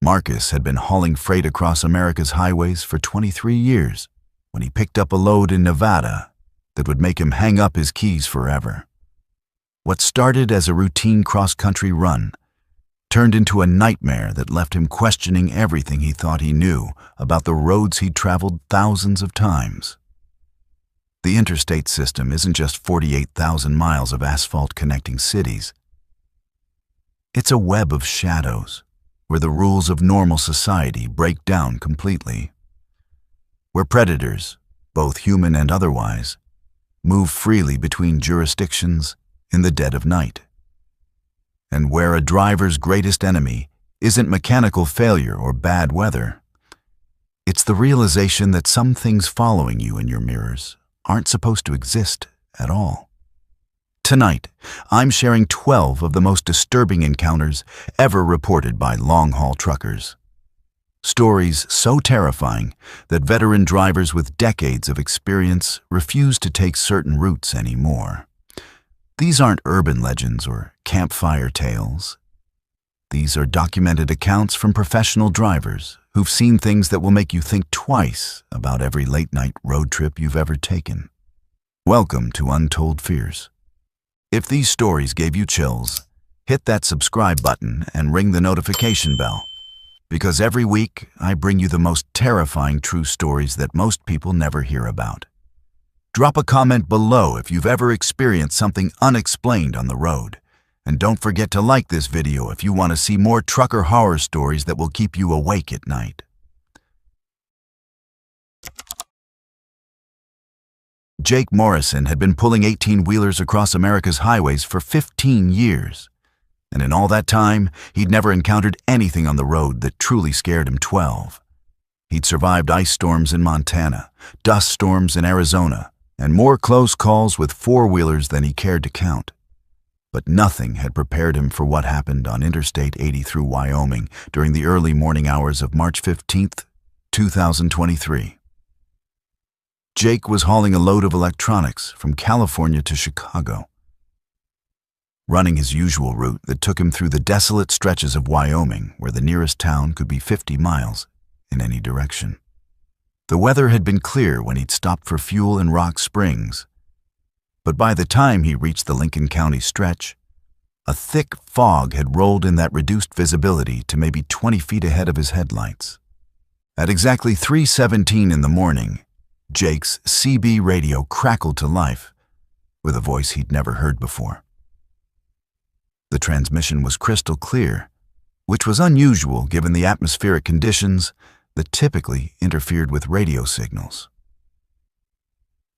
Marcus had been hauling freight across America's highways for 23 years when he picked up a load in Nevada that would make him hang up his keys forever. What started as a routine cross-country run turned into a nightmare that left him questioning everything he thought he knew about the roads he'd traveled thousands of times. The interstate system isn't just 48,000 miles of asphalt connecting cities. It's a web of shadows where the rules of normal society break down completely, where predators, both human and otherwise, move freely between jurisdictions in the dead of night, and where a driver's greatest enemy isn't mechanical failure or bad weather. It's the realization that some things following you in your mirrors aren't supposed to exist at all. Tonight, I'm sharing 12 of the most disturbing encounters ever reported by long-haul truckers. Stories so terrifying that veteran drivers with decades of experience refuse to take certain routes anymore. These aren't urban legends or campfire tales. These are documented accounts from professional drivers who've seen things that will make you think twice about every late-night road trip you've ever taken. Welcome to Untold Fears. If these stories gave you chills, hit that subscribe button and ring the notification bell, because every week I bring you the most terrifying true stories that most people never hear about. Drop a comment below if you've ever experienced something unexplained on the road. And don't forget to like this video if you want to see more trucker horror stories that will keep you awake at night. Jake Morrison had been pulling 18-wheelers across America's highways for 15 years. And in all that time, he'd never encountered anything on the road that truly scared him 12. He'd survived ice storms in Montana, dust storms in Arizona, and more close calls with four-wheelers than he cared to count. But nothing had prepared him for what happened on Interstate 80 through Wyoming during the early morning hours of March 15, 2023. Jake was hauling a load of electronics from California to Chicago, running his usual route that took him through the desolate stretches of Wyoming where the nearest town could be 50 miles in any direction. The weather had been clear when he'd stopped for fuel in Rock Springs, but by the time he reached the Lincoln County stretch, a thick fog had rolled in that reduced visibility to maybe 20 feet ahead of his headlights. At exactly 3:17 in the morning, Jake's CB radio crackled to life with a voice he'd never heard before. The transmission was crystal clear, which was unusual given the atmospheric conditions that typically interfered with radio signals.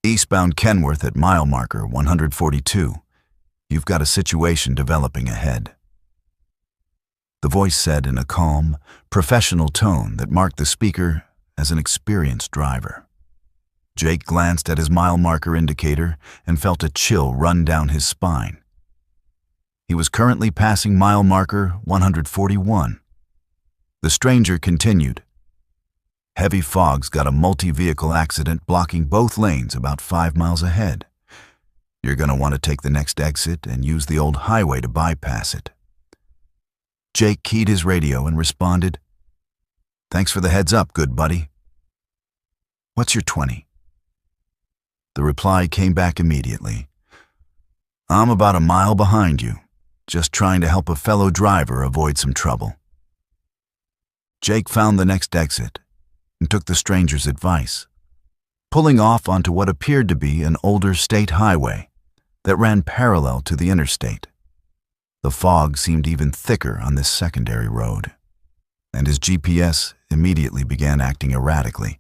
Eastbound Kenworth at mile marker 142, you've got a situation developing ahead. The voice said in a calm, professional tone that marked the speaker as an experienced driver. Jake glanced at his mile marker indicator and felt a chill run down his spine. He was currently passing mile marker 141. The stranger continued. Heavy fog's got a multi-vehicle accident blocking both lanes about 5 miles ahead. You're going to want to take the next exit and use the old highway to bypass it. Jake keyed his radio and responded, "Thanks for the heads up, good buddy. What's your 20? The reply came back immediately. "I'm about a mile behind you, just trying to help a fellow driver avoid some trouble." Jake found the next exit and took the stranger's advice, pulling off onto what appeared to be an older state highway that ran parallel to the interstate. The fog seemed even thicker on this secondary road, and his GPS immediately began acting erratically,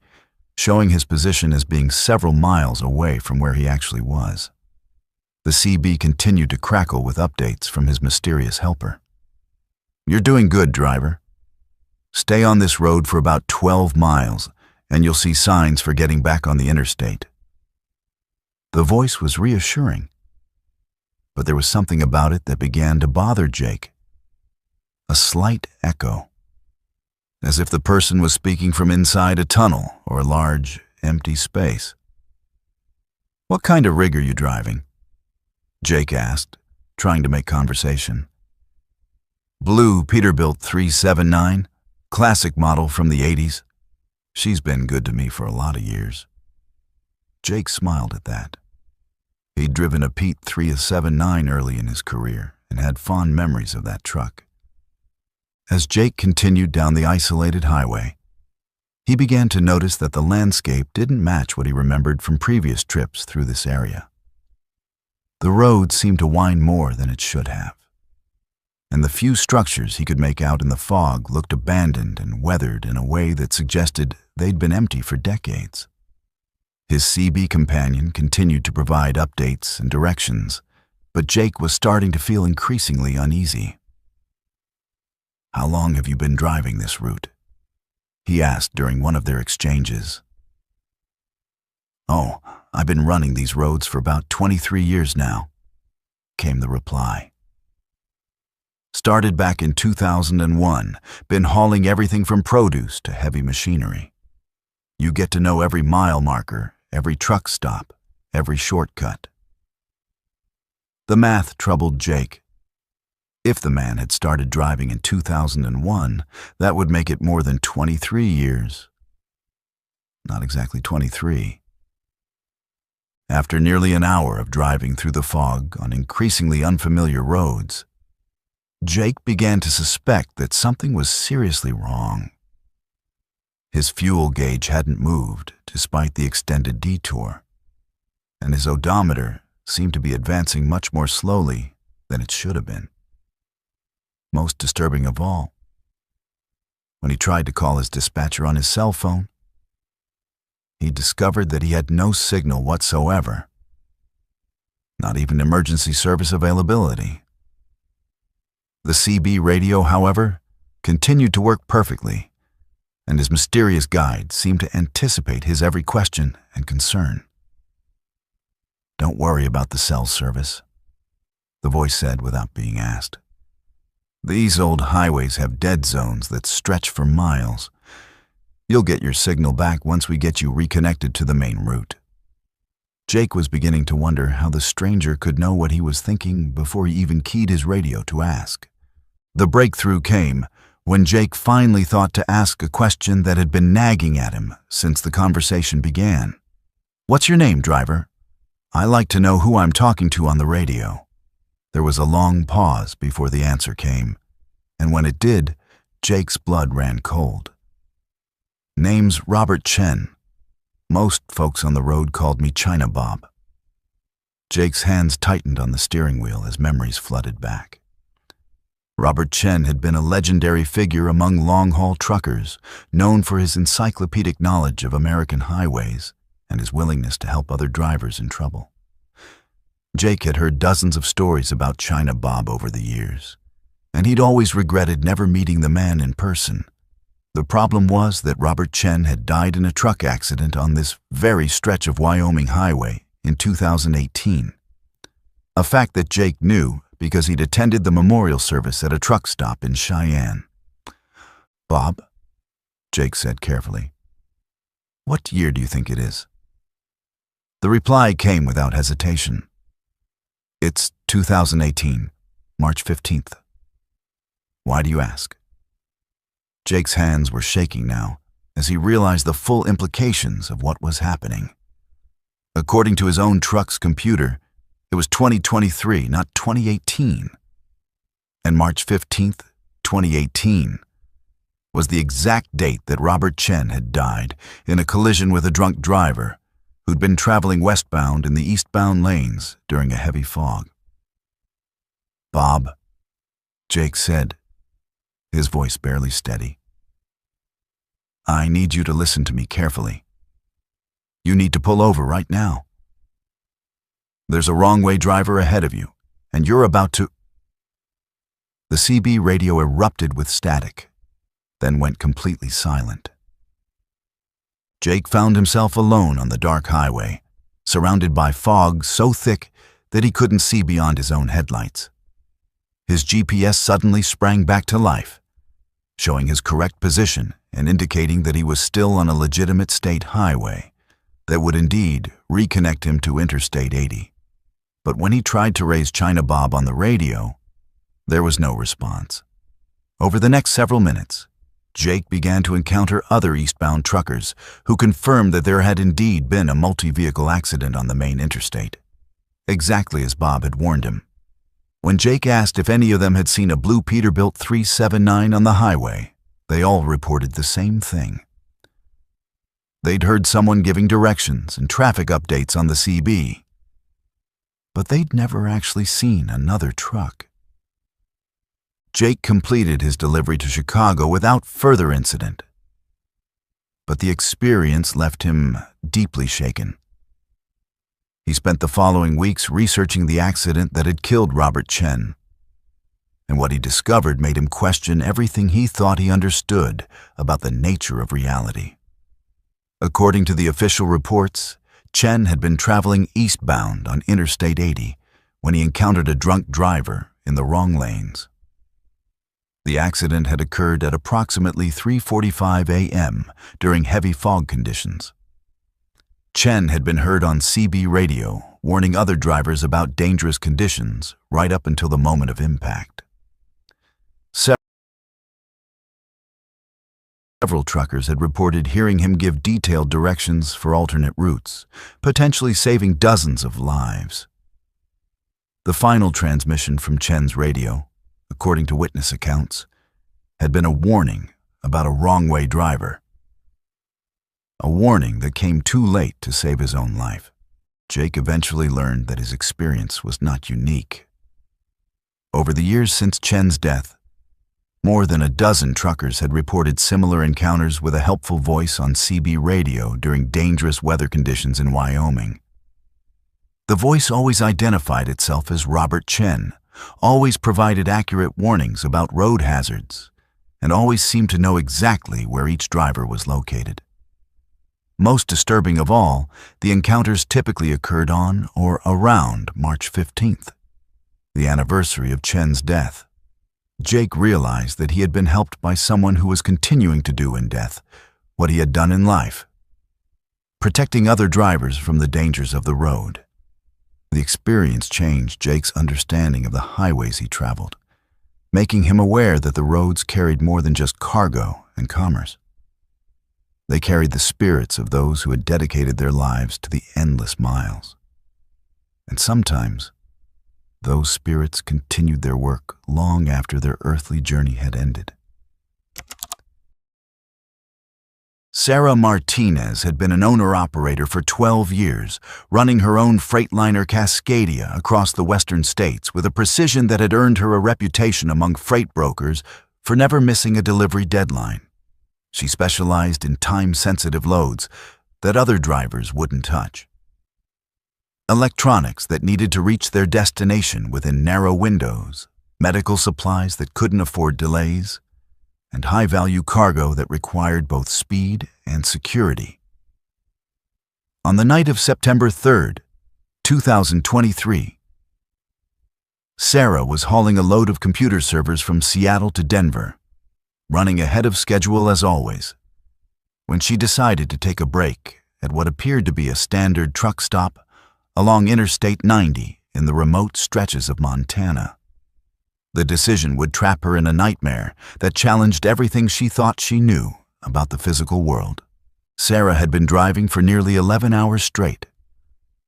showing his position as being several miles away from where he actually was. The CB continued to crackle with updates from his mysterious helper. "You're doing good, driver. Stay on this road for about 12 miles, and you'll see signs for getting back on the interstate." The voice was reassuring, but there was something about it that began to bother Jake. A slight echo, as if the person was speaking from inside a tunnel or a large, empty space. "What kind of rig are you driving?" Jake asked, trying to make conversation. "Blue Peterbilt 379, Classic model from the 80s. She's been good to me for a lot of years. Jake smiled at that. He'd driven a Pete 379 early in his career and had fond memories of that truck. As Jake continued down the isolated highway, he began to notice that the landscape didn't match what he remembered from previous trips through this area. The road seemed to wind more than it should have, and the few structures he could make out in the fog looked abandoned and weathered in a way that suggested they'd been empty for decades. His CB companion continued to provide updates and directions, but Jake was starting to feel increasingly uneasy. "How long have you been driving this route?" he asked during one of their exchanges. "Oh, I've been running these roads for about 23 years now," came the reply. "Started back in 2001, been hauling everything from produce to heavy machinery. You get to know every mile marker, every truck stop, every shortcut." The math troubled Jake. If the man had started driving in 2001, that would make it more than 23 years. Not exactly 23. After nearly an hour of driving through the fog on increasingly unfamiliar roads, Jake began to suspect that something was seriously wrong. His fuel gauge hadn't moved despite the extended detour, and his odometer seemed to be advancing much more slowly than it should have been. Most disturbing of all, when he tried to call his dispatcher on his cell phone, he discovered that he had no signal whatsoever, not even emergency service availability. The CB radio, however, continued to work perfectly, and his mysterious guide seemed to anticipate his every question and concern. "Don't worry about the cell service," the voice said without being asked. "These old highways have dead zones that stretch for miles. You'll get your signal back once we get you reconnected to the main route." Jake was beginning to wonder how the stranger could know what he was thinking before he even keyed his radio to ask. The breakthrough came when Jake finally thought to ask a question that had been nagging at him since the conversation began. "What's your name, driver? I like to know who I'm talking to on the radio." There was a long pause before the answer came, and when it did, Jake's blood ran cold. "Name's Robert Chen. Most folks on the road called me China Bob." Jake's hands tightened on the steering wheel as memories flooded back. Robert Chen had been a legendary figure among long-haul truckers, known for his encyclopedic knowledge of American highways and his willingness to help other drivers in trouble. Jake had heard dozens of stories about China Bob over the years, and he'd always regretted never meeting the man in person. The problem was that Robert Chen had died in a truck accident on this very stretch of Wyoming highway in 2018, a fact that Jake knew because he'd attended the memorial service at a truck stop in Cheyenne. "Bob," Jake said carefully, "what year do you think it is?" The reply came without hesitation. "It's 2018, March 15th. "Why do you ask?" Jake's hands were shaking now as he realized the full implications of what was happening. According to his own truck's computer, it was 2023, not 2018. And March 15th, 2018, was the exact date that Robert Chen had died in a collision with a drunk driver who'd been traveling westbound in the eastbound lanes during a heavy fog. "Bob," Jake said, his voice barely steady, "I need you to listen to me carefully. You need to pull over right now. There's a wrong-way driver ahead of you, and you're about to—" The CB radio erupted with static, then went completely silent. Jake found himself alone on the dark highway, surrounded by fog so thick that he couldn't see beyond his own headlights. His GPS suddenly sprang back to life, showing his correct position and indicating that he was still on a legitimate state highway that would indeed reconnect him to Interstate 80. But when he tried to raise China Bob on the radio, there was no response. Over the next several minutes, Jake began to encounter other eastbound truckers who confirmed that there had indeed been a multi-vehicle accident on the main interstate, exactly as Bob had warned him. When Jake asked if any of them had seen a blue Peterbilt 379 on the highway, they all reported the same thing. They'd heard someone giving directions and traffic updates on the CB, but they'd never actually seen another truck. Jake completed his delivery to Chicago without further incident, but the experience left him deeply shaken. He spent the following weeks researching the accident that had killed Robert Chen, and what he discovered made him question everything he thought he understood about the nature of reality. According to the official reports, Chen had been traveling eastbound on Interstate 80 when he encountered a drunk driver in the wrong lanes. The accident had occurred at approximately 3:45 a.m. during heavy fog conditions. Chen had been heard on CB radio warning other drivers about dangerous conditions right up until the moment of impact. Several truckers had reported hearing him give detailed directions for alternate routes, potentially saving dozens of lives. The final transmission from Chen's radio, according to witness accounts, had been a warning about a wrong-way driver. A warning that came too late to save his own life. Jake eventually learned that his experience was not unique. Over the years since Chen's death, more than a dozen truckers had reported similar encounters with a helpful voice on CB radio during dangerous weather conditions in Wyoming. The voice always identified itself as Robert Chen, always provided accurate warnings about road hazards, and always seemed to know exactly where each driver was located. Most disturbing of all, the encounters typically occurred on or around March 15th, the anniversary of Chen's death. Jake realized that he had been helped by someone who was continuing to do in death what he had done in life, protecting other drivers from the dangers of the road. The experience changed Jake's understanding of the highways he traveled, making him aware that the roads carried more than just cargo and commerce. They carried the spirits of those who had dedicated their lives to the endless miles. And sometimes, those spirits continued their work long after their earthly journey had ended. Sarah Martinez had been an owner-operator for 12 years, running her own freightliner Cascadia across the western states with a precision that had earned her a reputation among freight brokers for never missing a delivery deadline. She specialized in time-sensitive loads that other drivers wouldn't touch. Electronics that needed to reach their destination within narrow windows, medical supplies that couldn't afford delays, and high-value cargo that required both speed and security. On the night of September 3rd, 2023, Sarah was hauling a load of computer servers from Seattle to Denver, running ahead of schedule as always, when she decided to take a break at what appeared to be a standard truck stop along Interstate 90 in the remote stretches of Montana. The decision would trap her in a nightmare that challenged everything she thought she knew about the physical world. Sarah had been driving for nearly 11 hours straight,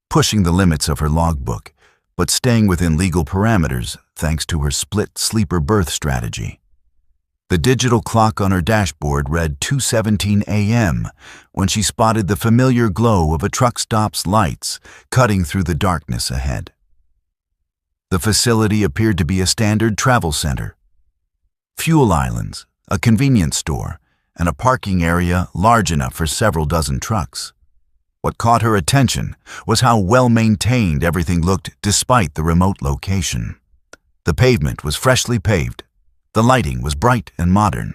pushing the limits of her logbook, but staying within legal parameters thanks to her split sleeper berth strategy. The digital clock on her dashboard read 2:17 a.m. when she spotted the familiar glow of a truck stop's lights cutting through the darkness ahead. The facility appeared to be a standard travel center. Fuel islands, a convenience store, and a parking area large enough for several dozen trucks. What caught her attention was how well-maintained everything looked despite the remote location. The pavement was freshly paved. The lighting was bright and modern,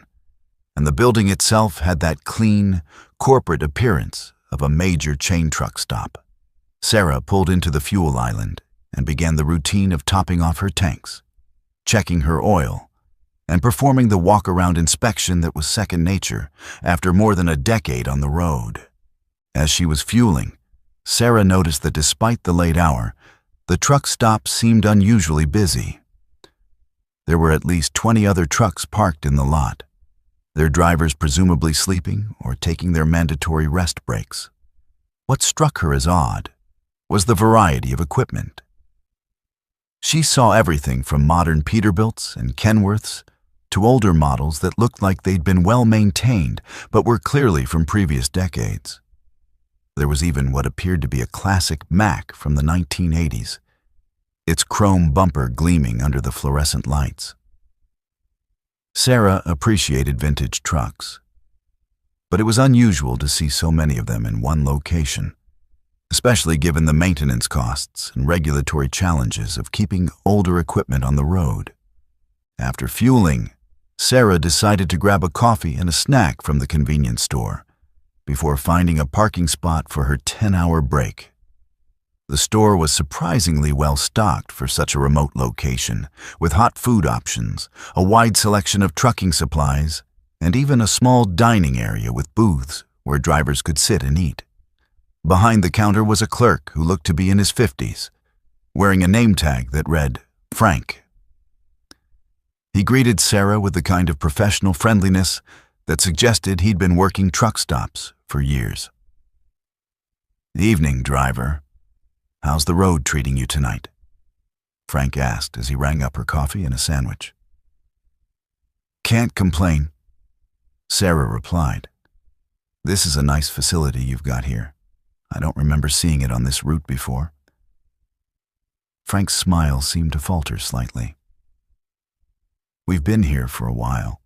and the building itself had that clean, corporate appearance of a major chain truck stop. Sarah pulled into the fuel island and began the routine of topping off her tanks, checking her oil, and performing the walk-around inspection that was second nature after more than a decade on the road. As she was fueling, Sarah noticed that despite the late hour, the truck stop seemed unusually busy. There were at least 20 other trucks parked in the lot, their drivers presumably sleeping or taking their mandatory rest breaks. What struck her as odd was the variety of equipment. She saw everything from modern Peterbilts and Kenworths to older models that looked like they'd been well maintained but were clearly from previous decades. There was even what appeared to be a classic Mack from the 1980s, its chrome bumper gleaming under the fluorescent lights. Sarah appreciated vintage trucks, but it was unusual to see so many of them in one location, especially given the maintenance costs and regulatory challenges of keeping older equipment on the road. After fueling, Sarah decided to grab a coffee and a snack from the convenience store before finding a parking spot for her 10-hour break. The store was surprisingly well stocked for such a remote location, with hot food options, a wide selection of trucking supplies, and even a small dining area with booths where drivers could sit and eat. Behind the counter was a clerk who looked to be in his 50s, wearing a name tag that read, Frank. He greeted Sarah with the kind of professional friendliness that suggested he'd been working truck stops for years. "Evening, driver. How's the road treating you tonight?" Frank asked as he rang up her coffee and a sandwich. "Can't complain," Sarah replied. "This is a nice facility you've got here. I don't remember seeing it on this route before." Frank's smile seemed to falter slightly. "We've been here for a while,"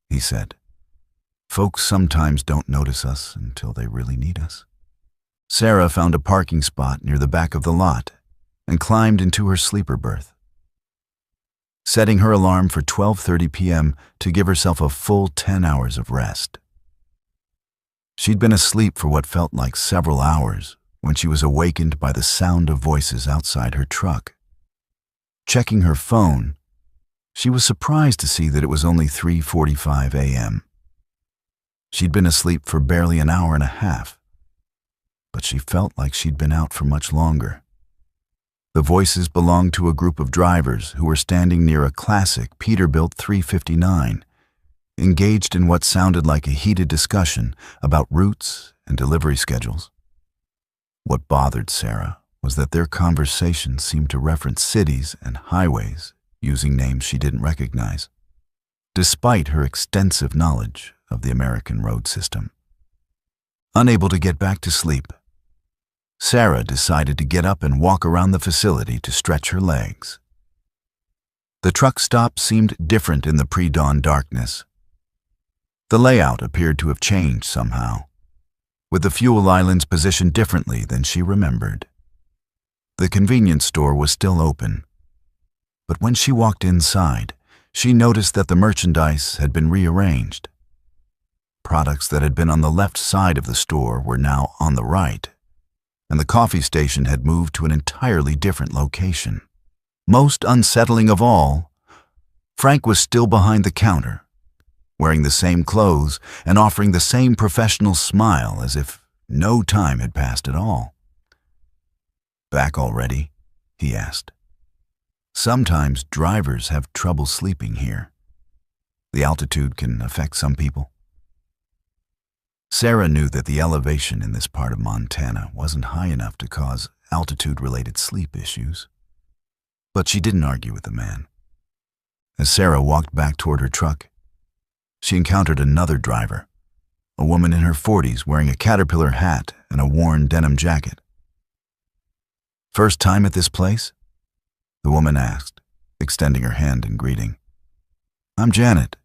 he said. "Folks sometimes don't notice us until they really need us." Sarah found a parking spot near the back of the lot and climbed into her sleeper berth, setting her alarm for 12:30 p.m. to give herself a full 10 hours of rest. She'd been asleep for what felt like several hours when she was awakened by the sound of voices outside her truck. Checking her phone, she was surprised to see that it was only 3:45 a.m. She'd been asleep for barely an hour and a half, but she felt like she'd been out for much longer. The voices belonged to a group of drivers who were standing near a classic Peterbilt 359, engaged in what sounded like a heated discussion about routes and delivery schedules. What bothered Sarah was that their conversation seemed to reference cities and highways using names she didn't recognize, despite her extensive knowledge of the American road system. Unable to get back to sleep, Sarah decided to get up and walk around the facility to stretch her legs. The truck stop seemed different in the pre-dawn darkness. The layout appeared to have changed somehow, with the fuel islands positioned differently than she remembered. The convenience store was still open, but when she walked inside, she noticed that the merchandise had been rearranged. Products that had been on the left side of the store were now on the right, and the coffee station had moved to an entirely different location. Most unsettling of all, Frank was still behind the counter, wearing the same clothes and offering the same professional smile as if no time had passed at all. "Back already?" he asked. "Sometimes drivers have trouble sleeping here. The altitude can affect some people." Sarah knew that the elevation in this part of Montana wasn't high enough to cause altitude-related sleep issues, but she didn't argue with the man. As Sarah walked back toward her truck, she encountered another driver, a woman in her 40s wearing a Caterpillar hat and a worn denim jacket. "First time at this place?" the woman asked, extending her hand in greeting. "I'm Janet.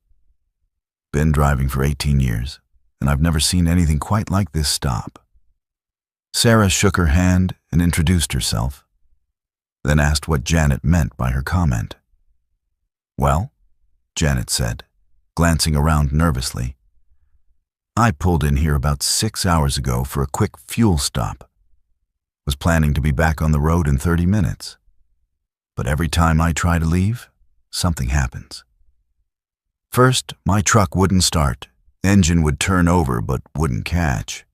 Been driving for 18 years. And I've never seen anything quite like this stop." Sarah shook her hand and introduced herself, then asked what Janet meant by her comment. "Well," Janet said, glancing around nervously, "I pulled in here about 6 hours ago for a quick fuel stop. Was planning to be back on the road in 30 minutes. But every time I try to leave, something happens. First, my truck wouldn't start. Engine would turn over but wouldn't catch.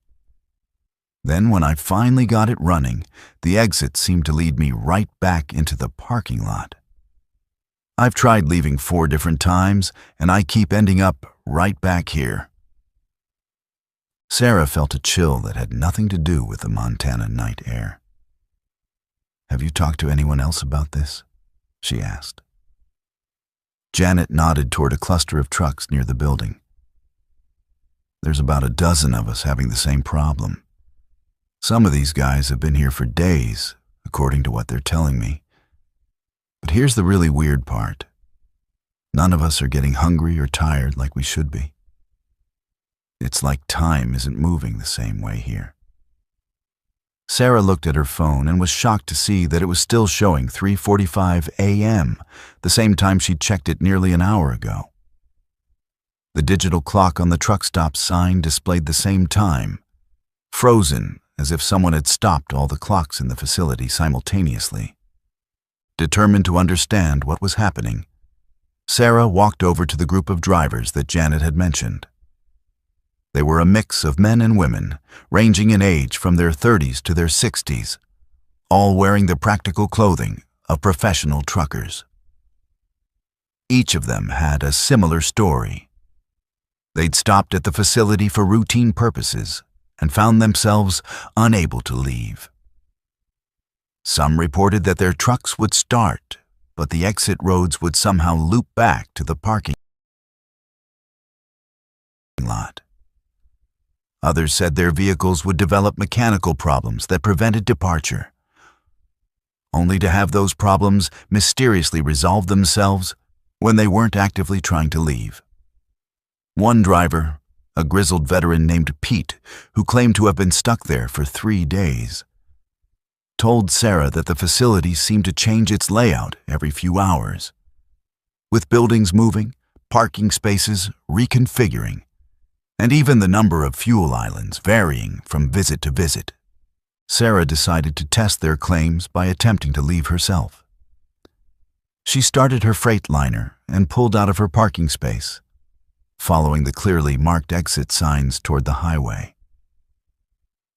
Then when I finally got it running, the exit seemed to lead me right back into the parking lot. I've tried leaving 4 different times, and I keep ending up right back here." Sarah felt a chill that had nothing to do with the Montana night air. "Have you talked to anyone else about this?" she asked. Janet nodded toward a cluster of trucks near the building. "There's about a dozen of us having the same problem. Some of these guys have been here for days, according to what they're telling me. But here's the really weird part. None of us are getting hungry or tired like we should be. It's like time isn't moving the same way here." Sarah looked at her phone and was shocked to see that it was still showing 3:45 a.m., the same time she'd checked it nearly an hour ago. The digital clock on the truck stop sign displayed the same time, frozen as if someone had stopped all the clocks in the facility simultaneously. Determined to understand what was happening, Sarah walked over to the group of drivers that Janet had mentioned. They were a mix of men and women, ranging in age from their 30s to their 60s, all wearing the practical clothing of professional truckers. Each of them had a similar story. They'd stopped at the facility for routine purposes and found themselves unable to leave. Some reported that their trucks would start, but the exit roads would somehow loop back to the parking lot. Others said their vehicles would develop mechanical problems that prevented departure, only to have those problems mysteriously resolve themselves when they weren't actively trying to leave. One driver, a grizzled veteran named Pete, who claimed to have been stuck there for 3 days, told Sarah that the facility seemed to change its layout every few hours, with buildings moving, parking spaces reconfiguring, and even the number of fuel islands varying from visit to visit. Sarah decided to test their claims by attempting to leave herself. She started her Freightliner and pulled out of her parking space, following the clearly marked exit signs toward the highway.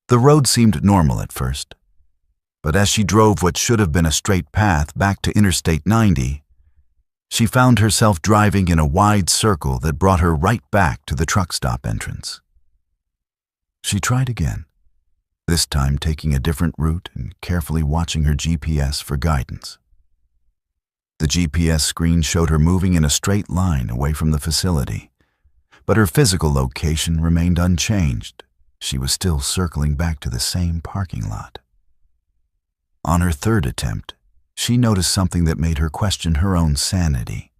The road seemed normal at first, but as she drove what should have been a straight path back to Interstate 90, she found herself driving in a wide circle that brought her right back to the truck stop entrance. She tried again, this time taking a different route and carefully watching her GPS for guidance. The GPS screen showed her moving in a straight line away from the facility, but her physical location remained unchanged. She was still circling back to the same parking lot. On her third attempt, she noticed something that made her question her own sanity.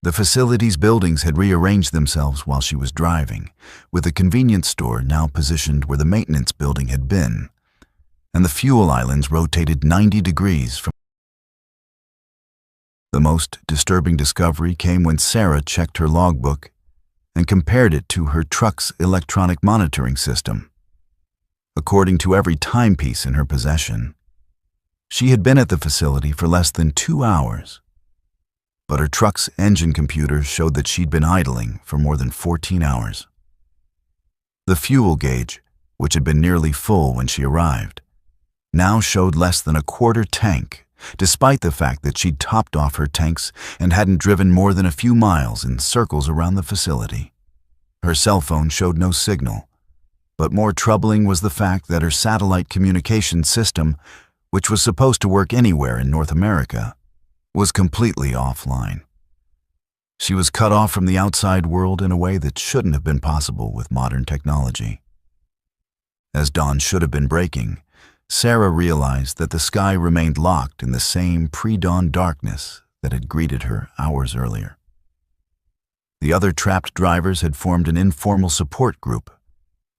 The facility's buildings had rearranged themselves while she was driving, with the convenience store now positioned where the maintenance building had been, and the fuel islands rotated 90 degrees from. The most disturbing discovery came when Sarah checked her logbook and compared it to her truck's electronic monitoring system. According to every timepiece in her possession, she had been at the facility for less than 2 hours, but her truck's engine computer showed that she'd been idling for more than 14 hours. The fuel gauge, which had been nearly full when she arrived, now showed less than a quarter tank, despite the fact that she'd topped off her tanks and hadn't driven more than a few miles in circles around the facility. Her cell phone showed no signal, but more troubling was the fact that her satellite communication system, which was supposed to work anywhere in North America, was completely offline. She was cut off from the outside world in a way that shouldn't have been possible with modern technology. As dawn should have been breaking, Sarah realized that the sky remained locked in the same pre-dawn darkness that had greeted her hours earlier. The other trapped drivers had formed an informal support group,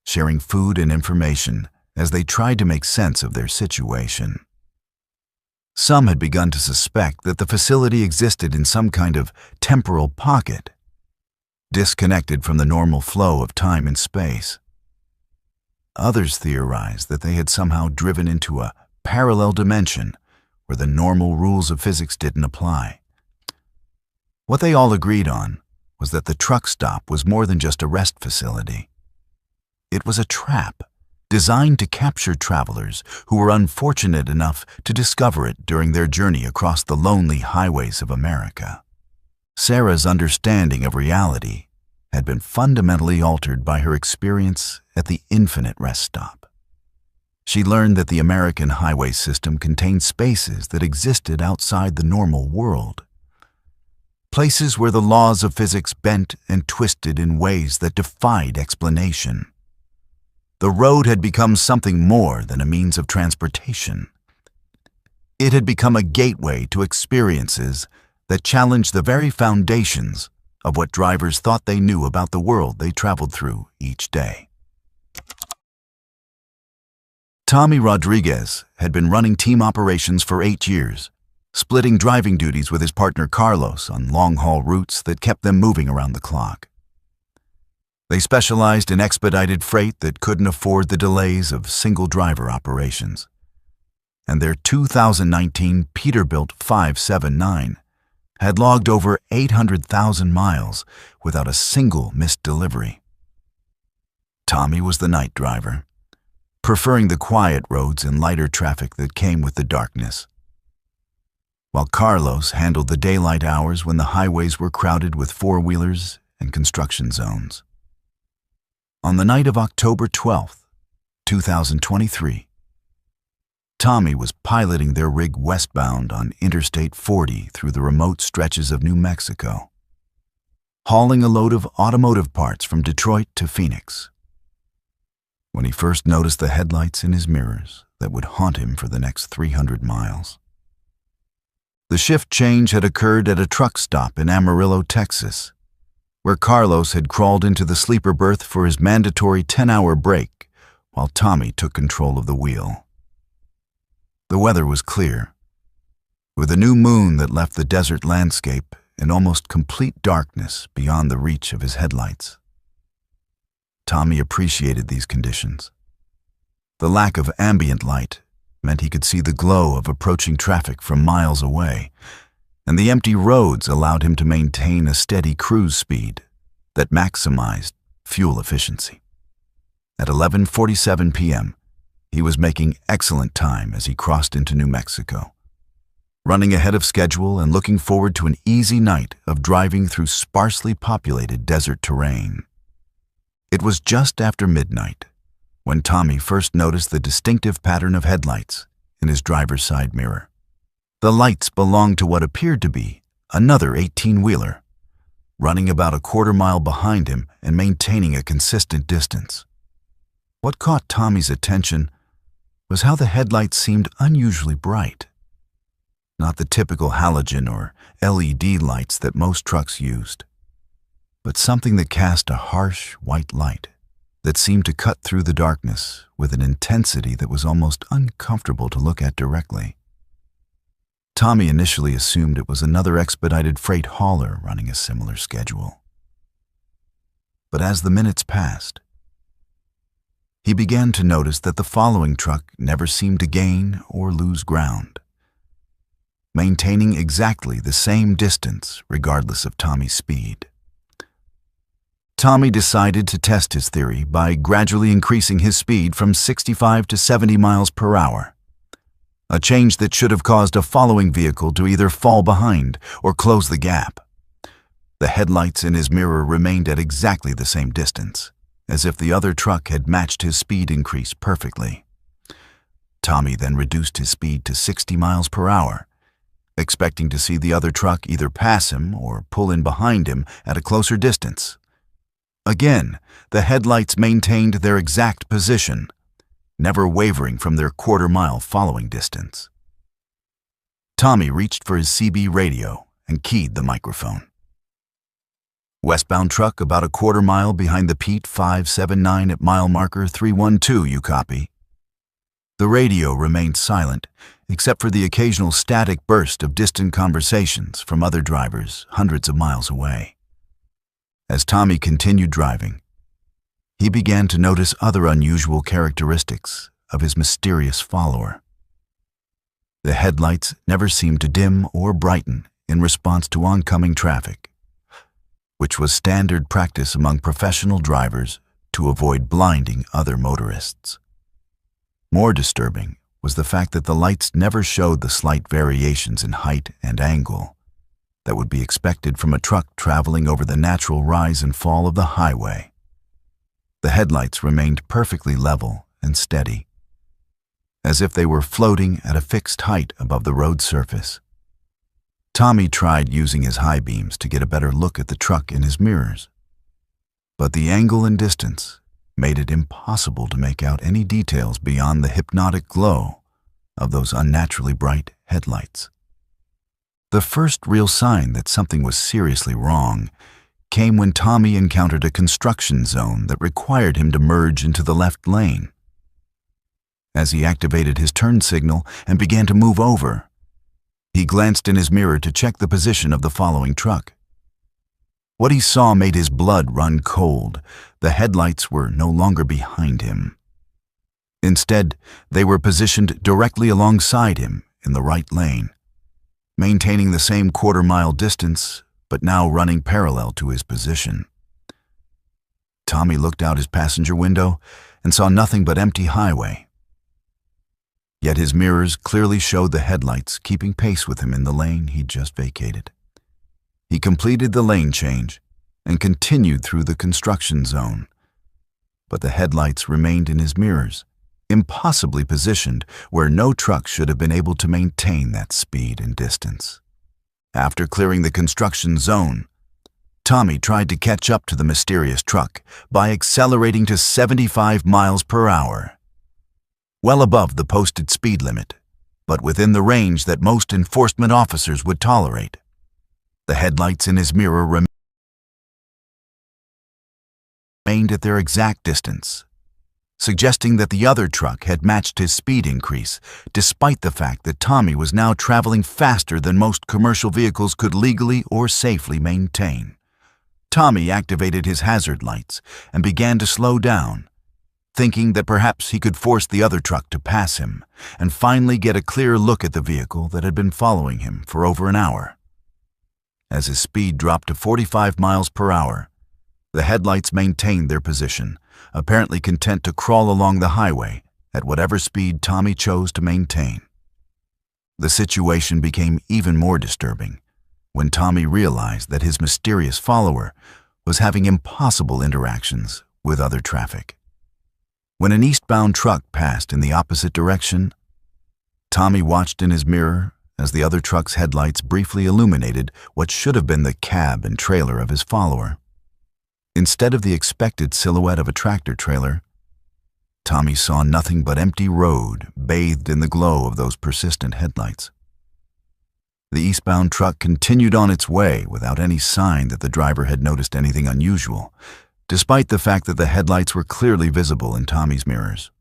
sharing food and information as they tried to make sense of their situation. Some had begun to suspect that the facility existed in some kind of temporal pocket, disconnected from the normal flow of time and space. Others theorized that they had somehow driven into a parallel dimension where the normal rules of physics didn't apply. What they all agreed on was that the truck stop was more than just a rest facility. It was a trap designed to capture travelers who were unfortunate enough to discover it during their journey across the lonely highways of America. Sarah's understanding of reality had been fundamentally altered by her experience at the Infinite Rest Stop. She learned that the American highway system contained spaces that existed outside the normal world. Places where the laws of physics bent and twisted in ways that defied explanation. The road had become something more than a means of transportation. It had become a gateway to experiences that challenged the very foundations of what drivers thought they knew about the world they traveled through each day. Tommy Rodriguez had been running team operations for 8 years, splitting driving duties with his partner Carlos on long-haul routes that kept them moving around the clock. They specialized in expedited freight that couldn't afford the delays of single-driver operations. And their 2019 Peterbilt 579 had logged over 800,000 miles without a single missed delivery. Tommy was the night driver, preferring the quiet roads and lighter traffic that came with the darkness, while Carlos handled the daylight hours when the highways were crowded with four-wheelers and construction zones. On the night of October 12, 2023, Tommy was piloting their rig westbound on Interstate 40 through the remote stretches of New Mexico, hauling a load of automotive parts from Detroit to Phoenix, when he first noticed the headlights in his mirrors that would haunt him for the next 300 miles. The shift change had occurred at a truck stop in Amarillo, Texas, where Carlos had crawled into the sleeper berth for his mandatory 10-hour break while Tommy took control of the wheel. The weather was clear, with a new moon that left the desert landscape in almost complete darkness beyond the reach of his headlights. Tommy appreciated these conditions. The lack of ambient light meant he could see the glow of approaching traffic from miles away, and the empty roads allowed him to maintain a steady cruise speed that maximized fuel efficiency. At 11:47 p.m., he was making excellent time as he crossed into New Mexico, running ahead of schedule and looking forward to an easy night of driving through sparsely populated desert terrain. It was just after midnight when Tommy first noticed the distinctive pattern of headlights in his driver's side mirror. The lights belonged to what appeared to be another 18-wheeler, running about a quarter-mile behind him and maintaining a consistent distance. What caught Tommy's attention was how the headlights seemed unusually bright. Not the typical halogen or LED lights that most trucks used, but something that cast a harsh white light that seemed to cut through the darkness with an intensity that was almost uncomfortable to look at directly. Tommy initially assumed it was another expedited freight hauler running a similar schedule. But as the minutes passed, he began to notice that the following truck never seemed to gain or lose ground, maintaining exactly the same distance regardless of Tommy's speed. Tommy decided to test his theory by gradually increasing his speed from 65 to 70 miles per hour, a change that should have caused a following vehicle to either fall behind or close the gap. The headlights in his mirror remained at exactly the same distance, as if the other truck had matched his speed increase perfectly. Tommy then reduced his speed to 60 miles per hour, expecting to see the other truck either pass him or pull in behind him at a closer distance. Again, the headlights maintained their exact position, never wavering from their quarter-mile following distance. Tommy reached for his CB radio and keyed the microphone. "Westbound truck about a quarter-mile behind the Pete 579 at mile marker 312, you copy?" The radio remained silent, except for the occasional static burst of distant conversations from other drivers hundreds of miles away. As Tommy continued driving, he began to notice other unusual characteristics of his mysterious follower. The headlights never seemed to dim or brighten in response to oncoming traffic, which was standard practice among professional drivers to avoid blinding other motorists. More disturbing was the fact that the lights never showed the slight variations in height and angle that would be expected from a truck traveling over the natural rise and fall of the highway. The headlights remained perfectly level and steady, as if they were floating at a fixed height above the road surface. Tommy tried using his high beams to get a better look at the truck in his mirrors, but the angle and distance made it impossible to make out any details beyond the hypnotic glow of those unnaturally bright headlights. The first real sign that something was seriously wrong came when Tommy encountered a construction zone that required him to merge into the left lane. As he activated his turn signal and began to move over, he glanced in his mirror to check the position of the following truck. What he saw made his blood run cold. The headlights were no longer behind him. Instead, they were positioned directly alongside him in the right lane, maintaining the same quarter-mile distance, but now running parallel to his position. Tommy looked out his passenger window and saw nothing but empty highway. Yet his mirrors clearly showed the headlights keeping pace with him in the lane he'd just vacated. He completed the lane change and continued through the construction zone, but the headlights remained in his mirrors, impossibly positioned where no truck should have been able to maintain that speed and distance. After clearing the construction zone, Tommy tried to catch up to the mysterious truck by accelerating to 75 miles per hour. Well above the posted speed limit, but within the range that most enforcement officers would tolerate. The headlights in his mirror remained at their exact distance, suggesting that the other truck had matched his speed increase, despite the fact that Tommy was now traveling faster than most commercial vehicles could legally or safely maintain. Tommy activated his hazard lights and began to slow down, thinking that perhaps he could force the other truck to pass him and finally get a clear look at the vehicle that had been following him for over an hour. As his speed dropped to 45 miles per hour, the headlights maintained their position, apparently content to crawl along the highway at whatever speed Tommy chose to maintain. The situation became even more disturbing when Tommy realized that his mysterious follower was having impossible interactions with other traffic. When an eastbound truck passed in the opposite direction, Tommy watched in his mirror as the other truck's headlights briefly illuminated what should have been the cab and trailer of his follower. Instead of the expected silhouette of a tractor trailer, Tommy saw nothing but empty road bathed in the glow of those persistent headlights. The eastbound truck continued on its way without any sign that the driver had noticed anything unusual, despite the fact that the headlights were clearly visible in Tommy's mirrors.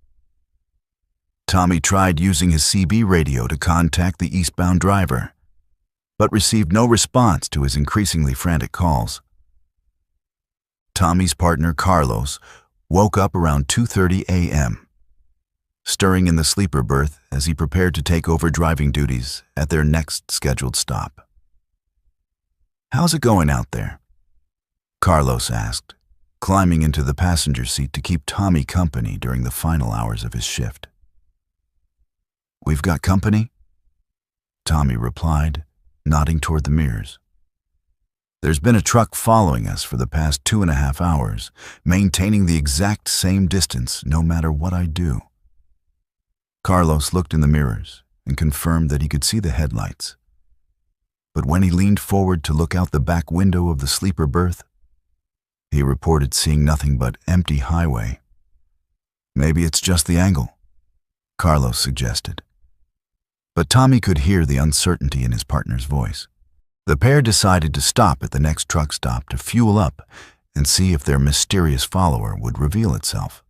Tommy tried using his CB radio to contact the eastbound driver, but received no response to his increasingly frantic calls. Tommy's partner, Carlos, woke up around 2:30 a.m., stirring in the sleeper berth as he prepared to take over driving duties at their next scheduled stop. "How's it going out there?" Carlos asked, climbing into the passenger seat to keep Tommy company during the final hours of his shift. "We've got company?" Tommy replied, nodding toward the mirrors. "There's been a truck following us for the past 2.5 hours, maintaining the exact same distance no matter what I do." Carlos looked in the mirrors and confirmed that he could see the headlights. But when he leaned forward to look out the back window of the sleeper berth, he reported seeing nothing but empty highway. "Maybe it's just the angle," Carlos suggested. But Tommy could hear the uncertainty in his partner's voice. The pair decided to stop at the next truck stop to fuel up and see if their mysterious follower would reveal itself.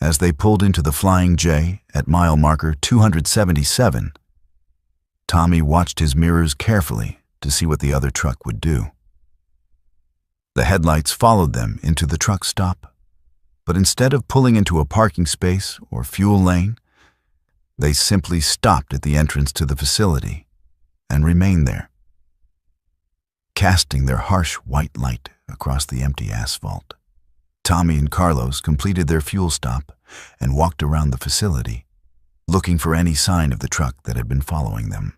As they pulled into the Flying J at mile marker 277, Tommy watched his mirrors carefully to see what the other truck would do. The headlights followed them into the truck stop, but instead of pulling into a parking space or fuel lane, they simply stopped at the entrance to the facility and remained there, casting their harsh white light across the empty asphalt. Tommy and Carlos completed their fuel stop and walked around the facility, looking for any sign of the truck that had been following them.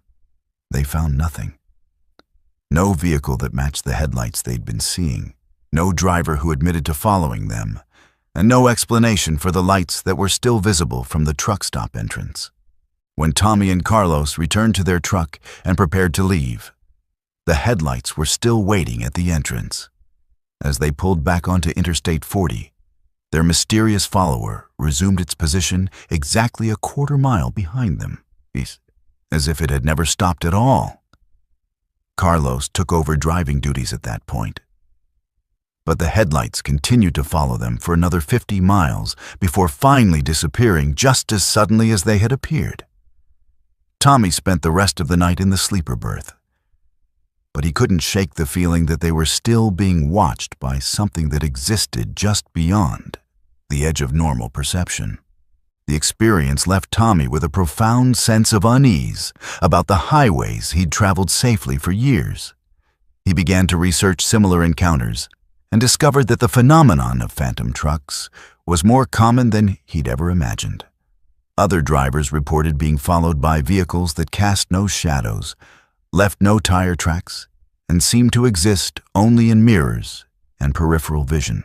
They found nothing. No vehicle that matched the headlights they'd been seeing, no driver who admitted to following them, and no explanation for the lights that were still visible from the truck stop entrance. When Tommy and Carlos returned to their truck and prepared to leave, the headlights were still waiting at the entrance. As they pulled back onto Interstate 40, their mysterious follower resumed its position exactly a quarter-mile behind them, as if it had never stopped at all. Carlos took over driving duties at that point. But the headlights continued to follow them for another 50 miles before finally disappearing just as suddenly as they had appeared. Tommy spent the rest of the night in the sleeper berth, but he couldn't shake the feeling that they were still being watched by something that existed just beyond the edge of normal perception. The experience left Tommy with a profound sense of unease about the highways he'd traveled safely for years. He began to research similar encounters and discovered that the phenomenon of phantom trucks was more common than he'd ever imagined. Other drivers reported being followed by vehicles that cast no shadows, left no tire tracks, and seemed to exist only in mirrors and peripheral vision.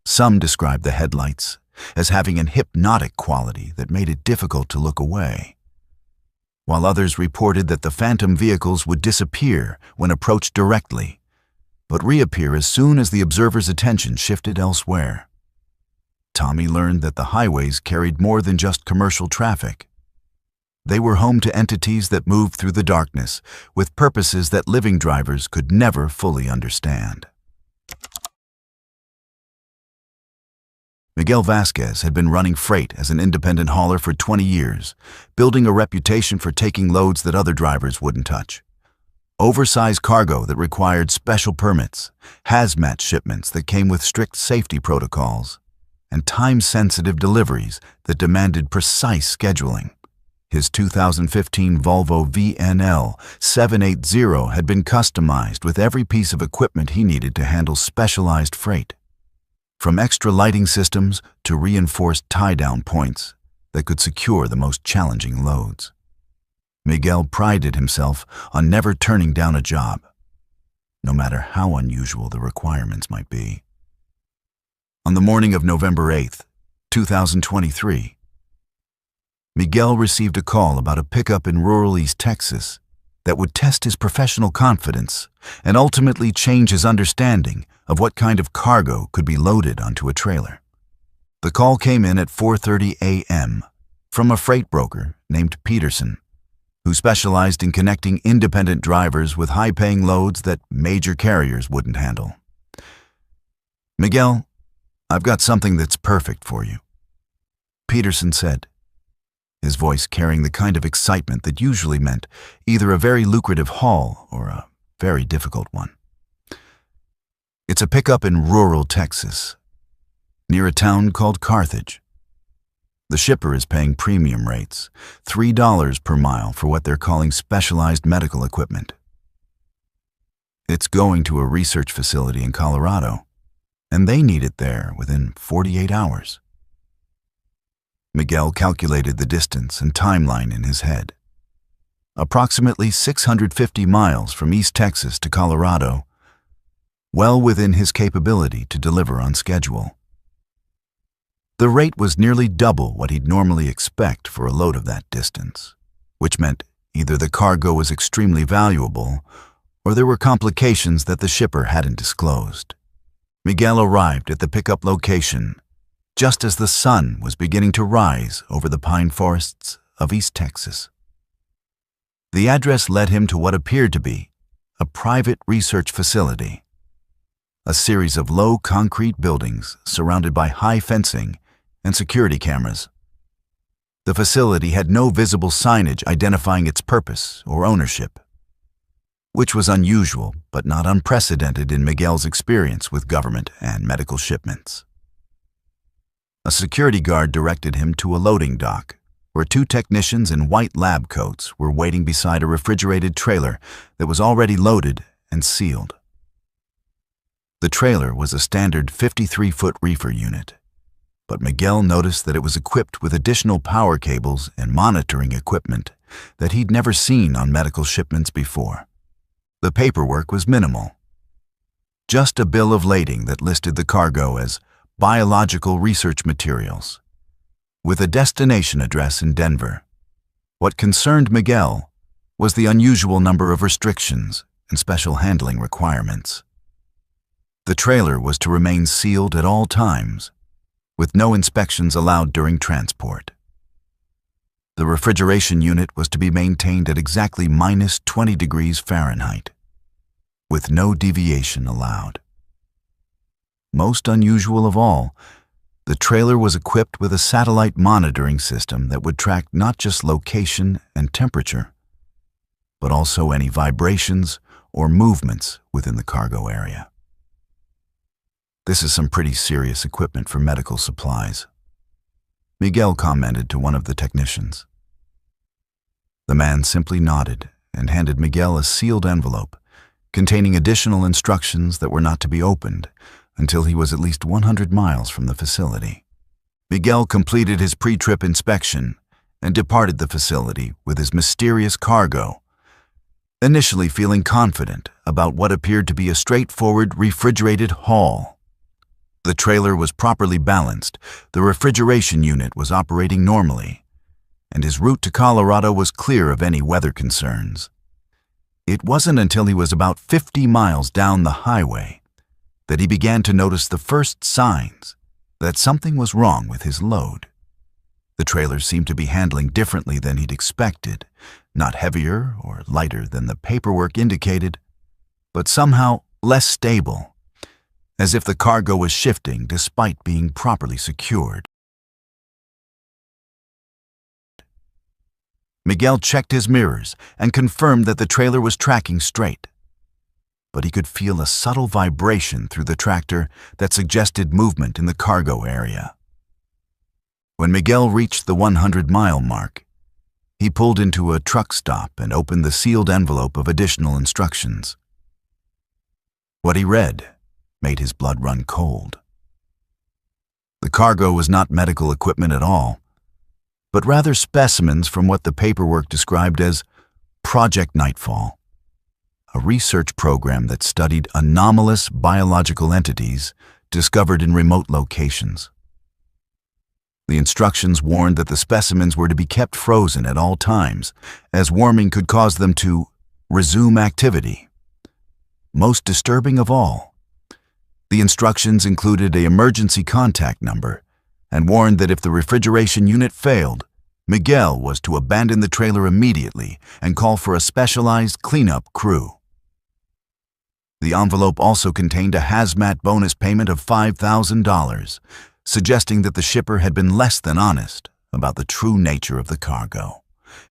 Some described the headlights as having an hypnotic quality that made it difficult to look away, while others reported that the phantom vehicles would disappear when approached directly, but reappear as soon as the observer's attention shifted elsewhere. Tommy learned that the highways carried more than just commercial traffic. They were home to entities that moved through the darkness with purposes that living drivers could never fully understand. Miguel Vasquez had been running freight as an independent hauler for 20 years, building a reputation for taking loads that other drivers wouldn't touch. Oversized cargo that required special permits, hazmat shipments that came with strict safety protocols, and time-sensitive deliveries that demanded precise scheduling. His 2015 Volvo VNL 780 had been customized with every piece of equipment he needed to handle specialized freight, from extra lighting systems to reinforced tie-down points that could secure the most challenging loads. Miguel prided himself on never turning down a job, no matter how unusual the requirements might be. On the morning of November 8, 2023, Miguel received a call about a pickup in rural East Texas that would test his professional confidence and ultimately change his understanding of what kind of cargo could be loaded onto a trailer. The call came in at 4:30 a.m. from a freight broker named Peterson, who specialized in connecting independent drivers with high-paying loads that major carriers wouldn't handle. "Miguel, I've got something that's perfect for you," Peterson said, his voice carrying the kind of excitement that usually meant either a very lucrative haul or a very difficult one. "It's a pickup in rural Texas, near a town called Carthage. The shipper is paying premium rates, $3 per mile for what they're calling specialized medical equipment. It's going to a research facility in Colorado, and they need it there within 48 hours. Miguel calculated the distance and timeline in his head. Approximately 650 miles from East Texas to Colorado, well within his capability to deliver on schedule. The rate was nearly double what he'd normally expect for a load of that distance, which meant either the cargo was extremely valuable or there were complications that the shipper hadn't disclosed. Miguel arrived at the pickup location just as the sun was beginning to rise over the pine forests of East Texas. The address led him to what appeared to be a private research facility, a series of low concrete buildings surrounded by high fencing and security cameras. The facility had no visible signage identifying its purpose or ownership, which was unusual but not unprecedented in Miguel's experience with government and medical shipments. A security guard directed him to a loading dock, where two technicians in white lab coats were waiting beside a refrigerated trailer that was already loaded and sealed. The trailer was a standard 53-foot reefer unit, but Miguel noticed that it was equipped with additional power cables and monitoring equipment that he'd never seen on medical shipments before. The paperwork was minimal. Just a bill of lading that listed the cargo as biological research materials, with a destination address in Denver. What concerned Miguel was the unusual number of restrictions and special handling requirements. The trailer was to remain sealed at all times, with no inspections allowed during transport. The refrigeration unit was to be maintained at exactly -20 degrees Fahrenheit, with no deviation allowed. Most unusual of all, the trailer was equipped with a satellite monitoring system that would track not just location and temperature, but also any vibrations or movements within the cargo area. This is some pretty serious equipment for medical supplies, Miguel commented to one of the technicians. The man simply nodded and handed Miguel a sealed envelope containing additional instructions that were not to be opened until he was at least 100 miles from the facility. Miguel completed his pre-trip inspection and departed the facility with his mysterious cargo, initially feeling confident about what appeared to be a straightforward refrigerated haul. The trailer was properly balanced, the refrigeration unit was operating normally, and his route to Colorado was clear of any weather concerns. It wasn't until he was about 50 miles down the highway that he began to notice the first signs that something was wrong with his load. The trailer seemed to be handling differently than he'd expected, not heavier or lighter than the paperwork indicated, but somehow less stable, as if the cargo was shifting despite being properly secured. Miguel checked his mirrors and confirmed that the trailer was tracking straight, but he could feel a subtle vibration through the tractor that suggested movement in the cargo area. When Miguel reached the 100-mile mark, he pulled into a truck stop and opened the sealed envelope of additional instructions. What he read made his blood run cold. The cargo was not medical equipment at all, but rather specimens from what the paperwork described as Project Nightfall, a research program that studied anomalous biological entities discovered in remote locations. The instructions warned that the specimens were to be kept frozen at all times, as warming could cause them to resume activity. Most disturbing of all, the instructions included an emergency contact number and warned that if the refrigeration unit failed, Miguel was to abandon the trailer immediately and call for a specialized cleanup crew. The envelope also contained a hazmat bonus payment of $5,000, suggesting that the shipper had been less than honest about the true nature of the cargo.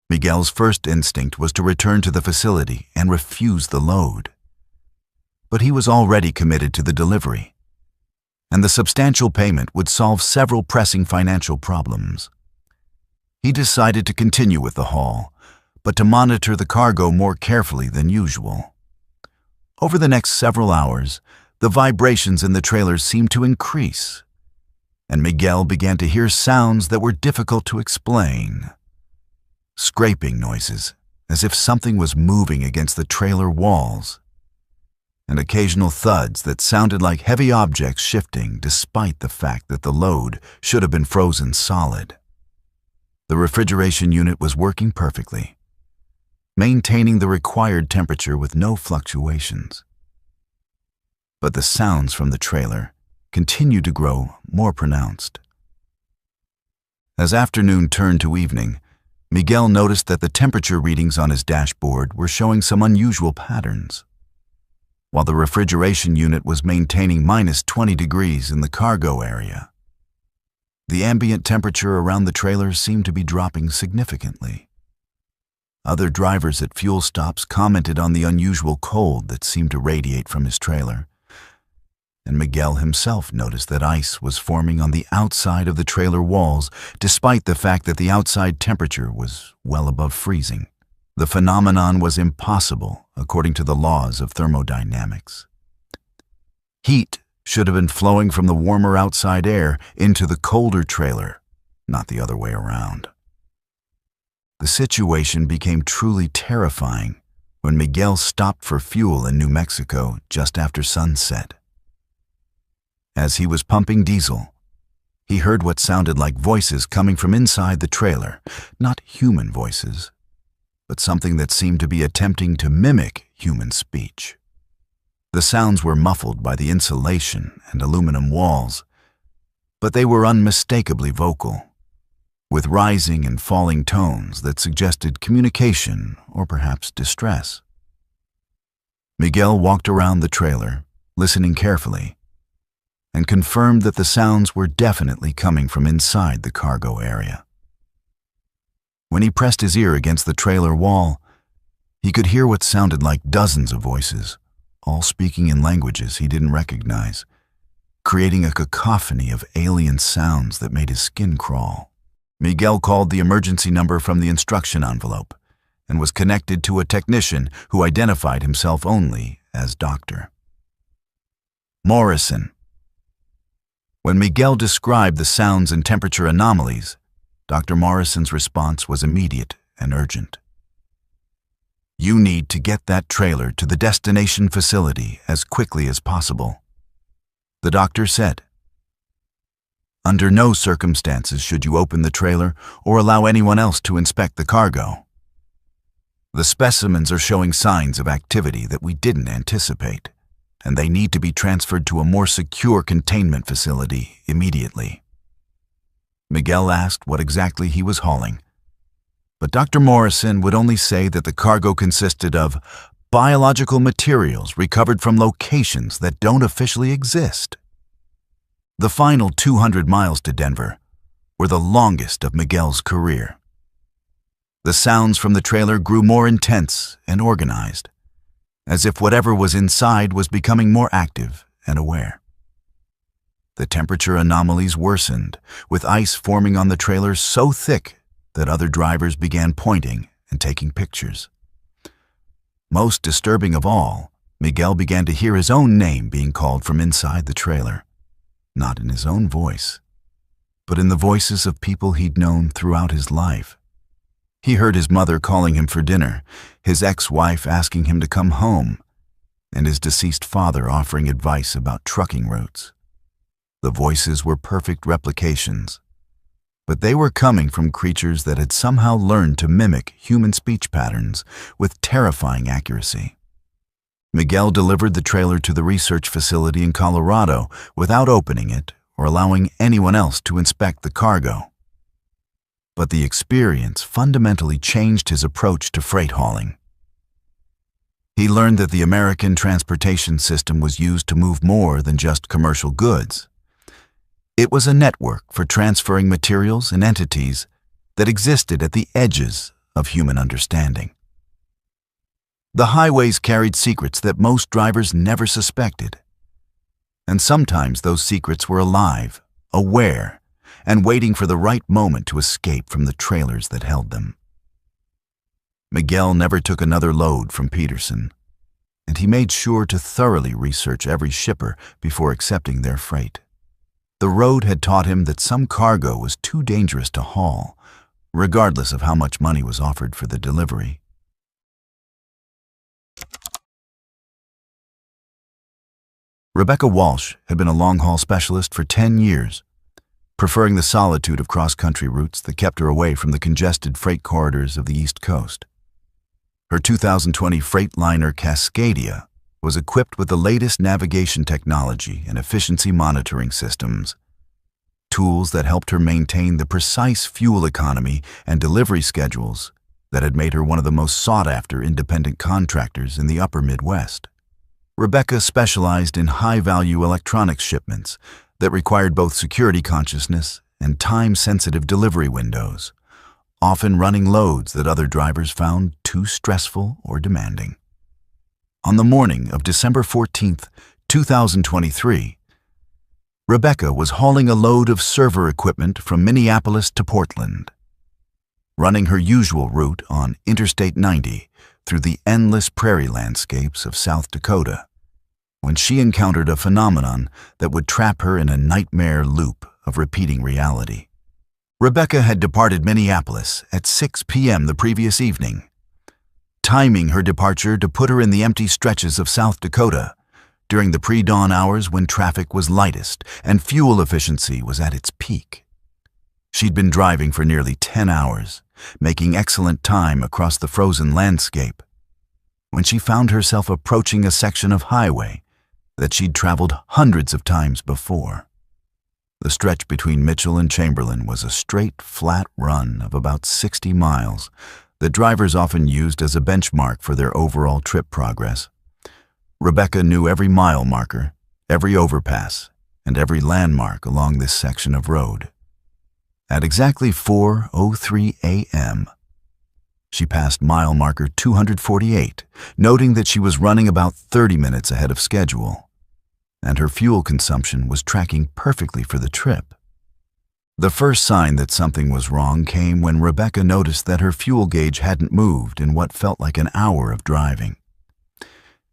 Miguel's first instinct was to return to the facility and refuse the load. But he was already committed to the delivery, and the substantial payment would solve several pressing financial problems. He decided to continue with the haul, but to monitor the cargo more carefully than usual. Over the next several hours, the vibrations in the trailer seemed to increase, and Miguel began to hear sounds that were difficult to explain. Scraping noises, as if something was moving against the trailer walls, and occasional thuds that sounded like heavy objects shifting despite the fact that the load should have been frozen solid. The refrigeration unit was working perfectly, maintaining the required temperature with no fluctuations. But the sounds from the trailer continued to grow more pronounced. As afternoon turned to evening, Miguel noticed that the temperature readings on his dashboard were showing some unusual patterns. While the refrigeration unit was maintaining -20 degrees in the cargo area, the ambient temperature around the trailer seemed to be dropping significantly. Other drivers at fuel stops commented on the unusual cold that seemed to radiate from his trailer, and Miguel himself noticed that ice was forming on the outside of the trailer walls, despite the fact that the outside temperature was well above freezing. The phenomenon was impossible according to the laws of thermodynamics. Heat should have been flowing from the warmer outside air into the colder trailer, not the other way around. The situation became truly terrifying when Miguel stopped for fuel in New Mexico just after sunset. As he was pumping diesel, he heard what sounded like voices coming from inside the trailer, not human voices, but something that seemed to be attempting to mimic human speech. The sounds were muffled by the insulation and aluminum walls, but they were unmistakably vocal, with rising and falling tones that suggested communication or perhaps distress. Miguel walked around the trailer, listening carefully, and confirmed that the sounds were definitely coming from inside the cargo area. When he pressed his ear against the trailer wall, he could hear what sounded like dozens of voices, all speaking in languages he didn't recognize, creating a cacophony of alien sounds that made his skin crawl. Miguel called the emergency number from the instruction envelope and was connected to a technician who identified himself only as Dr. Morrison. When Miguel described the sounds and temperature anomalies, Dr. Morrison's response was immediate and urgent. "You need to get that trailer to the destination facility as quickly as possible," the doctor said. "Under no circumstances should you open the trailer or allow anyone else to inspect the cargo. The specimens are showing signs of activity that we didn't anticipate, and they need to be transferred to a more secure containment facility immediately." Miguel asked what exactly he was hauling, but Dr. Morrison would only say that the cargo consisted of biological materials recovered from locations that don't officially exist. The final 200 miles to Denver were the longest of Miguel's career. The sounds from the trailer grew more intense and organized, as if whatever was inside was becoming more active and aware. The temperature anomalies worsened, with ice forming on the trailer so thick that other drivers began pointing and taking pictures. Most disturbing of all, Miguel began to hear his own name being called from inside the trailer, not in his own voice, but in the voices of people he'd known throughout his life. He heard his mother calling him for dinner, his ex-wife asking him to come home, and his deceased father offering advice about trucking routes. The voices were perfect replications, but they were coming from creatures that had somehow learned to mimic human speech patterns with terrifying accuracy. Miguel delivered the trailer to the research facility in Colorado without opening it or allowing anyone else to inspect the cargo. But the experience fundamentally changed his approach to freight hauling. He learned that the American transportation system was used to move more than just commercial goods. It was a network for transferring materials and entities that existed at the edges of human understanding. The highways carried secrets that most drivers never suspected. And sometimes those secrets were alive, aware, and waiting for the right moment to escape from the trailers that held them. Miguel never took another load from Peterson, and he made sure to thoroughly research every shipper before accepting their freight. The road had taught him that some cargo was too dangerous to haul, regardless of how much money was offered for the delivery. Rebecca Walsh had been a long-haul specialist for 10 years, preferring the solitude of cross-country routes that kept her away from the congested freight corridors of the East Coast. Her 2020 Freightliner Cascadia was equipped with the latest navigation technology and efficiency monitoring systems, tools that helped her maintain the precise fuel economy and delivery schedules that had made her one of the most sought-after independent contractors in the upper Midwest. Rebecca specialized in high-value electronics shipments that required both security consciousness and time-sensitive delivery windows, often running loads that other drivers found too stressful or demanding. On the morning of December 14, 2023, Rebecca was hauling a load of server equipment from Minneapolis to Portland, running her usual route on Interstate 90 through the endless prairie landscapes of South Dakota, when she encountered a phenomenon that would trap her in a nightmare loop of repeating reality. Rebecca had departed Minneapolis at 6 p.m. the previous evening. timing her departure to put her in the empty stretches of South Dakota during the pre-dawn hours when traffic was lightest and fuel efficiency was at its peak. She'd been driving for nearly 10 hours, making excellent time across the frozen landscape, when she found herself approaching a section of highway that she'd traveled hundreds of times before. The stretch between Mitchell and Chamberlain was a straight, flat run of about 60 miles that drivers often used as a benchmark for their overall trip progress. Rebecca knew every mile marker, every overpass, and every landmark along this section of road. At exactly 4:03 a.m., she passed mile marker 248, noting that she was running about 30 minutes ahead of schedule, and her fuel consumption was tracking perfectly for the trip. The first sign that something was wrong came when Rebecca noticed that her fuel gauge hadn't moved in what felt like an hour of driving.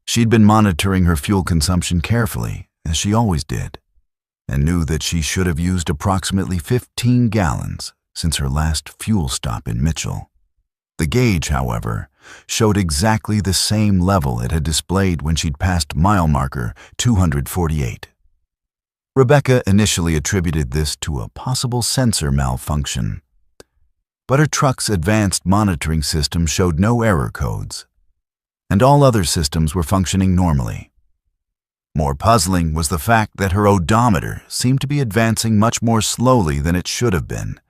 She'd been monitoring her fuel consumption carefully, as she always did, and knew that she should have used approximately 15 gallons since her last fuel stop in Mitchell. The gauge, however, showed exactly the same level it had displayed when she'd passed mile marker 248. Rebecca initially attributed this to a possible sensor malfunction, but her truck's advanced monitoring system showed no error codes, and all other systems were functioning normally. More puzzling was the fact that her odometer seemed to be advancing much more slowly than it should have been,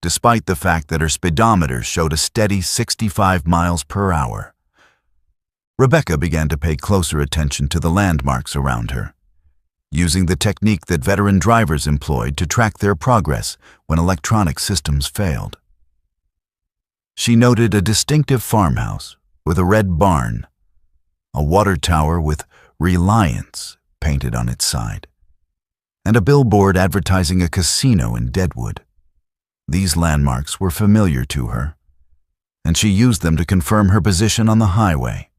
despite the fact that her speedometer showed a steady 65 miles per hour. Rebecca began to pay closer attention to the landmarks around her, using the technique that veteran drivers employed to track their progress when electronic systems failed. She noted a distinctive farmhouse with a red barn, a water tower with Reliance painted on its side, and a billboard advertising a casino in Deadwood. These landmarks were familiar to her, and she used them to confirm her position on the highway.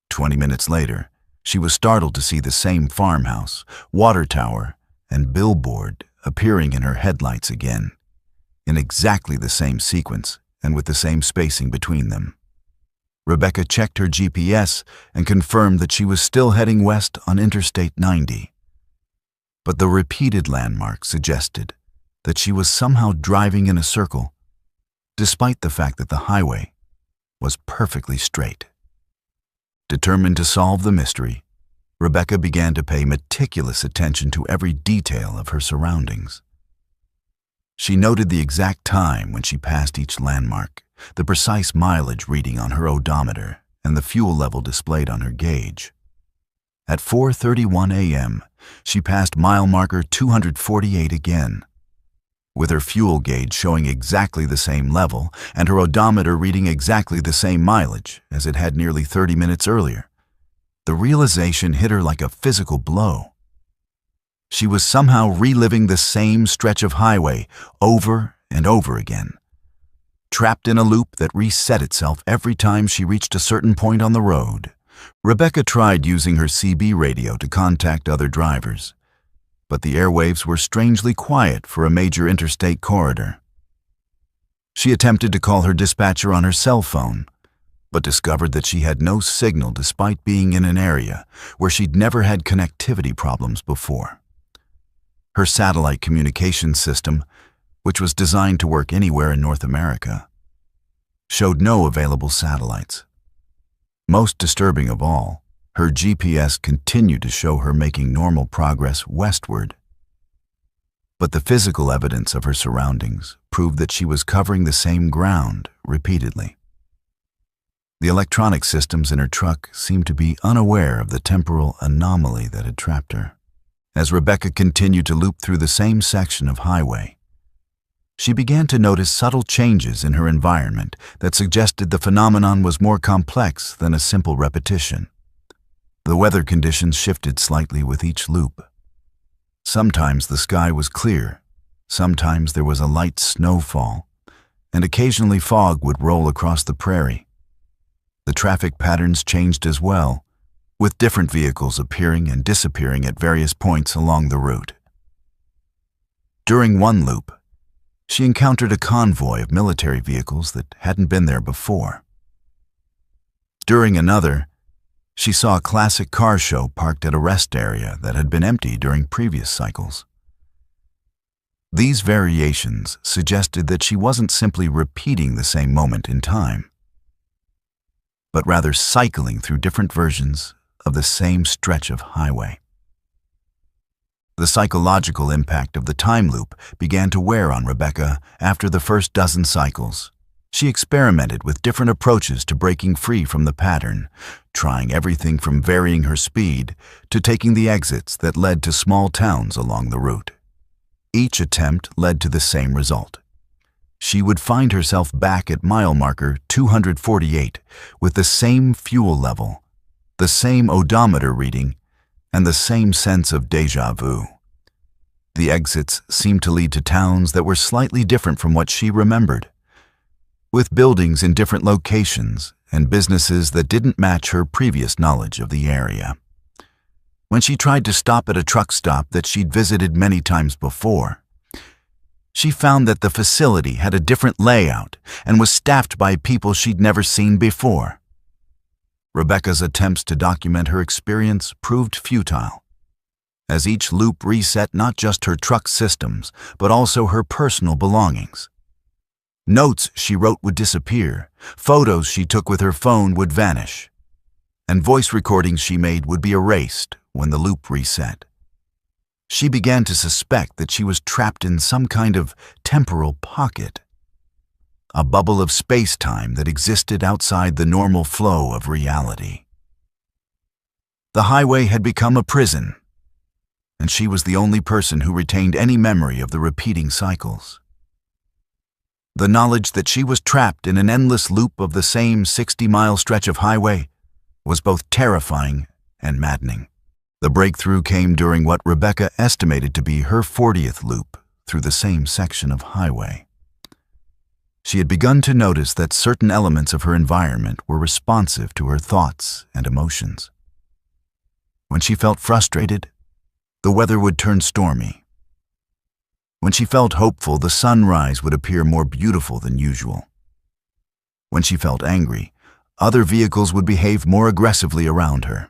20 minutes later, she was startled to see the same farmhouse, water tower, and billboard appearing in her headlights again, in exactly the same sequence and with the same spacing between them. Rebecca checked her GPS and confirmed that she was still heading west on Interstate 90. But the repeated landmarks suggested that she was somehow driving in a circle, despite the fact that the highway was perfectly straight. Determined to solve the mystery, Rebecca began to pay meticulous attention to every detail of her surroundings. She noted the exact time when she passed each landmark, the precise mileage reading on her odometer, and the fuel level displayed on her gauge. At 4:31 a.m., she passed mile marker 248 again, with her fuel gauge showing exactly the same level and her odometer reading exactly the same mileage as it had nearly 30 minutes earlier. The realization hit her like a physical blow. She was somehow reliving the same stretch of highway over and over again, trapped in a loop that reset itself every time she reached a certain point on the road. Rebecca tried using her CB radio to contact other drivers, but the airwaves were strangely quiet for a major interstate corridor. She attempted to call her dispatcher on her cell phone, but discovered that she had no signal despite being in an area where she'd never had connectivity problems before. Her satellite communications system, which was designed to work anywhere in North America, showed no available satellites. Most disturbing of all, her GPS continued to show her making normal progress westward. But the physical evidence of her surroundings proved that she was covering the same ground repeatedly. The electronic systems in her truck seemed to be unaware of the temporal anomaly that had trapped her. As Rebecca continued to loop through the same section of highway, she began to notice subtle changes in her environment that suggested the phenomenon was more complex than a simple repetition. The weather conditions shifted slightly with each loop. Sometimes the sky was clear, sometimes there was a light snowfall, and occasionally fog would roll across the prairie. The traffic patterns changed as well, with different vehicles appearing and disappearing at various points along the route. During one loop, she encountered a convoy of military vehicles that hadn't been there before. During another, she saw a classic car show parked at a rest area that had been empty during previous cycles. These variations suggested that she wasn't simply repeating the same moment in time, but rather cycling through different versions of the same stretch of highway. The psychological impact of the time loop began to wear on Rebecca after the first dozen cycles. She experimented with different approaches to breaking free from the pattern, trying everything from varying her speed to taking the exits that led to small towns along the route. Each attempt led to the same result. She would find herself back at mile marker 248 with the same fuel level, the same odometer reading, and the same sense of déjà vu. The exits seemed to lead to towns that were slightly different from what she remembered, with buildings in different locations and businesses that didn't match her previous knowledge of the area. When she tried to stop at a truck stop that she'd visited many times before, she found that the facility had a different layout and was staffed by people she'd never seen before. Rebecca's attempts to document her experience proved futile, as each loop reset not just her truck systems, but also her personal belongings. Notes she wrote would disappear, photos she took with her phone would vanish, and voice recordings she made would be erased when the loop reset. She began to suspect that she was trapped in some kind of temporal pocket, a bubble of space-time that existed outside the normal flow of reality. The highway had become a prison, and she was the only person who retained any memory of the repeating cycles. The knowledge that she was trapped in an endless loop of the same 60-mile stretch of highway was both terrifying and maddening. The breakthrough came during what Rebecca estimated to be her 40th loop through the same section of highway. She had begun to notice that certain elements of her environment were responsive to her thoughts and emotions. When she felt frustrated, the weather would turn stormy. When she felt hopeful, the sunrise would appear more beautiful than usual. When she felt angry, other vehicles would behave more aggressively around her.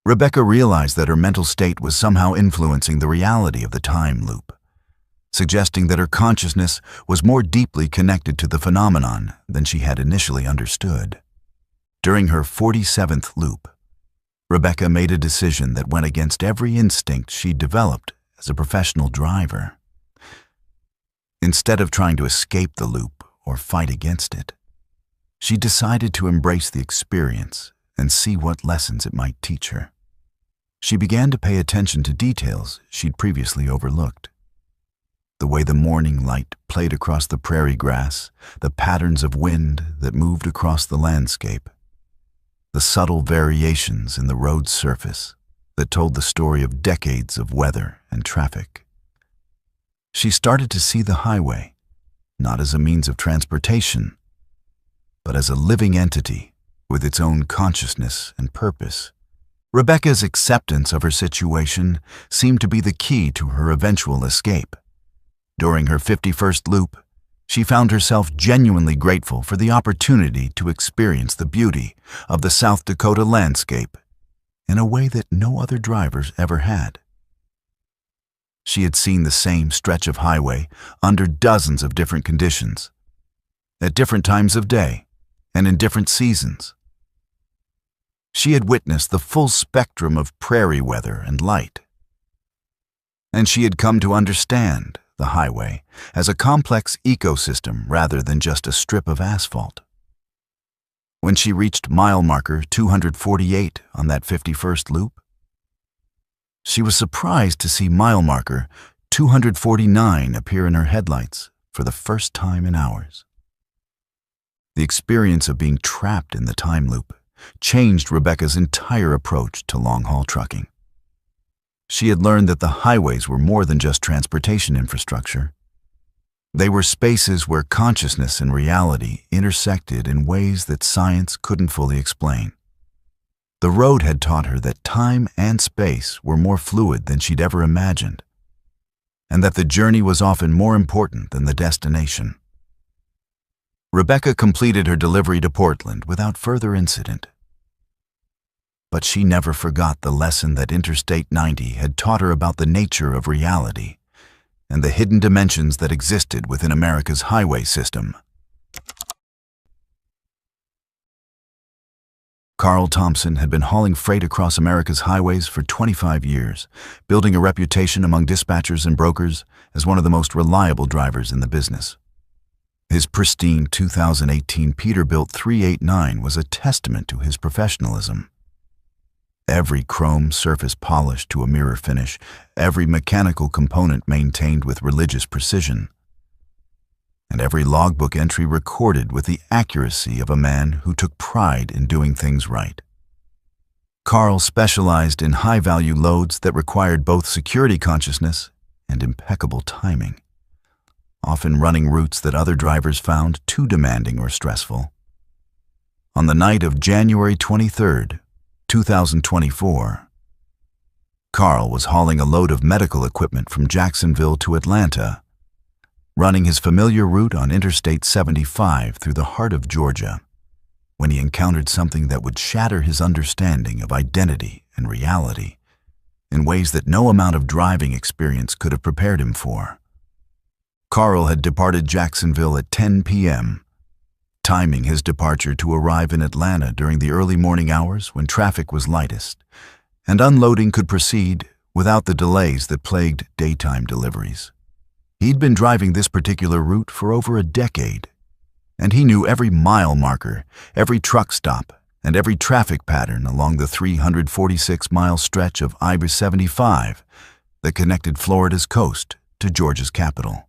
Rebecca realized that her mental state was somehow influencing the reality of the time loop, suggesting that her consciousness was more deeply connected to the phenomenon than she had initially understood. During her 47th loop, Rebecca made a decision that went against every instinct she'd developed as a professional driver. Instead of trying to escape the loop or fight against it, she decided to embrace the experience and see what lessons it might teach her. She began to pay attention to details she'd previously overlooked. The way the morning light played across the prairie grass, the patterns of wind that moved across the landscape, the subtle variations in the road's surface that told the story of decades of weather and traffic. She started to see the highway not as a means of transportation, but as a living entity with its own consciousness and purpose. Rebecca's acceptance of her situation seemed to be the key to her eventual escape. During her 51st loop, she found herself genuinely grateful for the opportunity to experience the beauty of the South Dakota landscape in a way that no other drivers ever had. She had seen the same stretch of highway under dozens of different conditions, at different times of day, and in different seasons. She had witnessed the full spectrum of prairie weather and light, and she had come to understand the highway as a complex ecosystem rather than just a strip of asphalt. When she reached mile marker 248 on that 51st loop, she was surprised to see mile marker 249 appear in her headlights for the first time in hours. The experience of being trapped in the time loop changed Rebecca's entire approach to long-haul trucking. She had learned that the highways were more than just transportation infrastructure. They were spaces where consciousness and reality intersected in ways that science couldn't fully explain. The road had taught her that time and space were more fluid than she'd ever imagined. and that the journey was often more important than the destination. Rebecca completed her delivery to Portland without further incident. But she never forgot the lesson that Interstate 90 had taught her about the nature of reality and the hidden dimensions that existed within America's highway system. Carl Thompson had been hauling freight across America's highways for 25 years, building a reputation among dispatchers and brokers as one of the most reliable drivers in the business. His pristine 2018 Peterbilt 389 was a testament to his professionalism. Every chrome surface polished to a mirror finish, every mechanical component maintained with religious precision, and every logbook entry recorded with the accuracy of a man who took pride in doing things right. Carl specialized in high-value loads that required both security consciousness and impeccable timing, often running routes that other drivers found too demanding or stressful. On the night of January 23, 2024, Carl was hauling a load of medical equipment from Jacksonville to Atlanta, running his familiar route on Interstate 75 through the heart of Georgia, when he encountered something that would shatter his understanding of identity and reality in ways that no amount of driving experience could have prepared him for. Carl had departed Jacksonville at 10 p.m., timing his departure to arrive in Atlanta during the early morning hours when traffic was lightest, and unloading could proceed without the delays that plagued daytime deliveries. He'd been driving this particular route for over a decade, and he knew every mile marker, every truck stop, and every traffic pattern along the 346-mile stretch of I-75 that connected Florida's coast to Georgia's capital.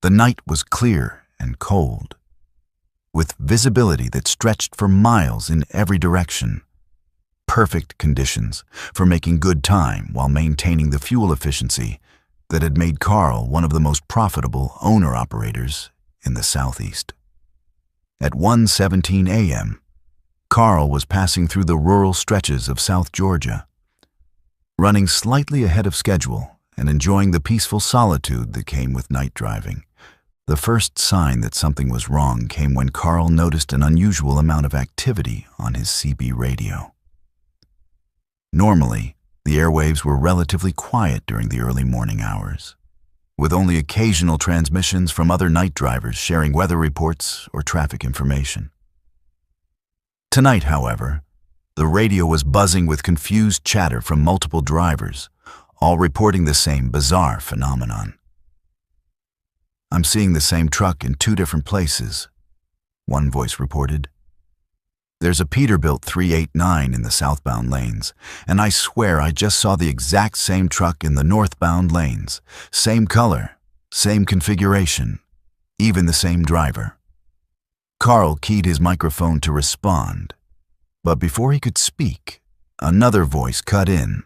The night was clear and cold, with visibility that stretched for miles in every direction. Perfect conditions for making good time while maintaining the fuel efficiency that had made Carl one of the most profitable owner-operators in the Southeast. At 1:17 a.m., Carl was passing through the rural stretches of South Georgia, running slightly ahead of schedule and enjoying the peaceful solitude that came with night driving. The first sign that something was wrong came when Carl noticed an unusual amount of activity on his CB radio. Normally, the airwaves were relatively quiet during the early morning hours, with only occasional transmissions from other night drivers sharing weather reports or traffic information. Tonight, however, the radio was buzzing with confused chatter from multiple drivers, all reporting the same bizarre phenomenon. "I'm seeing the same truck in two different places," one voice reported. "There's a Peterbilt 389 in the southbound lanes, and I swear I just saw the exact same truck in the northbound lanes. Same color, same configuration, even the same driver." Carl keyed his microphone to respond, but before he could speak, another voice cut in.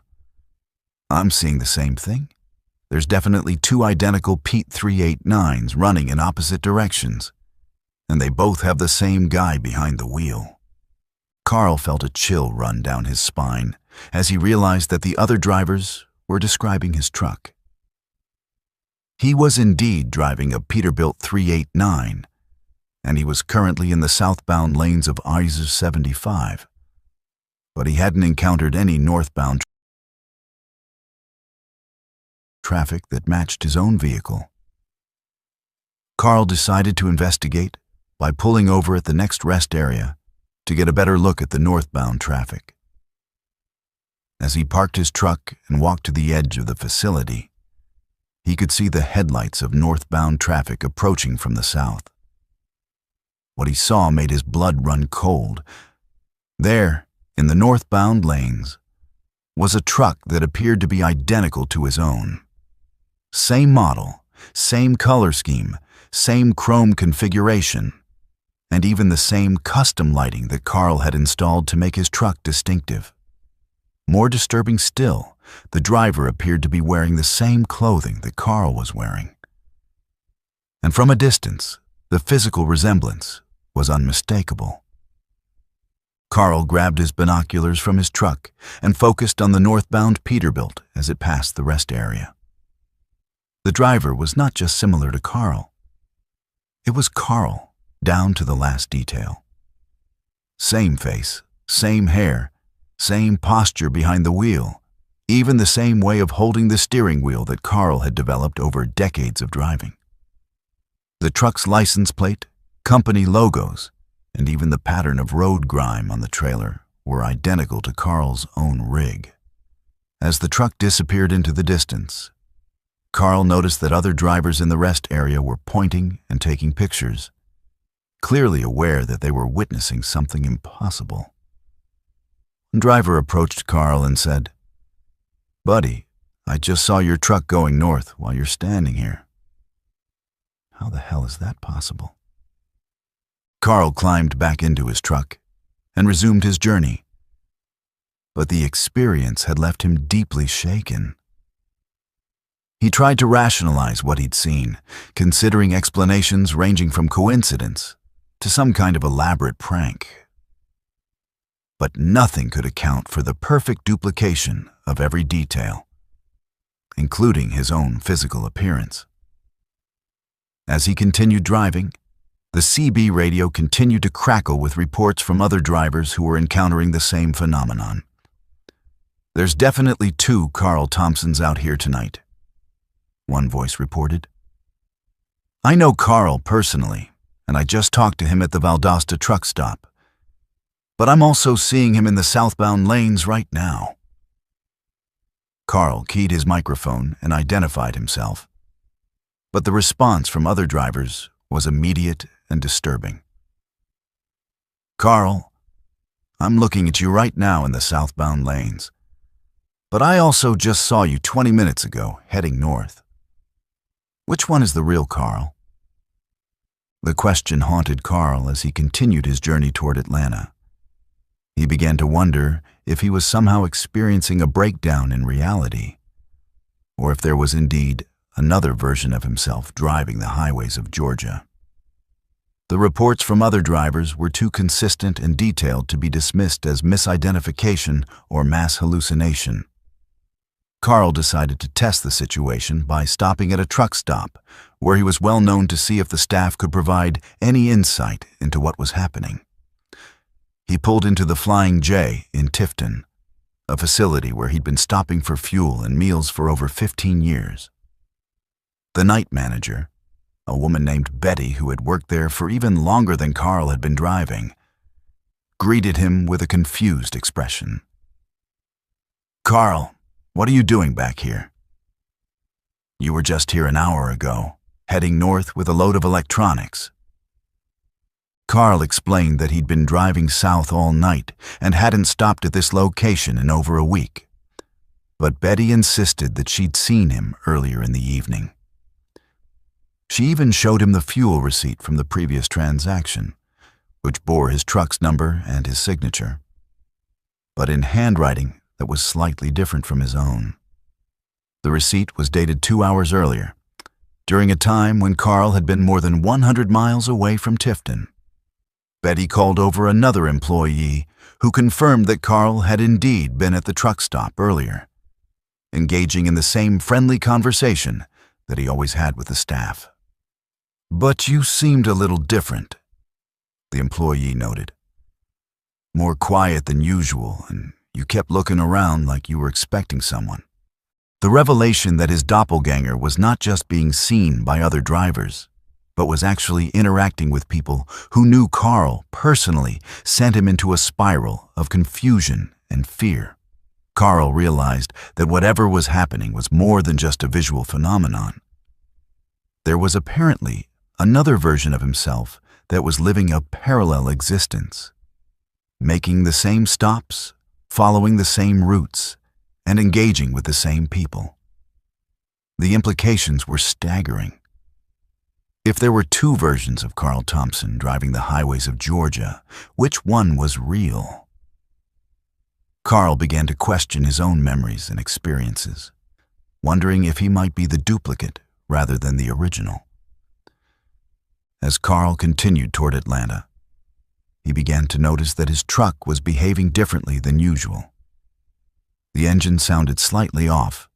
"I'm seeing the same thing. There's definitely two identical Pete 389s running in opposite directions, and they both have the same guy behind the wheel." Carl felt a chill run down his spine as he realized that the other drivers were describing his truck. He was indeed driving a Peterbilt 389, and he was currently in the southbound lanes of I-75, but he hadn't encountered any northbound traffic that matched his own vehicle. Carl decided to investigate by pulling over at the next rest area to get a better look at the northbound traffic. As he parked his truck and walked to the edge of the facility, he could see the headlights of northbound traffic approaching from the south. What he saw made his blood run cold. There, in the northbound lanes, was a truck that appeared to be identical to his own. Same model, same color scheme, same chrome configuration, and even the same custom lighting that Carl had installed to make his truck distinctive. More disturbing still, the driver appeared to be wearing the same clothing that Carl was wearing. And from a distance, the physical resemblance was unmistakable. Carl grabbed his binoculars from his truck and focused on the northbound Peterbilt as it passed the rest area. The driver was not just similar to Carl. It was Carl, down to the last detail. Same face, same hair, same posture behind the wheel, even the same way of holding the steering wheel that Carl had developed over decades of driving. The truck's license plate, company logos, and even the pattern of road grime on the trailer were identical to Carl's own rig. As the truck disappeared into the distance, Carl noticed that other drivers in the rest area were pointing and taking pictures, clearly aware that they were witnessing something impossible. The driver approached Carl and said, "Buddy, I just saw your truck going north while you're standing here." How the hell is that possible? Carl climbed back into his truck and resumed his journey. But the experience had left him deeply shaken. He tried to rationalize what he'd seen, considering explanations ranging from coincidence to some kind of elaborate prank. But nothing could account for the perfect duplication of every detail, including his own physical appearance. As he continued driving, the CB radio continued to crackle with reports from other drivers who were encountering the same phenomenon. "There's definitely 2 Carl Thompsons out here tonight," one voice reported. "I know Carl personally, and I just talked to him at the Valdosta truck stop. But I'm also seeing him in the southbound lanes right now." Carl keyed his microphone and identified himself. But the response from other drivers was immediate and disturbing. "Carl, I'm looking at you right now in the southbound lanes. But I also just saw you 20 minutes ago heading north. Which one is the real Carl?" The question haunted Carl as he continued his journey toward Atlanta. He began to wonder if he was somehow experiencing a breakdown in reality, or if there was indeed another version of himself driving the highways of Georgia. The reports from other drivers were too consistent and detailed to be dismissed as misidentification or mass hallucination. Carl decided to test the situation by stopping at a truck stop, where he was well known to see if the staff could provide any insight into what was happening. He pulled into the Flying J in Tifton, a facility where he'd been stopping for fuel and meals for over 15 years. The night manager, a woman named Betty who had worked there for even longer than Carl had been driving, greeted him with a confused expression. "Carl, what are you doing back here?" "You were just here an hour ago, heading north with a load of electronics." Carl explained that he'd been driving south all night and hadn't stopped at this location in over a week. But Betty insisted that she'd seen him earlier in the evening. She even showed him the fuel receipt from the previous transaction, which bore his truck's number and his signature, but in handwriting that was slightly different from his own. The receipt was dated 2 hours earlier, during a time when Carl had been more than 100 miles away from Tifton. Betty called over another employee who confirmed that Carl had indeed been at the truck stop earlier, engaging in the same friendly conversation that he always had with the staff. "But you seemed a little different," the employee noted. "More quiet than usual, and you kept looking around like you were expecting someone." The revelation that his doppelganger was not just being seen by other drivers, but was actually interacting with people who knew Carl personally sent him into a spiral of confusion and fear. Carl realized that whatever was happening was more than just a visual phenomenon. There was apparently another version of himself that was living a parallel existence, making the same stops, following the same routes, and engaging with the same people. The implications were staggering. If there were 2 versions of Carl Thompson driving the highways of Georgia, which one was real? Carl began to question his own memories and experiences, wondering if he might be the duplicate rather than the original. As Carl continued toward Atlanta, he began to notice that his truck was behaving differently than usual. The engine sounded slightly off,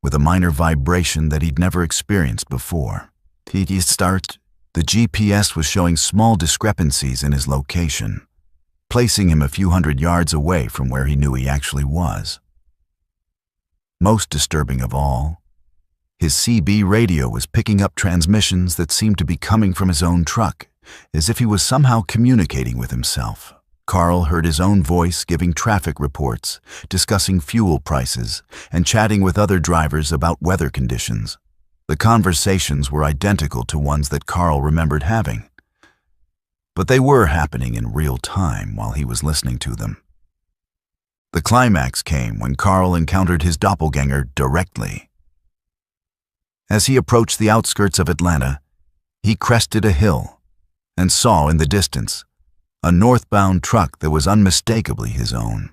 with a minor vibration that he'd never experienced before. The GPS was showing small discrepancies in his location, placing him a few hundred yards away from where he knew he actually was. Most disturbing of all, his CB radio was picking up transmissions that seemed to be coming from his own truck, as if he was somehow communicating with himself. Carl heard his own voice giving traffic reports, discussing fuel prices, and chatting with other drivers about weather conditions. The conversations were identical to ones that Carl remembered having, but they were happening in real time while he was listening to them. The climax came when Carl encountered his doppelganger directly. As he approached the outskirts of Atlanta, he crested a hill and saw in the distance a northbound truck that was unmistakably his own.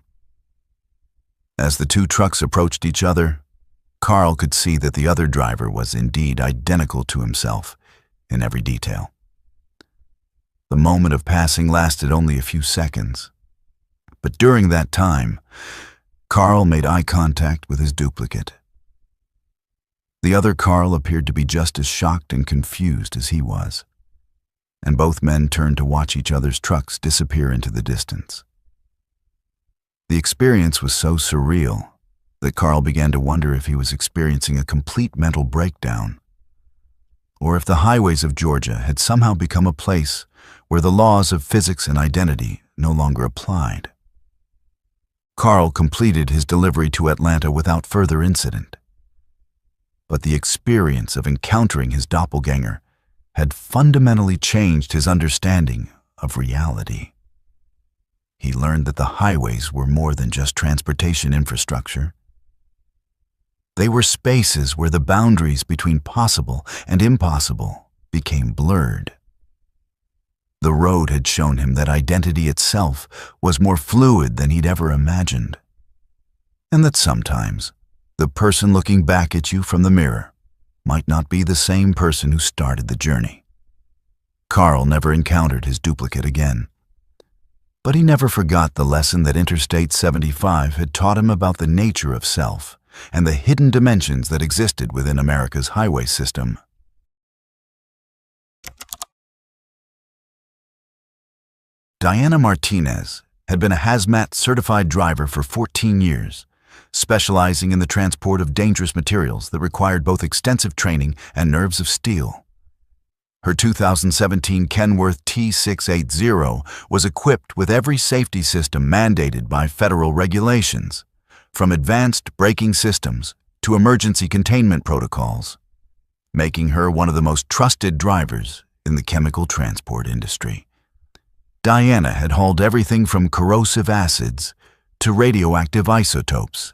As the two trucks approached each other, Carl could see that the other driver was indeed identical to himself in every detail. The moment of passing lasted only a few seconds, but during that time, Carl made eye contact with his duplicate. The other Carl appeared to be just as shocked and confused as he was, and both men turned to watch each other's trucks disappear into the distance. The experience was so surreal that Carl began to wonder if he was experiencing a complete mental breakdown, or if the highways of Georgia had somehow become a place where the laws of physics and identity no longer applied. Carl completed his delivery to Atlanta without further incident, but the experience of encountering his doppelganger had fundamentally changed his understanding of reality. He learned that the highways were more than just transportation infrastructure. They were spaces where the boundaries between possible and impossible became blurred. The road had shown him that identity itself was more fluid than he'd ever imagined, and that sometimes the person looking back at you from the mirror might not be the same person who started the journey. Carl never encountered his duplicate again, but he never forgot the lesson that Interstate 75 had taught him about the nature of self and the hidden dimensions that existed within America's highway system. Diana Martinez had been a hazmat-certified driver for 14 years, specializing in the transport of dangerous materials that required both extensive training and nerves of steel. Her 2017 Kenworth T680 was equipped with every safety system mandated by federal regulations, from advanced braking systems to emergency containment protocols, making her one of the most trusted drivers in the chemical transport industry. Diana had hauled everything from corrosive acids to radioactive isotopes,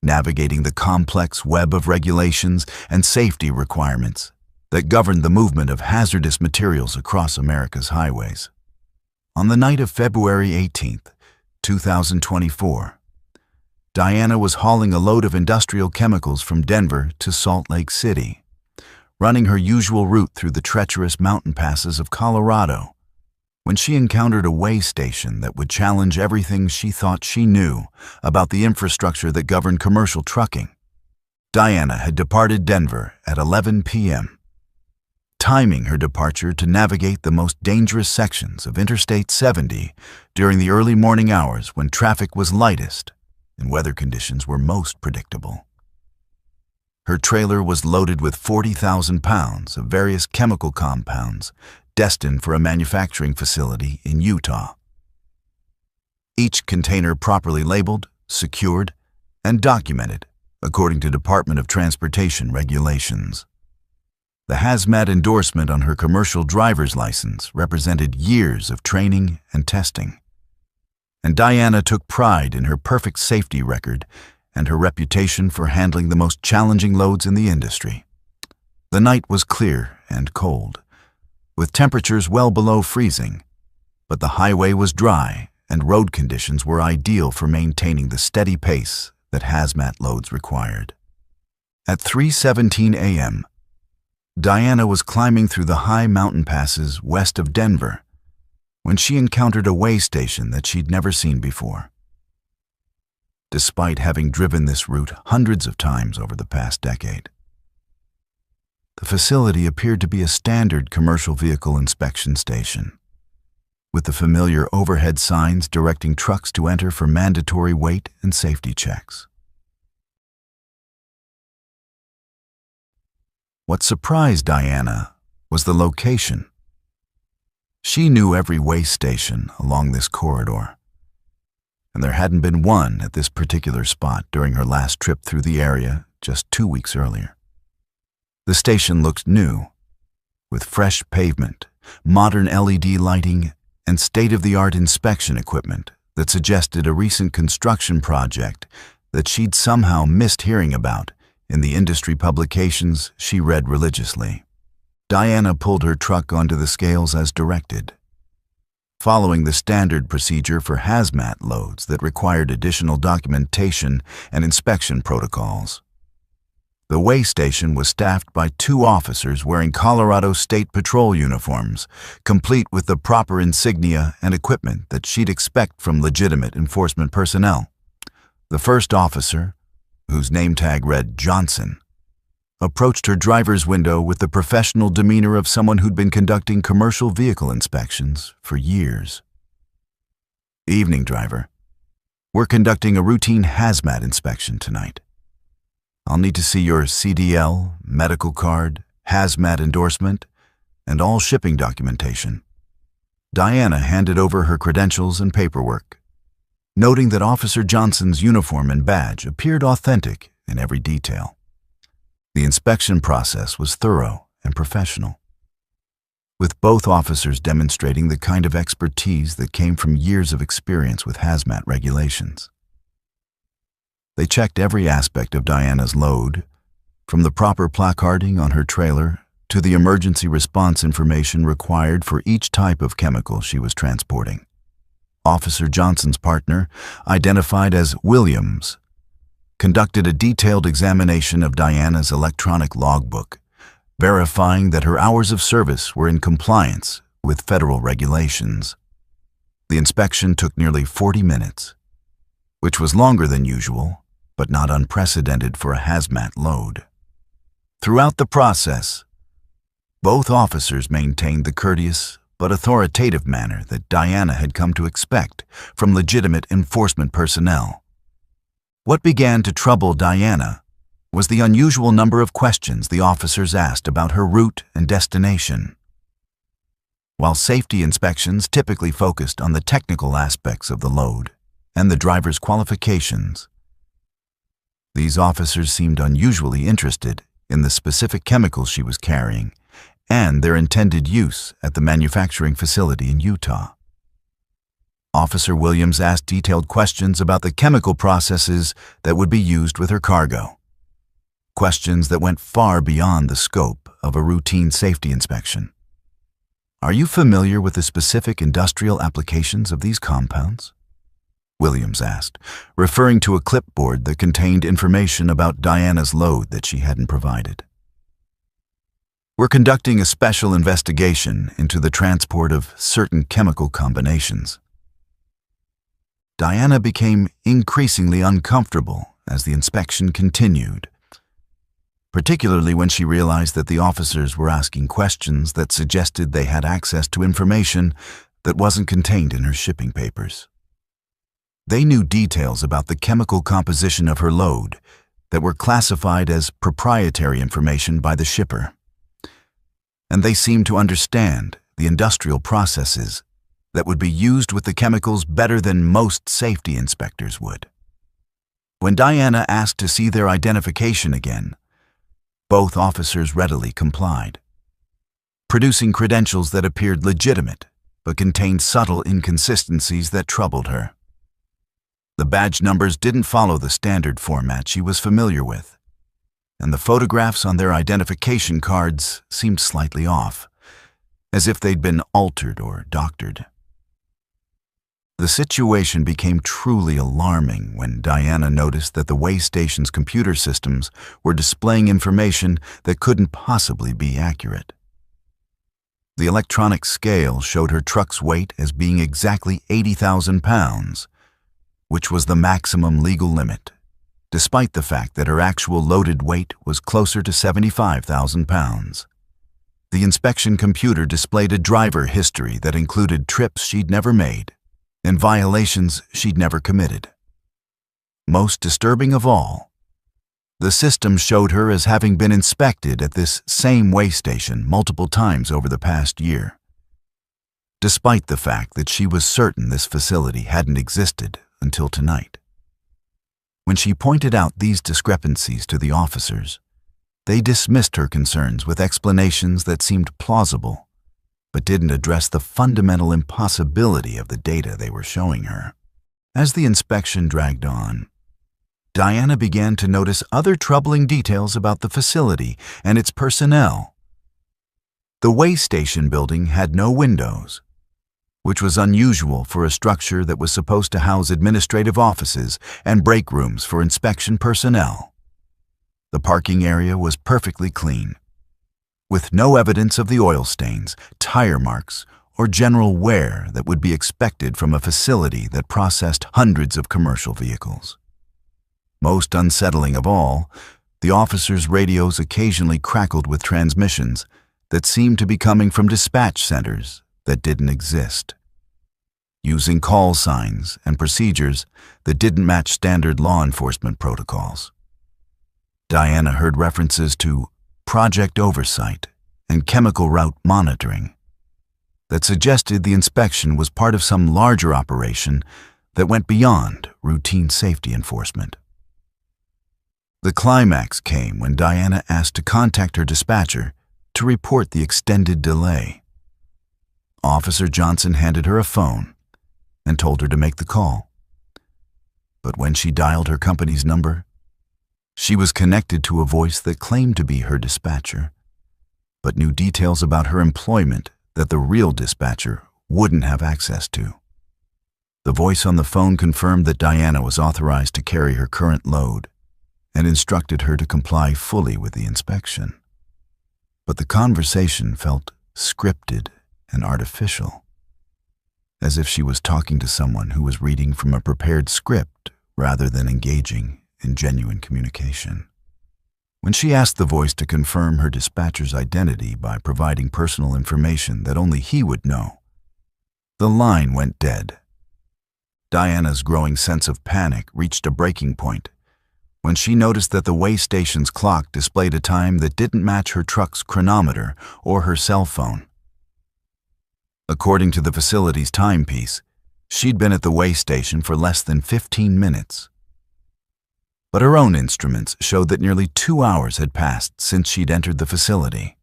navigating the complex web of regulations and safety requirements that governed the movement of hazardous materials across America's highways. On the night of February 18th, 2024, Diana was hauling a load of industrial chemicals from Denver to Salt Lake City, running her usual route through the treacherous mountain passes of Colorado, when she encountered a way station that would challenge everything she thought she knew about the infrastructure that governed commercial trucking. Diana had departed Denver at 11 p.m., timing her departure to navigate the most dangerous sections of Interstate 70 during the early morning hours when traffic was lightest and weather conditions were most predictable. Her trailer was loaded with 40,000 pounds of various chemical compounds destined for a manufacturing facility in Utah. Each container properly labeled, secured, and documented according to Department of Transportation regulations. The hazmat endorsement on her commercial driver's license represented years of training and testing, and Diana took pride in her perfect safety record and her reputation for handling the most challenging loads in the industry. The night was clear and cold, with temperatures well below freezing, but the highway was dry and road conditions were ideal for maintaining the steady pace that hazmat loads required. At 3:17 a.m., Diana was climbing through the high mountain passes west of Denver when she encountered a way station that she'd never seen before. despite having driven this route hundreds of times over the past decade. The facility appeared to be a standard commercial vehicle inspection station, with the familiar overhead signs directing trucks to enter for mandatory weight and safety checks. What surprised Diana was the location. She knew every weigh station along this corridor, and there hadn't been one at this particular spot during her last trip through the area just 2 weeks earlier. The station looked new, with fresh pavement, modern LED lighting, and state-of-the-art inspection equipment that suggested a recent construction project that she'd somehow missed hearing about in the industry publications she read religiously. Diana pulled her truck onto the scales as directed, following the standard procedure for hazmat loads that required additional documentation and inspection protocols. The weigh station was staffed by 2 officers wearing Colorado State Patrol uniforms, complete with the proper insignia and equipment that she'd expect from legitimate enforcement personnel. The first officer, whose name tag read Johnson, approached her driver's window with the professional demeanor of someone who'd been conducting commercial vehicle inspections for years. "Evening, driver. We're conducting a routine hazmat inspection tonight. I'll need to see your CDL, medical card, hazmat endorsement, and all shipping documentation." Diana handed over her credentials and paperwork, noting that Officer Johnson's uniform and badge appeared authentic in every detail. The inspection process was thorough and professional, with both officers demonstrating the kind of expertise that came from years of experience with hazmat regulations. They checked every aspect of Diana's load, from the proper placarding on her trailer to the emergency response information required for each type of chemical she was transporting. Officer Johnson's partner, identified as Williams, conducted a detailed examination of Diana's electronic logbook, verifying that her hours of service were in compliance with federal regulations. The inspection took nearly 40 minutes, which was longer than usual, but not unprecedented for a hazmat load. Throughout the process, both officers maintained the courteous but authoritative manner that Diana had come to expect from legitimate enforcement personnel. What began to trouble Diana was the unusual number of questions the officers asked about her route and destination. While safety inspections typically focused on the technical aspects of the load and the driver's qualifications, these officers seemed unusually interested in the specific chemicals she was carrying and their intended use at the manufacturing facility in Utah. Officer Williams asked detailed questions about the chemical processes that would be used with her cargo, questions that went far beyond the scope of a routine safety inspection. "Are you familiar with the specific industrial applications of these compounds?" Williams asked, referring to a clipboard that contained information about Diana's load that she hadn't provided. "We're conducting a special investigation into the transport of certain chemical combinations." Diana became increasingly uncomfortable as the inspection continued, particularly when she realized that the officers were asking questions that suggested they had access to information that wasn't contained in her shipping papers. They knew details about the chemical composition of her load that were classified as proprietary information by the shipper, and they seemed to understand the industrial processes that would be used with the chemicals better than most safety inspectors would. When Diana asked to see their identification again, both officers readily complied, producing credentials that appeared legitimate but contained subtle inconsistencies that troubled her. The badge numbers didn't follow the standard format she was familiar with, and the photographs on their identification cards seemed slightly off, as if they'd been altered or doctored. The situation became truly alarming when Diana noticed that the weigh station's computer systems were displaying information that couldn't possibly be accurate. The electronic scale showed her truck's weight as being exactly 80,000 pounds, which was the maximum legal limit, despite the fact that her actual loaded weight was closer to 75,000 pounds. The inspection computer displayed a driver history that included trips she'd never made and violations she'd never committed. Most disturbing of all, the system showed her as having been inspected at this same weigh station multiple times over the past year, despite the fact that she was certain this facility hadn't existed until tonight. When she pointed out these discrepancies to the officers, they dismissed her concerns with explanations that seemed plausible, but didn't address the fundamental impossibility of the data they were showing her. As the inspection dragged on, Diana began to notice other troubling details about the facility and its personnel. The weigh station building had no windows, which was unusual for a structure that was supposed to house administrative offices and break rooms for inspection personnel. The parking area was perfectly clean, with no evidence of the oil stains, tire marks, or general wear that would be expected from a facility that processed hundreds of commercial vehicles. Most unsettling of all, the officers' radios occasionally crackled with transmissions that seemed to be coming from dispatch centers that didn't exist, using call signs and procedures that didn't match standard law enforcement protocols. Diana heard references to project oversight and chemical route monitoring that suggested the inspection was part of some larger operation that went beyond routine safety enforcement. The climax came when Diana asked to contact her dispatcher to report the extended delay. Officer Johnson handed her a phone and told her to make the call. But when she dialed her company's number, she was connected to a voice that claimed to be her dispatcher, but knew details about her employment that the real dispatcher wouldn't have access to. The voice on the phone confirmed that Diana was authorized to carry her current load and instructed her to comply fully with the inspection. But the conversation felt scripted and artificial, as if she was talking to someone who was reading from a prepared script rather than engaging in genuine communication. When she asked the voice to confirm her dispatcher's identity by providing personal information that only he would know, the line went dead. Diana's growing sense of panic reached a breaking point when she noticed that the weigh station's clock displayed a time that didn't match her truck's chronometer or her cell phone. According to the facility's timepiece, she'd been at the weigh station for less than 15 minutes. But her own instruments showed that nearly 2 hours had passed since she'd entered the facility.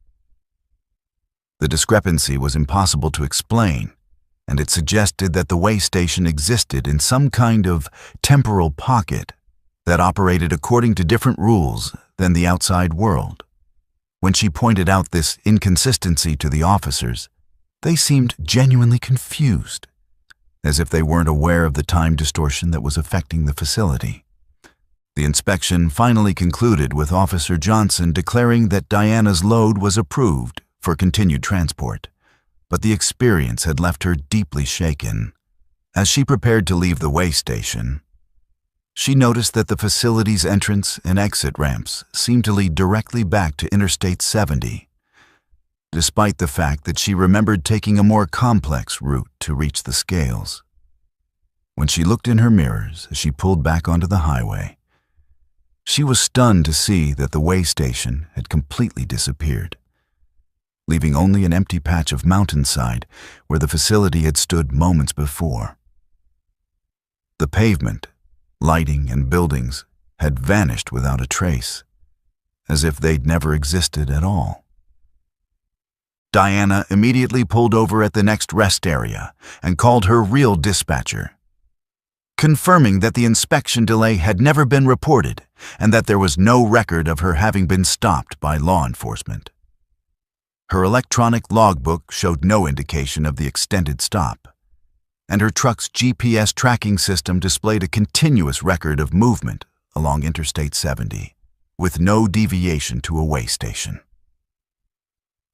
The discrepancy was impossible to explain, and it suggested that the weigh station existed in some kind of temporal pocket that operated according to different rules than the outside world. When she pointed out this inconsistency to the officers, they seemed genuinely confused, as if they weren't aware of the time distortion that was affecting the facility. The inspection finally concluded with Officer Johnson declaring that Diana's load was approved for continued transport, but the experience had left her deeply shaken. As she prepared to leave the weigh station, she noticed that the facility's entrance and exit ramps seemed to lead directly back to Interstate 70, despite the fact that she remembered taking a more complex route to reach the scales. When she looked in her mirrors as she pulled back onto the highway, she was stunned to see that the weigh station had completely disappeared, leaving only an empty patch of mountainside where the facility had stood moments before. The pavement, lighting, and buildings had vanished without a trace, as if they'd never existed at all. Diana immediately pulled over at the next rest area and called her real dispatcher, confirming that the inspection delay had never been reported and that there was no record of her having been stopped by law enforcement. Her electronic logbook showed no indication of the extended stop, and her truck's GPS tracking system displayed a continuous record of movement along Interstate 70, with no deviation to a weigh station.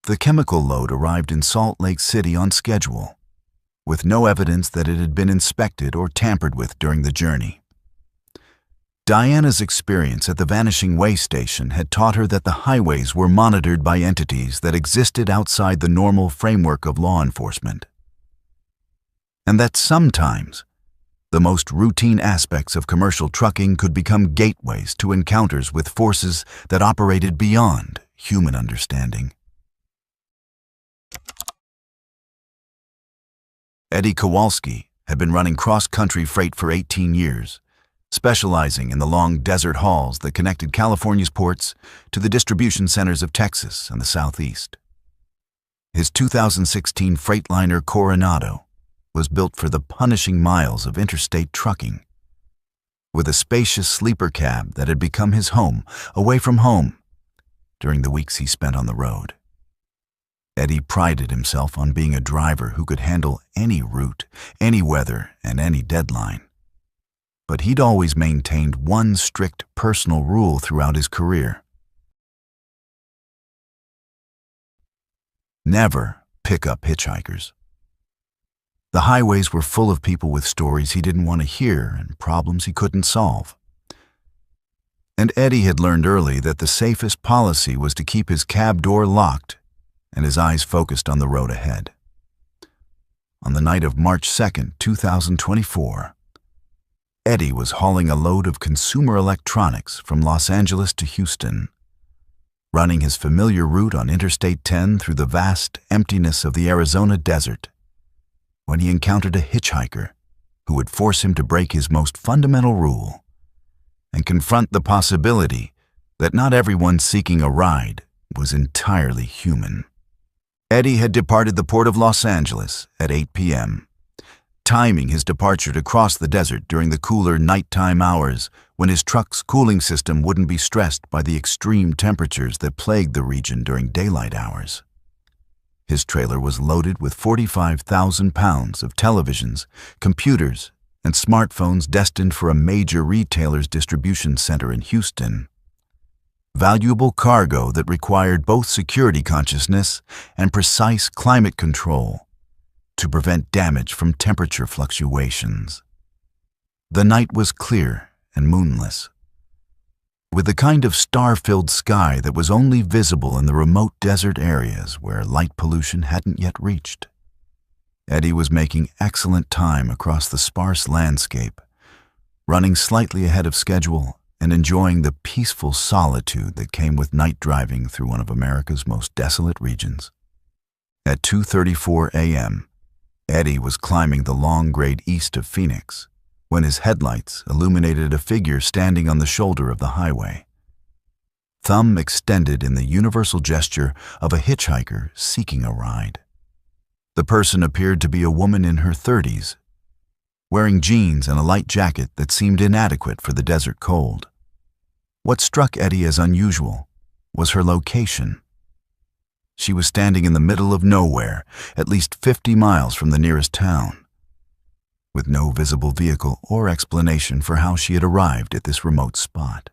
The chemical load arrived in Salt Lake City on schedule, with no evidence that it had been inspected or tampered with during the journey. Diana's experience at the Vanishing Way station had taught her that the highways were monitored by entities that existed outside the normal framework of law enforcement, and that sometimes the most routine aspects of commercial trucking could become gateways to encounters with forces that operated beyond human understanding. Eddie Kowalski had been running cross-country freight for 18 years, specializing in the long desert hauls that connected California's ports to the distribution centers of Texas and the Southeast. His 2016 Freightliner Coronado was built for the punishing miles of interstate trucking, with a spacious sleeper cab that had become his home away from home during the weeks he spent on the road. Eddie prided himself on being a driver who could handle any route, any weather, and any deadline. But he'd always maintained one strict personal rule throughout his career: never pick up hitchhikers. The highways were full of people with stories he didn't want to hear and problems he couldn't solve. And Eddie had learned early that the safest policy was to keep his cab door locked and his eyes focused on the road ahead. On the night of March 2nd, 2024, Eddie was hauling a load of consumer electronics from Los Angeles to Houston, running his familiar route on Interstate 10 through the vast emptiness of the Arizona desert, when he encountered a hitchhiker who would force him to break his most fundamental rule and confront the possibility that not everyone seeking a ride was entirely human. Eddie had departed the port of Los Angeles at 8 p.m., timing his departure to cross the desert during the cooler nighttime hours when his truck's cooling system wouldn't be stressed by the extreme temperatures that plagued the region during daylight hours. His trailer was loaded with 45,000 pounds of televisions, computers, and smartphones destined for a major retailer's distribution center in Houston. Valuable cargo that required both security consciousness and precise climate control to prevent damage from temperature fluctuations. The night was clear and moonless, with the kind of star-filled sky that was only visible in the remote desert areas where light pollution hadn't yet reached. Eddie was making excellent time across the sparse landscape, running slightly ahead of schedule and enjoying the peaceful solitude that came with night driving through one of America's most desolate regions. At 2:34 a.m., Eddie was climbing the long grade east of Phoenix when his headlights illuminated a figure standing on the shoulder of the highway, thumb extended in the universal gesture of a hitchhiker seeking a ride. The person appeared to be a woman in her 30s, wearing jeans and a light jacket that seemed inadequate for the desert cold. What struck Eddie as unusual was her location. She was standing in the middle of nowhere, at least 50 miles from the nearest town, with no visible vehicle or explanation for how she had arrived at this remote spot.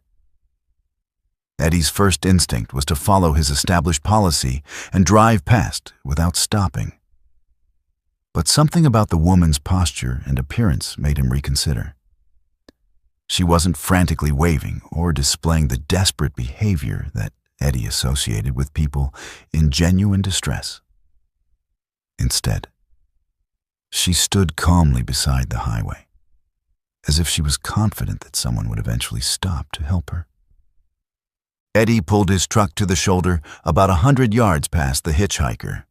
Eddie's first instinct was to follow his established policy and drive past without stopping. But something about the woman's posture and appearance made him reconsider. She wasn't frantically waving or displaying the desperate behavior that Eddie associated with people in genuine distress. Instead, she stood calmly beside the highway, as if she was confident that someone would eventually stop to help her. Eddie pulled his truck to the shoulder about 100 yards past the hitchhiker,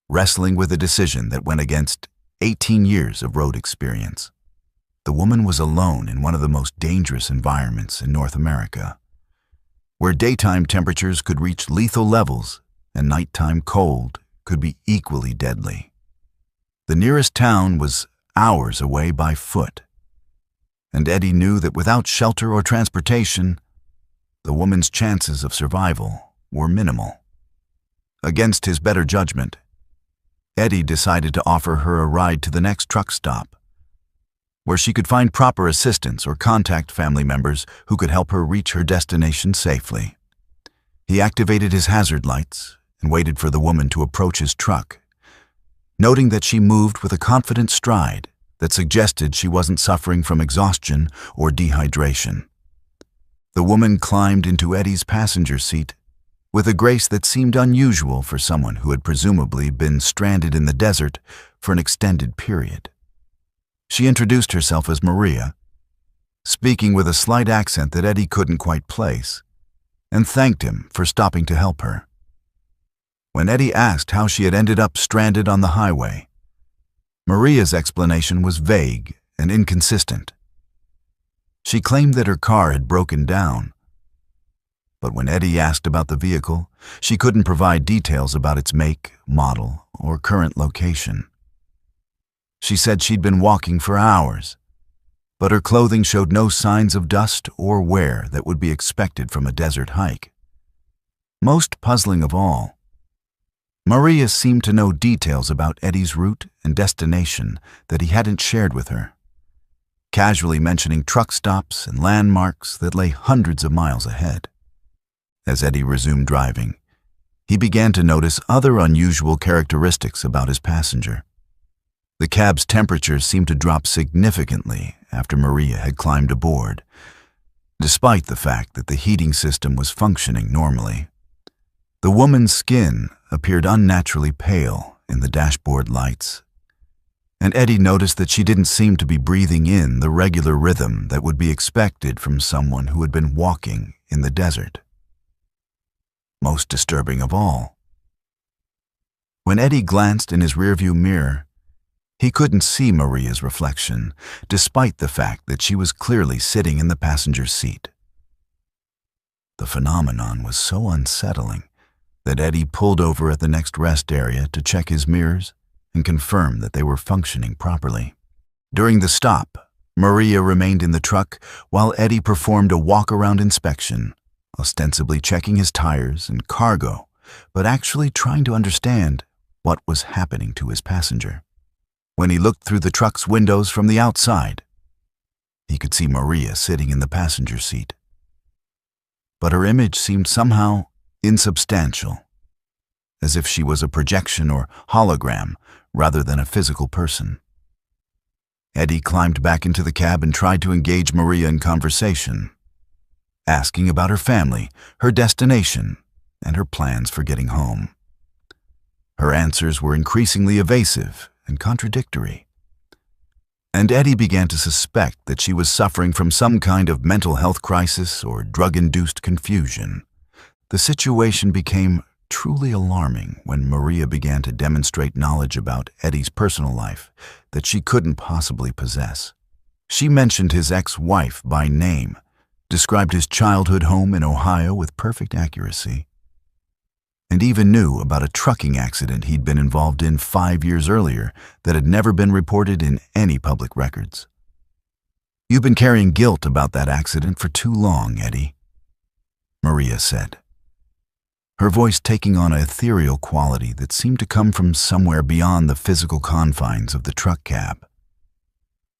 wrestling with a decision that went against 18 years of road experience. The woman was alone in one of the most dangerous environments in North America, where daytime temperatures could reach lethal levels and nighttime cold could be equally deadly. The nearest town was hours away by foot, and Eddie knew that without shelter or transportation, the woman's chances of survival were minimal. Against his better judgment, Eddie decided to offer her a ride to the next truck stop, where she could find proper assistance or contact family members who could help her reach her destination safely. He activated his hazard lights and waited for the woman to approach his truck, noting that she moved with a confident stride that suggested she wasn't suffering from exhaustion or dehydration. The woman climbed into Eddie's passenger seat with a grace that seemed unusual for someone who had presumably been stranded in the desert for an extended period. She introduced herself as Maria, speaking with a slight accent that Eddie couldn't quite place, and thanked him for stopping to help her. When Eddie asked how she had ended up stranded on the highway, Maria's explanation was vague and inconsistent. She claimed that her car had broken down, but when Eddie asked about the vehicle, she couldn't provide details about its make, model, or current location. She said she'd been walking for hours, but her clothing showed no signs of dust or wear that would be expected from a desert hike. Most puzzling of all, Maria seemed to know details about Eddie's route and destination that he hadn't shared with her, casually mentioning truck stops and landmarks that lay hundreds of miles ahead. As Eddie resumed driving, he began to notice other unusual characteristics about his passenger. The cab's temperature seemed to drop significantly after Maria had climbed aboard, despite the fact that the heating system was functioning normally. The woman's skin appeared unnaturally pale in the dashboard lights, and Eddie noticed that she didn't seem to be breathing in the regular rhythm that would be expected from someone who had been walking in the desert. Most disturbing of all, when Eddie glanced in his rearview mirror, he couldn't see Maria's reflection, despite the fact that she was clearly sitting in the passenger seat. The phenomenon was so unsettling that Eddie pulled over at the next rest area to check his mirrors and confirm that they were functioning properly. During the stop, Maria remained in the truck while Eddie performed a walk-around inspection, ostensibly checking his tires and cargo, but actually trying to understand what was happening to his passenger. When he looked through the truck's windows from the outside, he could see Maria sitting in the passenger seat. But her image seemed somehow insubstantial, as if she was a projection or hologram rather than a physical person. Eddie climbed back into the cab and tried to engage Maria in conversation, asking about her family, her destination, and her plans for getting home. Her answers were increasingly evasive and contradictory, and Eddie began to suspect that she was suffering from some kind of mental health crisis or drug-induced confusion. The situation became truly alarming when Maria began to demonstrate knowledge about Eddie's personal life that she couldn't possibly possess. She mentioned his ex-wife by name, described his childhood home in Ohio with perfect accuracy, and even knew about a trucking accident he'd been involved in 5 years earlier that had never been reported in any public records. "You've been carrying guilt about that accident for too long, Eddie," Maria said, her voice taking on an ethereal quality that seemed to come from somewhere beyond the physical confines of the truck cab.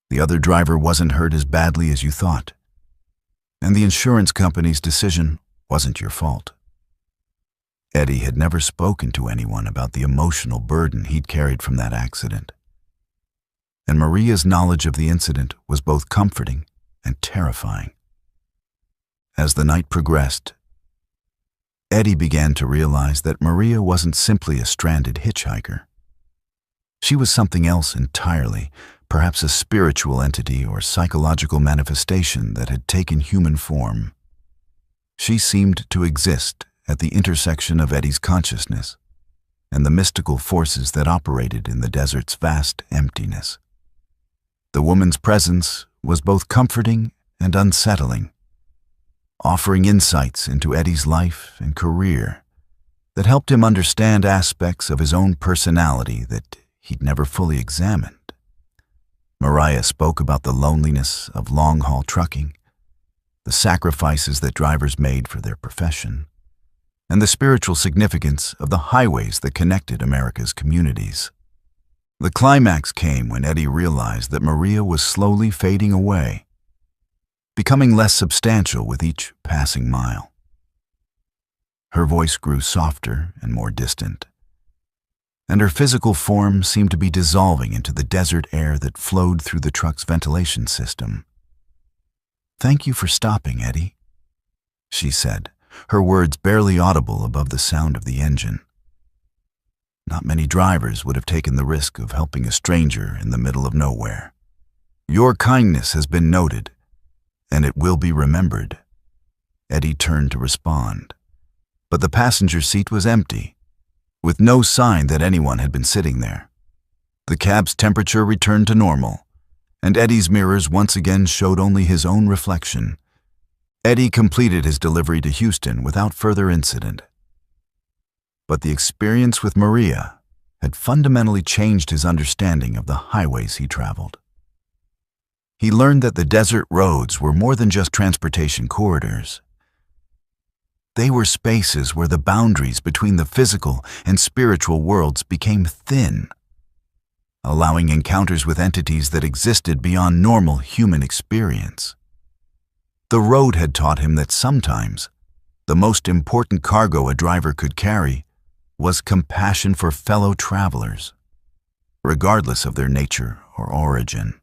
"The other driver wasn't hurt as badly as you thought, and the insurance company's decision wasn't your fault." Eddie had never spoken to anyone about the emotional burden he'd carried from that accident, and Maria's knowledge of the incident was both comforting and terrifying. As the night progressed, Eddie began to realize that Maria wasn't simply a stranded hitchhiker. She was something else entirely, perhaps a spiritual entity or psychological manifestation that had taken human form. She seemed to exist at the intersection of Eddie's consciousness and the mystical forces that operated in the desert's vast emptiness. The woman's presence was both comforting and unsettling, offering insights into Eddie's life and career that helped him understand aspects of his own personality that he'd never fully examined. Maria spoke about the loneliness of long-haul trucking, the sacrifices that drivers made for their profession, and the spiritual significance of the highways that connected America's communities. The climax came when Eddie realized that Maria was slowly fading away, becoming less substantial with each passing mile. Her voice grew softer and more distant, and her physical form seemed to be dissolving into the desert air that flowed through the truck's ventilation system. "Thank you for stopping, Eddie," she said, her words barely audible above the sound of the engine. Not many drivers would have taken the risk of helping a stranger in the middle of nowhere. "Your kindness has been noted, and it will be remembered." Eddie turned to respond, but the passenger seat was empty, with no sign that anyone had been sitting there. The cab's temperature returned to normal, and Eddie's mirrors once again showed only his own reflection. Eddie completed his delivery to Houston without further incident. But the experience with Maria had fundamentally changed his understanding of the highways he traveled. He learned that the desert roads were more than just transportation corridors. They were spaces where the boundaries between the physical and spiritual worlds became thin, allowing encounters with entities that existed beyond normal human experience. The road had taught him that sometimes the most important cargo a driver could carry was compassion for fellow travelers, regardless of their nature or origin.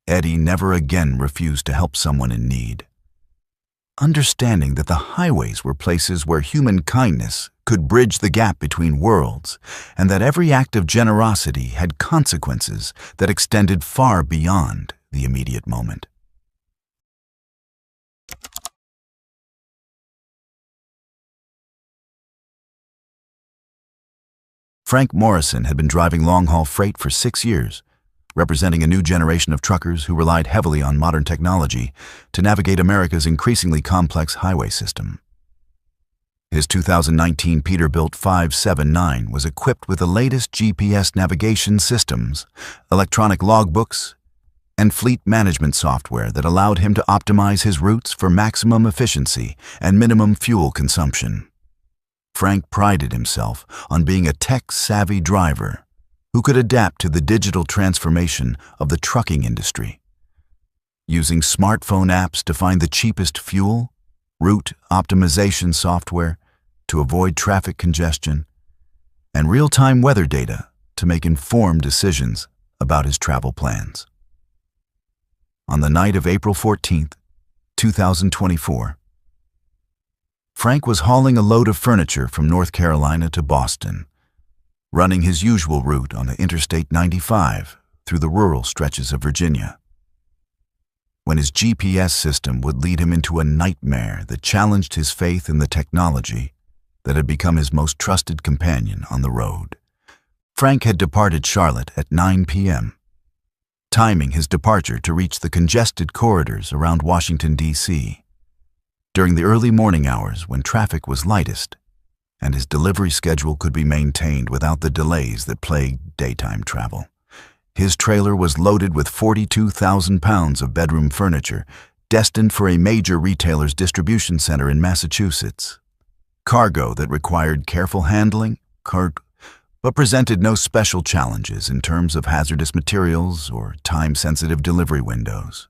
Eddie never again refused to help someone in need. Understanding that the highways were places where human kindness could bridge the gap between worlds, and that every act of generosity had consequences that extended far beyond the immediate moment. Frank Morrison had been driving long-haul freight for 6 years, representing a new generation of truckers who relied heavily on modern technology to navigate America's increasingly complex highway system. His 2019 Peterbilt 579 was equipped with the latest GPS navigation systems, electronic logbooks, and fleet management software that allowed him to optimize his routes for maximum efficiency and minimum fuel consumption. Frank prided himself on being a tech-savvy driver who could adapt to the digital transformation of the trucking industry. Using smartphone apps to find the cheapest fuel, route optimization software to avoid traffic congestion, and real-time weather data to make informed decisions about his travel plans. On the night of April 14, 2024, Frank was hauling a load of furniture from North Carolina to Boston, running his usual route on Interstate 95 through the rural stretches of Virginia, when his GPS system would lead him into a nightmare that challenged his faith in the technology that had become his most trusted companion on the road. Frank had departed Charlotte at 9 p.m., timing his departure to reach the congested corridors around Washington, D.C., during the early morning hours when traffic was lightest and his delivery schedule could be maintained without the delays that plagued daytime travel. His trailer was loaded with 42,000 pounds of bedroom furniture destined for a major retailer's distribution center in Massachusetts. Cargo that required careful handling, but presented no special challenges in terms of hazardous materials or time-sensitive delivery windows.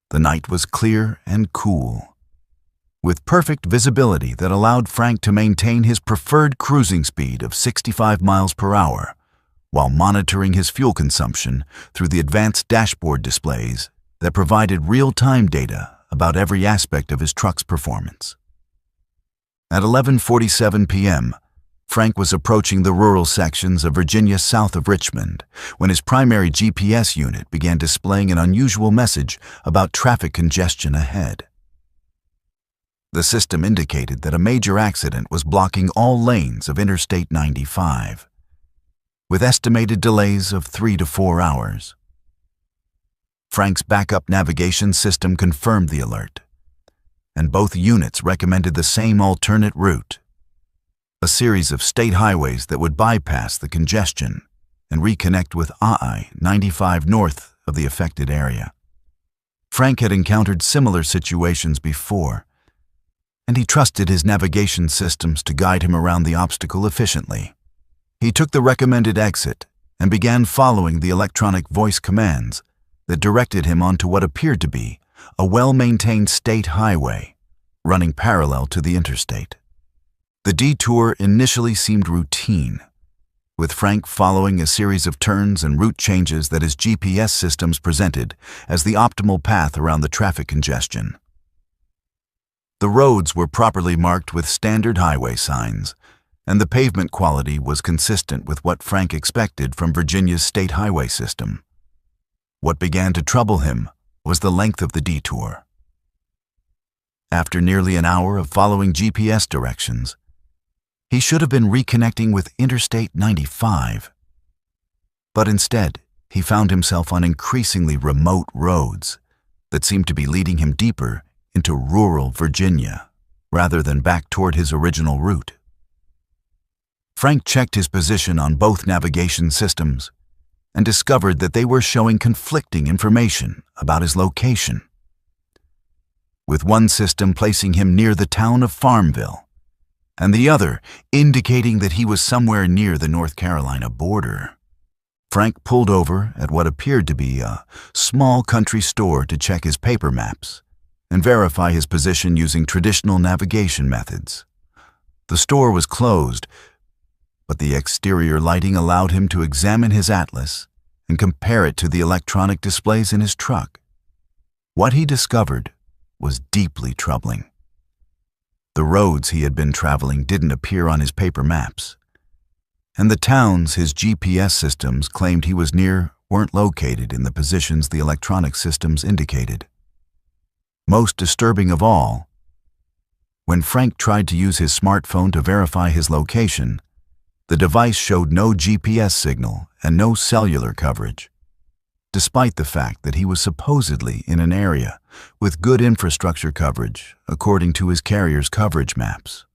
The night was clear and cool, with perfect visibility that allowed Frank to maintain his preferred cruising speed of 65 miles per hour while monitoring his fuel consumption through the advanced dashboard displays that provided real-time data about every aspect of his truck's performance. At 11:47 p.m., Frank was approaching the rural sections of Virginia south of Richmond when his primary GPS unit began displaying an unusual message about traffic congestion ahead. The system indicated that a major accident was blocking all lanes of Interstate 95, with estimated delays of 3 to 4 hours. Frank's backup navigation system confirmed the alert, and both units recommended the same alternate route, a series of state highways that would bypass the congestion and reconnect with I-95 north of the affected area. Frank had encountered similar situations before, and he trusted his navigation systems to guide him around the obstacle efficiently. He took the recommended exit and began following the electronic voice commands that directed him onto what appeared to be a well-maintained state highway running parallel to the interstate. The detour initially seemed routine, with Frank following a series of turns and route changes that his GPS systems presented as the optimal path around the traffic congestion. The roads were properly marked with standard highway signs, and the pavement quality was consistent with what Frank expected from Virginia's state highway system. What began to trouble him was the length of the detour. After nearly an hour of following GPS directions, he should have been reconnecting with Interstate 95. But instead, he found himself on increasingly remote roads that seemed to be leading him deeper into rural Virginia, rather than back toward his original route. Frank checked his position on both navigation systems and discovered that they were showing conflicting information about his location, with one system placing him near the town of Farmville, and the other indicating that he was somewhere near the North Carolina border. Frank pulled over at what appeared to be a small country store to check his paper maps and verify his position using traditional navigation methods. The store was closed, but the exterior lighting allowed him to examine his atlas and compare it to the electronic displays in his truck. What he discovered was deeply troubling. The roads he had been traveling didn't appear on his paper maps, and the towns his GPS systems claimed he was near weren't located in the positions the electronic systems indicated. Most disturbing of all, when Frank tried to use his smartphone to verify his location, the device showed no GPS signal and no cellular coverage, despite the fact that he was supposedly in an area with good infrastructure coverage according to his carrier's coverage maps.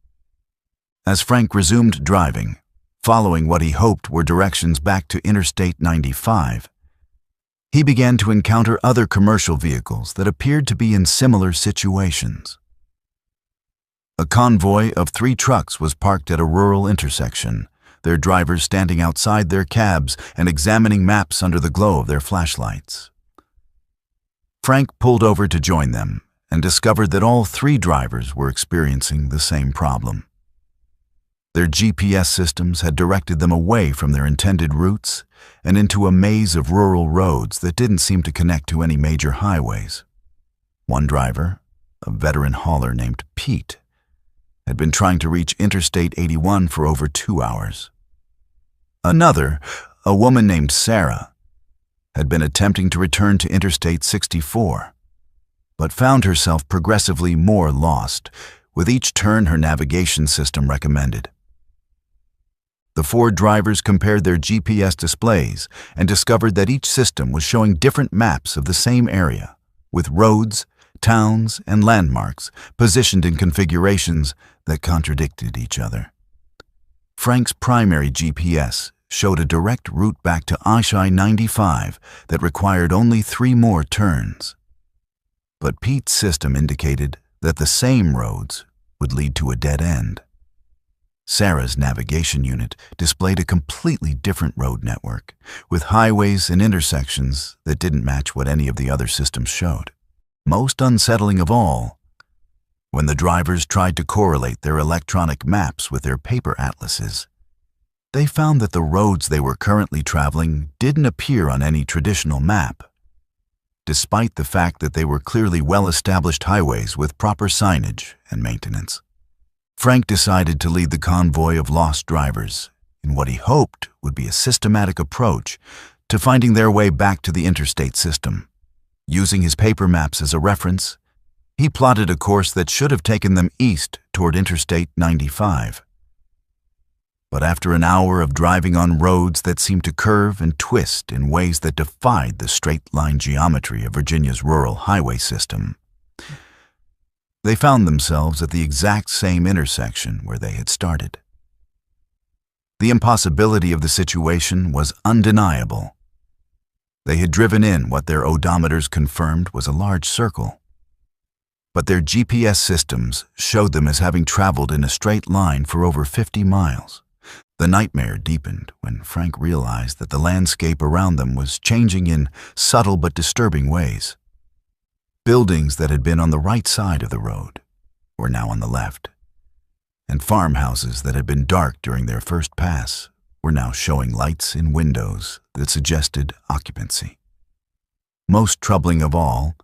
As Frank resumed driving, following what he hoped were directions back to Interstate 95, he began to encounter other commercial vehicles that appeared to be in similar situations. A convoy of 3 trucks was parked at a rural intersection, their drivers standing outside their cabs and examining maps under the glow of their flashlights. Frank pulled over to join them and discovered that all 3 drivers were experiencing the same problem. Their GPS systems had directed them away from their intended routes and into a maze of rural roads that didn't seem to connect to any major highways. One driver, a veteran hauler named Pete, had been trying to reach Interstate 81 for over 2 hours. Another, a woman named Sarah, had been attempting to return to Interstate 64, but found herself progressively more lost with each turn her navigation system recommended. The 4 drivers compared their GPS displays and discovered that each system was showing different maps of the same area, with roads, towns, and landmarks positioned in configurations that contradicted each other. Frank's primary GPS showed a direct route back to I-95 that required only 3 more turns. But Pete's system indicated that the same roads would lead to a dead end. Sarah's navigation unit displayed a completely different road network, with highways and intersections that didn't match what any of the other systems showed. Most unsettling of all, when the drivers tried to correlate their electronic maps with their paper atlases, they found that the roads they were currently traveling didn't appear on any traditional map, despite the fact that they were clearly well-established highways with proper signage and maintenance. Frank decided to lead the convoy of lost drivers in what he hoped would be a systematic approach to finding their way back to the interstate system. Using his paper maps as a reference, he plotted a course that should have taken them east toward Interstate 95. But after an hour of driving on roads that seemed to curve and twist in ways that defied the straight-line geometry of Virginia's rural highway system, they found themselves at the exact same intersection where they had started. The impossibility of the situation was undeniable. They had driven in what their odometers confirmed was a large circle, but their GPS systems showed them as having traveled in a straight line for over 50 miles. The nightmare deepened when Frank realized that the landscape around them was changing in subtle but disturbing ways. Buildings that had been on the right side of the road were now on the left, and farmhouses that had been dark during their first pass were now showing lights in windows that suggested occupancy. Most troubling of all,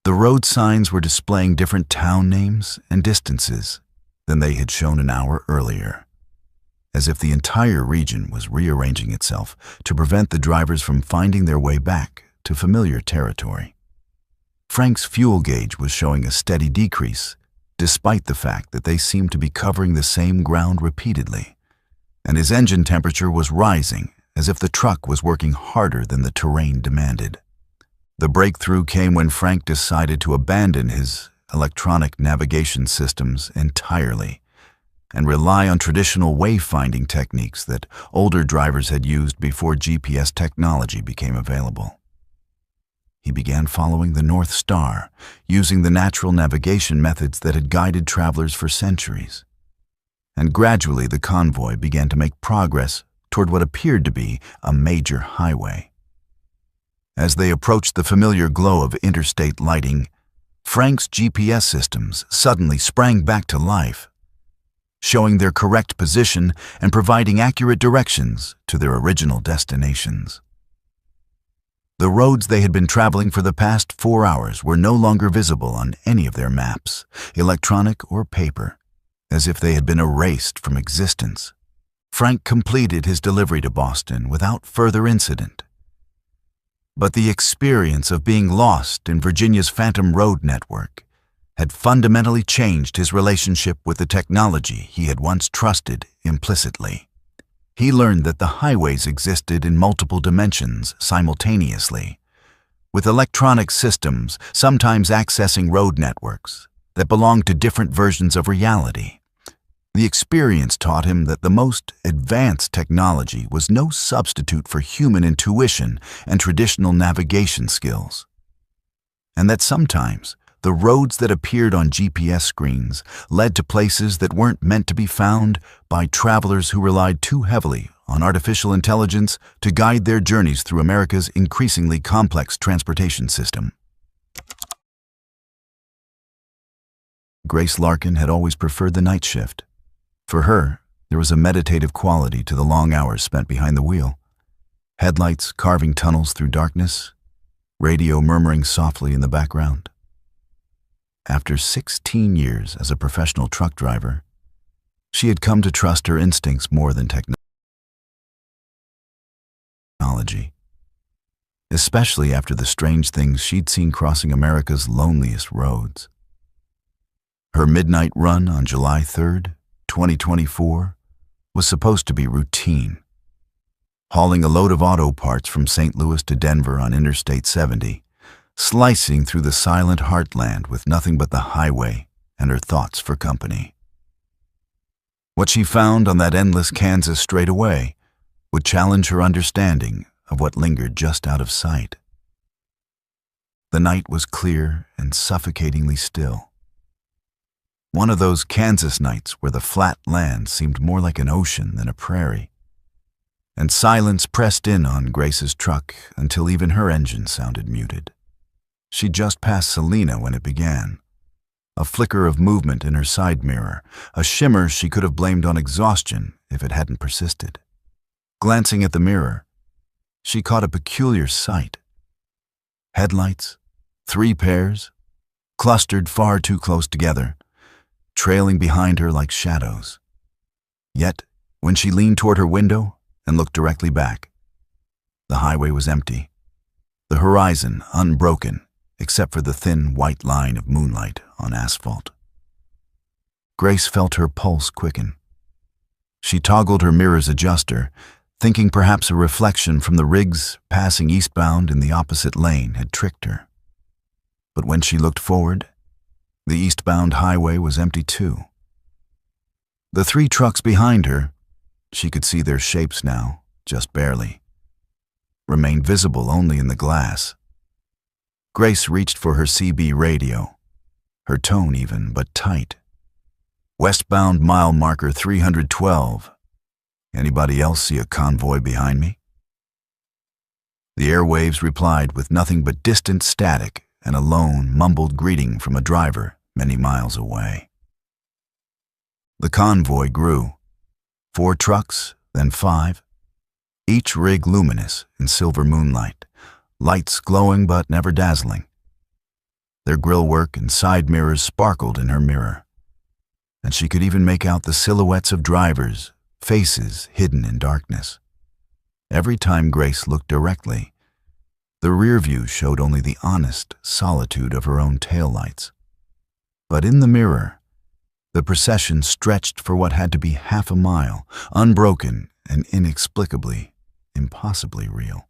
the road signs were displaying different town names and distances than they had shown an hour earlier, as if the entire region was rearranging itself to prevent the drivers from finding their way back to familiar territory. Frank's fuel gauge was showing a steady decrease, despite the fact that they seemed to be covering the same ground repeatedly, and his engine temperature was rising as if the truck was working harder than the terrain demanded. The breakthrough came when Frank decided to abandon his electronic navigation systems entirely and rely on traditional wayfinding techniques that older drivers had used before GPS technology became available. He began following the North Star, using the natural navigation methods that had guided travelers for centuries. And gradually the convoy began to make progress toward what appeared to be a major highway. As they approached the familiar glow of interstate lighting, Frank's GPS systems suddenly sprang back to life, showing their correct position and providing accurate directions to their original destinations. The roads they had been traveling for the past 4 hours were no longer visible on any of their maps, electronic or paper, as if they had been erased from existence. Frank completed his delivery to Boston without further incident. But the experience of being lost in Virginia's phantom road network had fundamentally changed his relationship with the technology he had once trusted implicitly. He learned that the highways existed in multiple dimensions simultaneously, with electronic systems sometimes accessing road networks that belonged to different versions of reality. The experience taught him that the most advanced technology was no substitute for human intuition and traditional navigation skills, and that sometimes the roads that appeared on GPS screens led to places that weren't meant to be found by travelers who relied too heavily on artificial intelligence to guide their journeys through America's increasingly complex transportation system. Grace Larkin had always preferred the night shift. For her, there was a meditative quality to the long hours spent behind the wheel. Headlights carving tunnels through darkness, radio murmuring softly in the background. After 16 years as a professional truck driver, she had come to trust her instincts more than technology, especially after the strange things she'd seen crossing America's loneliest roads. Her midnight run on July 3rd, 2024, was supposed to be routine. Hauling a load of auto parts from St. Louis to Denver on Interstate 70, slicing through the silent heartland with nothing but the highway and her thoughts for company. What she found on that endless Kansas straightaway would challenge her understanding of what lingered just out of sight. The night was clear and suffocatingly still. One of those Kansas nights where the flat land seemed more like an ocean than a prairie, and silence pressed in on Grace's truck until even her engine sounded muted. She'd just passed Selena when it began. A flicker of movement in her side mirror, a shimmer she could have blamed on exhaustion if it hadn't persisted. Glancing at the mirror, she caught a peculiar sight. Headlights, 3 pairs, clustered far too close together, trailing behind her like shadows. Yet, when she leaned toward her window and looked directly back, the highway was empty, the horizon unbroken except for the thin white line of moonlight on asphalt. Grace felt her pulse quicken. She toggled her mirror's adjuster, thinking perhaps a reflection from the rigs passing eastbound in the opposite lane had tricked her. But when she looked forward, the eastbound highway was empty too. The 3 trucks behind her, she could see their shapes now, just barely, remained visible only in the glass. Grace reached for her CB radio, her tone even but tight. Westbound mile marker 312. Anybody else see a convoy behind me? The airwaves replied with nothing but distant static and a lone, mumbled greeting from a driver many miles away. The convoy grew. 4 trucks, then 5, each rig luminous in silver moonlight, lights glowing but never dazzling. Their grillwork and side mirrors sparkled in her mirror, and she could even make out the silhouettes of drivers, faces hidden in darkness. Every time Grace looked directly, the rear view showed only the honest solitude of her own taillights. But in the mirror, the procession stretched for what had to be half a mile, unbroken and inexplicably, impossibly real.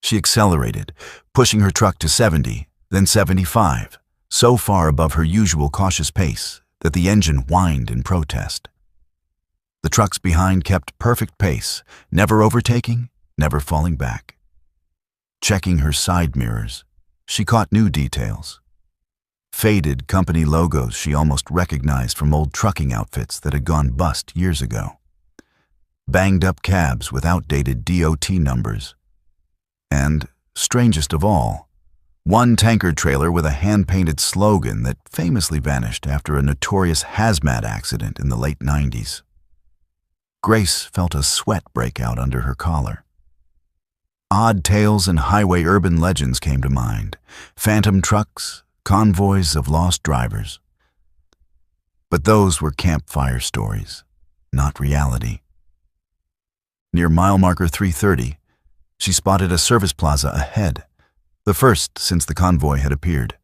She accelerated, pushing her truck to 70, then 75, so far above her usual cautious pace that the engine whined in protest. The trucks behind kept perfect pace, never overtaking, never falling back. Checking her side mirrors, she caught new details. Faded company logos she almost recognized from old trucking outfits that had gone bust years ago. Banged-up cabs with outdated DOT numbers. And, strangest of all, one tanker trailer with a hand-painted slogan that famously vanished after a notorious hazmat accident in the late 90s. Grace felt a sweat break out under her collar. Odd tales and highway urban legends came to mind. Phantom trucks, convoys of lost drivers. But those were campfire stories, not reality. Near mile marker 330, she spotted a service plaza ahead, the first since the convoy had appeared.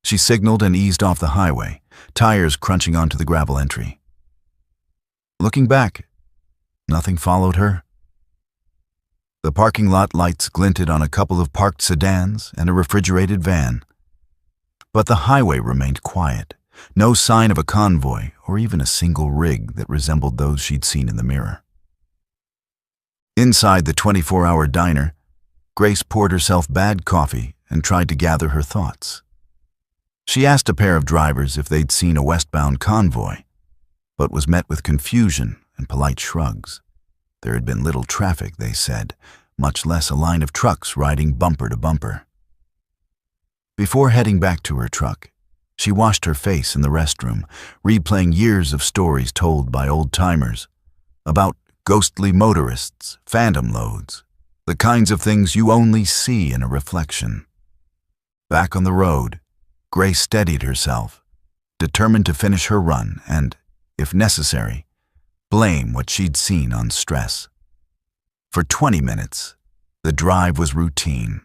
She signaled and eased off the highway, tires crunching onto the gravel entry. Looking back, nothing followed her. The parking lot lights glinted on a couple of parked sedans and a refrigerated van. But the highway remained quiet, no sign of a convoy or even a single rig that resembled those she'd seen in the mirror. Inside the 24-hour diner, Grace poured herself bad coffee and tried to gather her thoughts. She asked a pair of drivers if they'd seen a westbound convoy, but was met with confusion and polite shrugs. There had been little traffic, they said, much less a line of trucks riding bumper to bumper. Before heading back to her truck, she washed her face in the restroom, replaying years of stories told by old-timers about ghostly motorists, phantom loads, the kinds of things you only see in a reflection. Back on the road, Grace steadied herself, determined to finish her run and, if necessary, blame what she'd seen on stress. For 20 minutes, the drive was routine.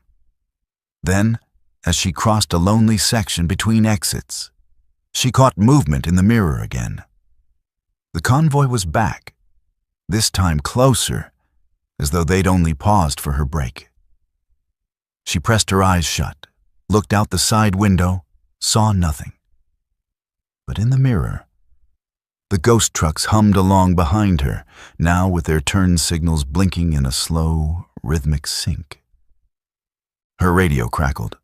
Then, as she crossed a lonely section between exits, she caught movement in the mirror again. The convoy was back, this time closer, as though they'd only paused for her break. She pressed her eyes shut, looked out the side window, saw nothing. But in the mirror, the ghost trucks hummed along behind her, now with their turn signals blinking in a slow, rhythmic sync. Her radio crackled.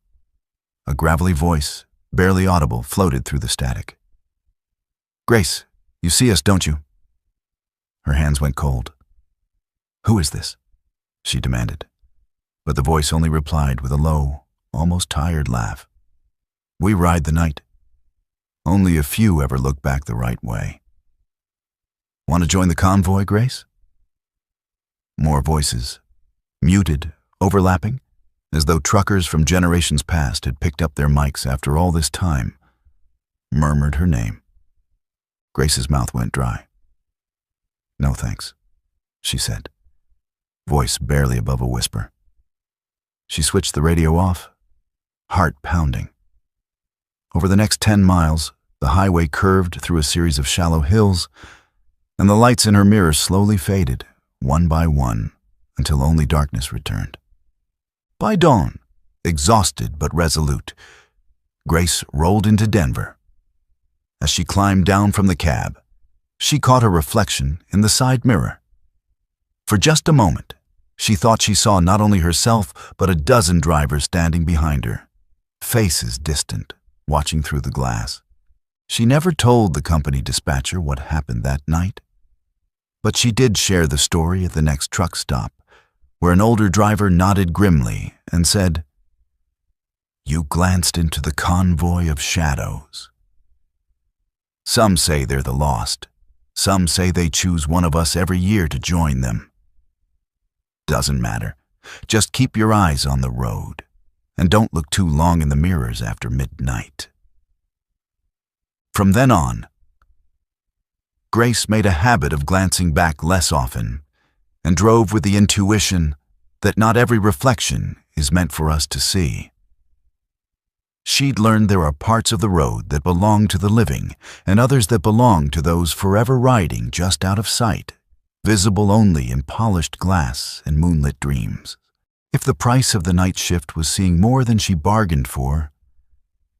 A gravelly voice, barely audible, floated through the static. "Grace, you see us, don't you?" Her hands went cold. "Who is this?" she demanded, but the voice only replied with a low, almost tired laugh. "We ride the night. Only a few ever look back the right way. Want to join the convoy, Grace?" More voices, muted, overlapping, as though truckers from generations past had picked up their mics after all this time, murmured her name. Grace's mouth went dry. "No thanks," she said, voice barely above a whisper. She switched the radio off, heart pounding. Over the next 10 miles, the highway curved through a series of shallow hills, and the lights in her mirror slowly faded, one by one, until only darkness returned. By dawn, exhausted but resolute, Grace rolled into Denver. As she climbed down from the cab, she caught a reflection in the side mirror. For just a moment, she thought she saw not only herself but a dozen drivers standing behind her, faces distant, watching through the glass. She never told the company dispatcher what happened that night, but she did share the story at the next truck stop, where an older driver nodded grimly and said, "You glanced into the convoy of shadows. Some say they're the lost, Some say they choose one of us every year to join them. Doesn't matter. Just keep your eyes on the road, and don't look too long in the mirrors after midnight. From then on, Grace made a habit of glancing back less often and drove with the intuition that not every reflection is meant for us to see. She'd learned there are parts of the road that belong to the living and others that belong to those forever riding just out of sight, visible only in polished glass and moonlit dreams. If the price of the night shift was seeing more than she bargained for,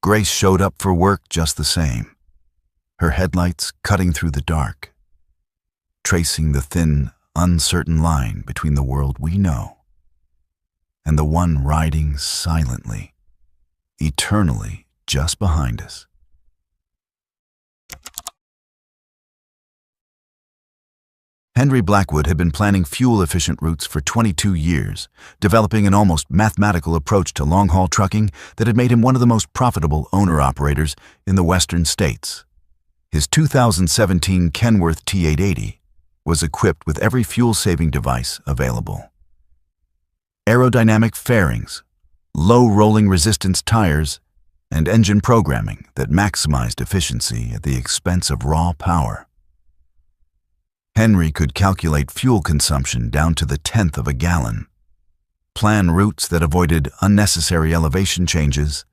Grace showed up for work just the same, her headlights cutting through the dark, tracing the thin, uncertain line between the world we know and the one riding silently, eternally just behind us. Henry Blackwood had been planning fuel-efficient routes for 22 years, developing an almost mathematical approach to long-haul trucking that had made him one of the most profitable owner-operators in the western states. His 2017 Kenworth T880 was equipped with every fuel-saving device available. Aerodynamic fairings, low rolling resistance tires, and engine programming that maximized efficiency at the expense of raw power. Henry could calculate fuel consumption down to the tenth of a gallon, plan routes that avoided unnecessary elevation changes,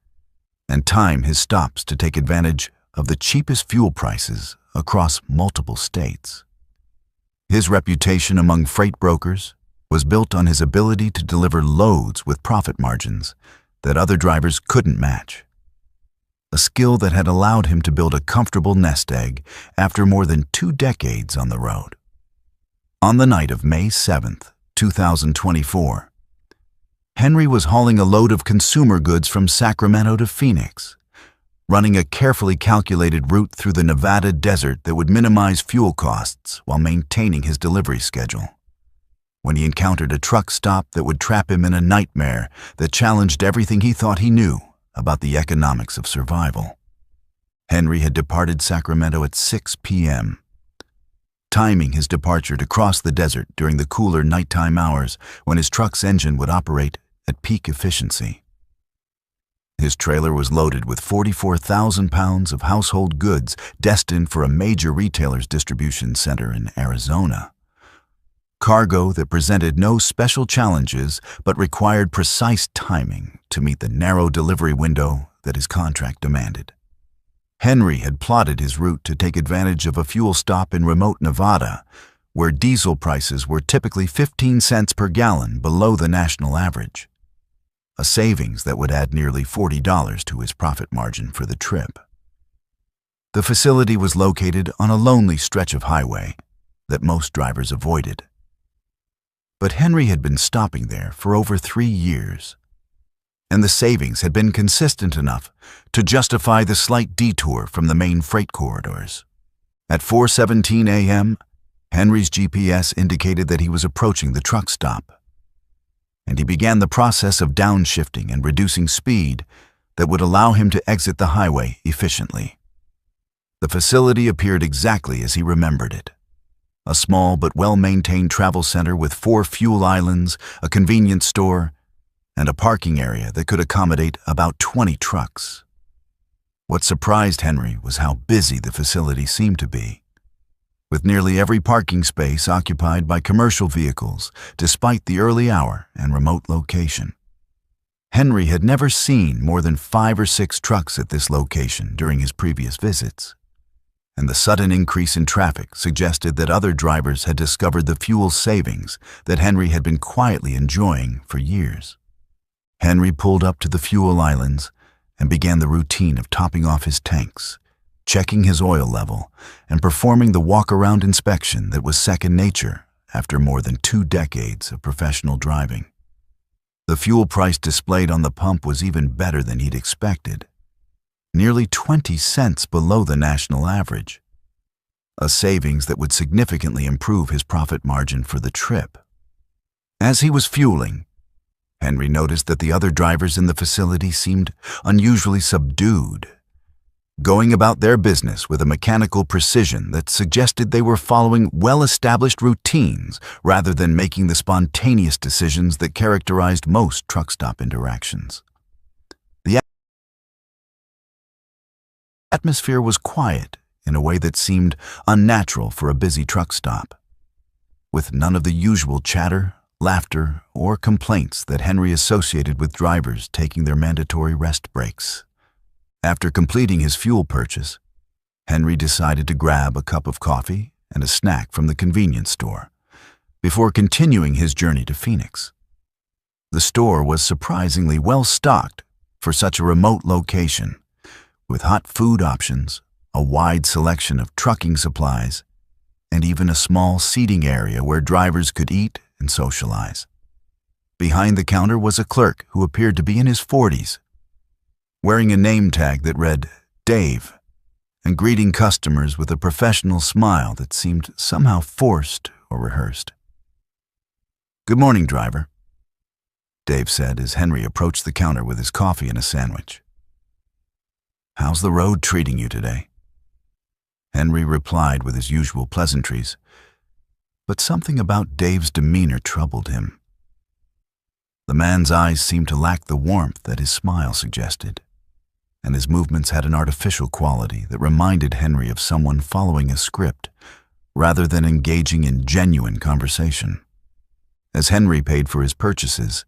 and time his stops to take advantage of the cheapest fuel prices across multiple states. His reputation among freight brokers was built on his ability to deliver loads with profit margins that other drivers couldn't match, a skill that had allowed him to build a comfortable nest egg after more than 2 decades on the road. On the night of May 7th, 2024, Henry was hauling a load of consumer goods from Sacramento to Phoenix, running a carefully calculated route through the Nevada desert that would minimize fuel costs while maintaining his delivery schedule, when he encountered a truck stop that would trap him in a nightmare that challenged everything he thought he knew about the economics of survival. Henry had departed Sacramento at 6 p.m., timing his departure to cross the desert during the cooler nighttime hours when his truck's engine would operate at peak efficiency. His trailer was loaded with 44,000 pounds of household goods destined for a major retailer's distribution center in Arizona. Cargo that presented no special challenges but required precise timing to meet the narrow delivery window that his contract demanded. Henry had plotted his route to take advantage of a fuel stop in remote Nevada, where diesel prices were typically 15 cents per gallon below the national average, a savings that would add nearly $40 to his profit margin for the trip. The facility was located on a lonely stretch of highway that most drivers avoided. But Henry had been stopping there for over 3 years, and the savings had been consistent enough to justify the slight detour from the main freight corridors. At 4:17 a.m., Henry's GPS indicated that he was approaching the truck stop, and he began the process of downshifting and reducing speed that would allow him to exit the highway efficiently. The facility appeared exactly as he remembered it. A small but well-maintained travel center with 4 fuel islands, a convenience store, and a parking area that could accommodate about 20 trucks. What surprised Henry was how busy the facility seemed to be, with nearly every parking space occupied by commercial vehicles, despite the early hour and remote location. Henry had never seen more than 5 or 6 trucks at this location during his previous visits, and the sudden increase in traffic suggested that other drivers had discovered the fuel savings that Henry had been quietly enjoying for years. Henry pulled up to the fuel islands and began the routine of topping off his tanks, checking his oil level, and performing the walk-around inspection that was second nature after more than 2 decades of professional driving. The fuel price displayed on the pump was even better than he'd expected, nearly 20 cents below the national average, a savings that would significantly improve his profit margin for the trip. As he was fueling, Henry noticed that the other drivers in the facility seemed unusually subdued, going about their business with a mechanical precision that suggested they were following well-established routines rather than making the spontaneous decisions that characterized most truck stop interactions. The atmosphere was quiet in a way that seemed unnatural for a busy truck stop, with none of the usual chatter, laughter, or complaints that Henry associated with drivers taking their mandatory rest breaks. After completing his fuel purchase, Henry decided to grab a cup of coffee and a snack from the convenience store before continuing his journey to Phoenix. The store was surprisingly well stocked for such a remote location, with hot food options, a wide selection of trucking supplies, and even a small seating area where drivers could eat and socialize. Behind the counter was a clerk who appeared to be in his 40s, wearing a name tag that read Dave, and greeting customers with a professional smile that seemed somehow forced or rehearsed. "Good morning, driver," Dave said as Henry approached the counter with his coffee and a sandwich. "How's the road treating you today?" Henry replied with his usual pleasantries, but something about Dave's demeanor troubled him. The man's eyes seemed to lack the warmth that his smile suggested, and his movements had an artificial quality that reminded Henry of someone following a script rather than engaging in genuine conversation. As Henry paid for his purchases,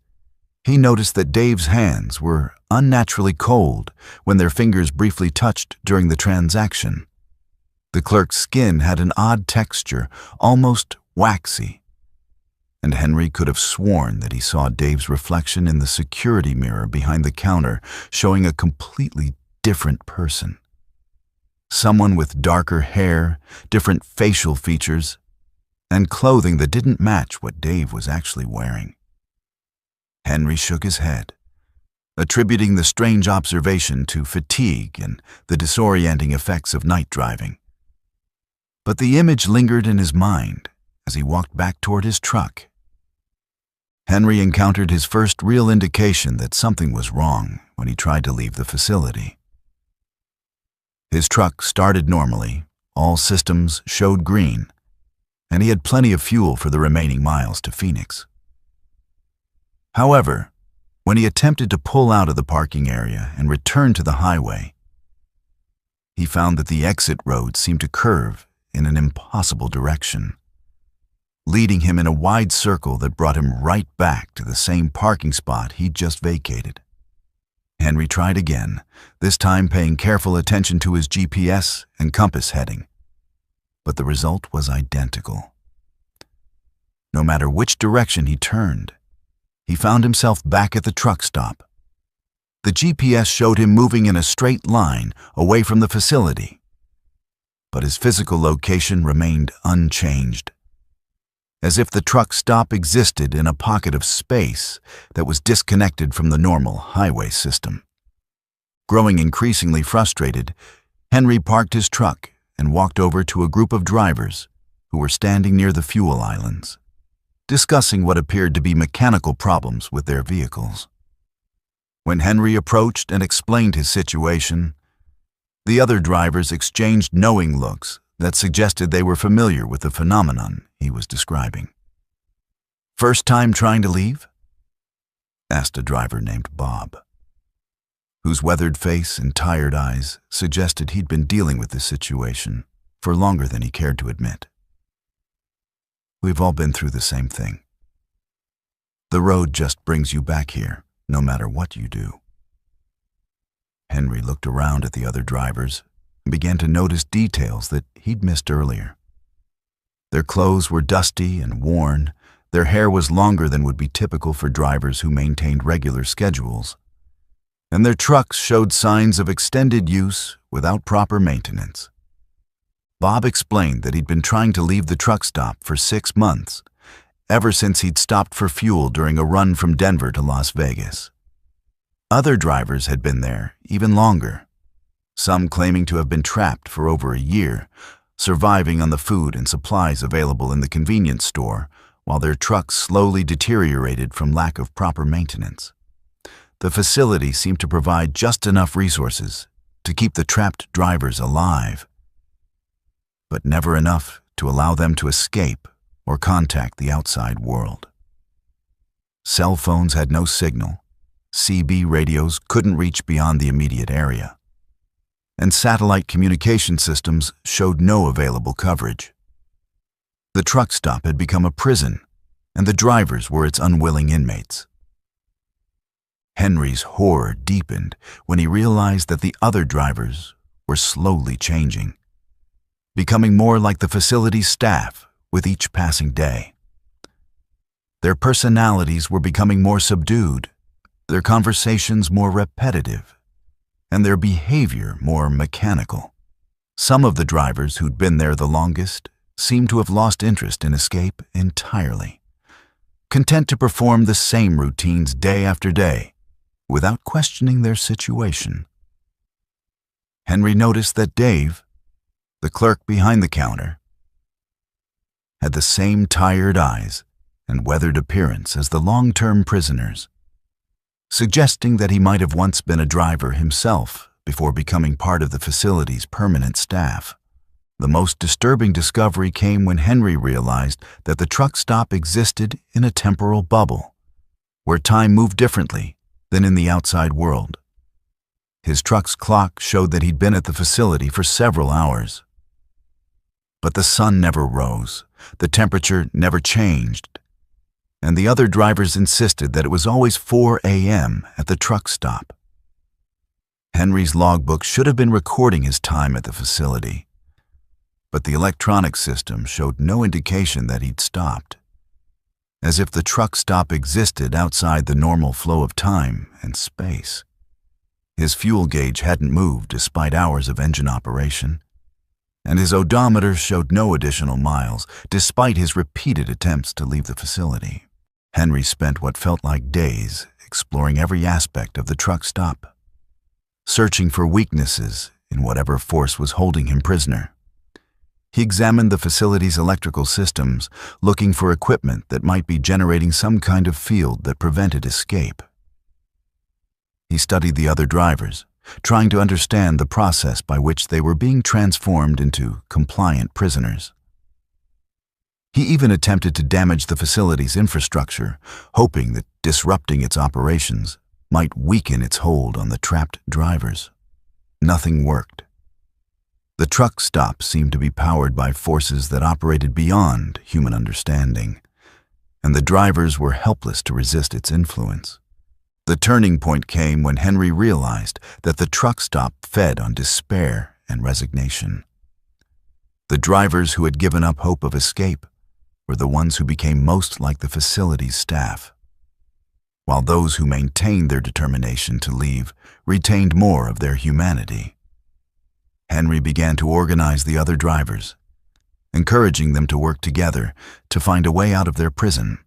he noticed that Dave's hands were unnaturally cold when their fingers briefly touched during the transaction. The clerk's skin had an odd texture, almost waxy, and Henry could have sworn that he saw Dave's reflection in the security mirror behind the counter, showing a completely different person. Someone with darker hair, different facial features, and clothing that didn't match what Dave was actually wearing. Henry shook his head, attributing the strange observation to fatigue and the disorienting effects of night driving. But the image lingered in his mind as he walked back toward his truck. Henry encountered his first real indication that something was wrong when he tried to leave the facility. His truck started normally, all systems showed green, and he had plenty of fuel for the remaining miles to Phoenix. However, when he attempted to pull out of the parking area and return to the highway, he found that the exit road seemed to curve in an impossible direction, leading him in a wide circle that brought him right back to the same parking spot he'd just vacated. Henry tried again, this time paying careful attention to his GPS and compass heading, but the result was identical. No matter which direction he turned, he found himself back at the truck stop. The GPS showed him moving in a straight line away from the facility, but his physical location remained unchanged, as if the truck stop existed in a pocket of space that was disconnected from the normal highway system. Growing increasingly frustrated, Henry parked his truck and walked over to a group of drivers who were standing near the fuel islands, discussing what appeared to be mechanical problems with their vehicles. When Henry approached and explained his situation, the other drivers exchanged knowing looks that suggested they were familiar with the phenomenon he was describing. "First time trying to leave?" asked a driver named Bob, whose weathered face and tired eyes suggested he'd been dealing with this situation for longer than he cared to admit. "We've all been through the same thing. The road just brings you back here, no matter what you do." Henry looked around at the other drivers and began to notice details that he'd missed earlier. Their clothes were dusty and worn, their hair was longer than would be typical for drivers who maintained regular schedules, and their trucks showed signs of extended use without proper maintenance. Bob explained that he'd been trying to leave the truck stop for 6 months, ever since he'd stopped for fuel during a run from Denver to Las Vegas. Other drivers had been there even longer, some claiming to have been trapped for over a year, surviving on the food and supplies available in the convenience store while their trucks slowly deteriorated from lack of proper maintenance. The facility seemed to provide just enough resources to to keep the trapped drivers alive, but never enough to allow them to escape or contact the outside world. Cell phones had no signal, CB radios couldn't reach beyond the immediate area, and satellite communication systems showed no available coverage. The truck stop had become a prison, and the drivers were its unwilling inmates. Henry's horror deepened when he realized that the other drivers were slowly changing, becoming more like the facility's staff with each passing day. Their personalities were becoming more subdued, their conversations more repetitive, and their behavior more mechanical. Some of the drivers who'd been there the longest seemed to have lost interest in escape entirely, content to perform the same routines day after day, without questioning their situation. Henry noticed that Dave, the clerk behind the counter, had the same tired eyes and weathered appearance as the long-term prisoners, suggesting that he might have once been a driver himself before becoming part of the facility's permanent staff. The most disturbing discovery came when Henry realized that the truck stop existed in a temporal bubble, where time moved differently than in the outside world. His truck's clock showed that he'd been at the facility for several hours. But the sun never rose, the temperature never changed, and the other drivers insisted that it was always 4 a.m. at the truck stop. Henry's logbook should have been recording his time at the facility, but the electronic system showed no indication that he'd stopped, as if the truck stop existed outside the normal flow of time and space. His fuel gauge hadn't moved despite hours of engine operation, and his odometer showed no additional miles despite his repeated attempts to leave the facility. Henry spent what felt like days exploring every aspect of the truck stop, searching for weaknesses in whatever force was holding him prisoner. He examined the facility's electrical systems, looking for equipment that might be generating some kind of field that prevented escape. He studied the other drivers, trying to understand the process by which they were being transformed into compliant prisoners. He even attempted to damage the facility's infrastructure, hoping that disrupting its operations might weaken its hold on the trapped drivers. Nothing worked. The truck stop seemed to be powered by forces that operated beyond human understanding, and the drivers were helpless to resist its influence. The turning point came when Henry realized that the truck stop fed on despair and resignation. The drivers who had given up hope of escape were the ones who became most like the facility's staff, while those who maintained their determination to leave retained more of their humanity. Henry began to organize the other drivers, encouraging them to work together to find a way out of their prison.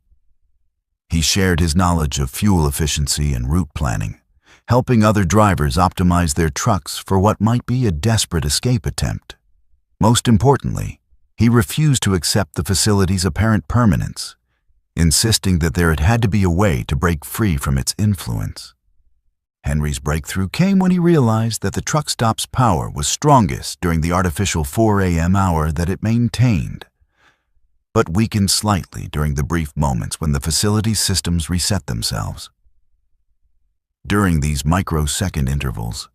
He shared his knowledge of fuel efficiency and route planning, helping other drivers optimize their trucks for what might be a desperate escape attempt. Most importantly, he refused to accept the facility's apparent permanence, insisting that there had to be a way to break free from its influence. Henry's breakthrough came when he realized that the truck stop's power was strongest during the artificial 4 a.m. hour that it maintained, but weakened slightly during the brief moments when the facility's systems reset themselves. During these microsecond intervals,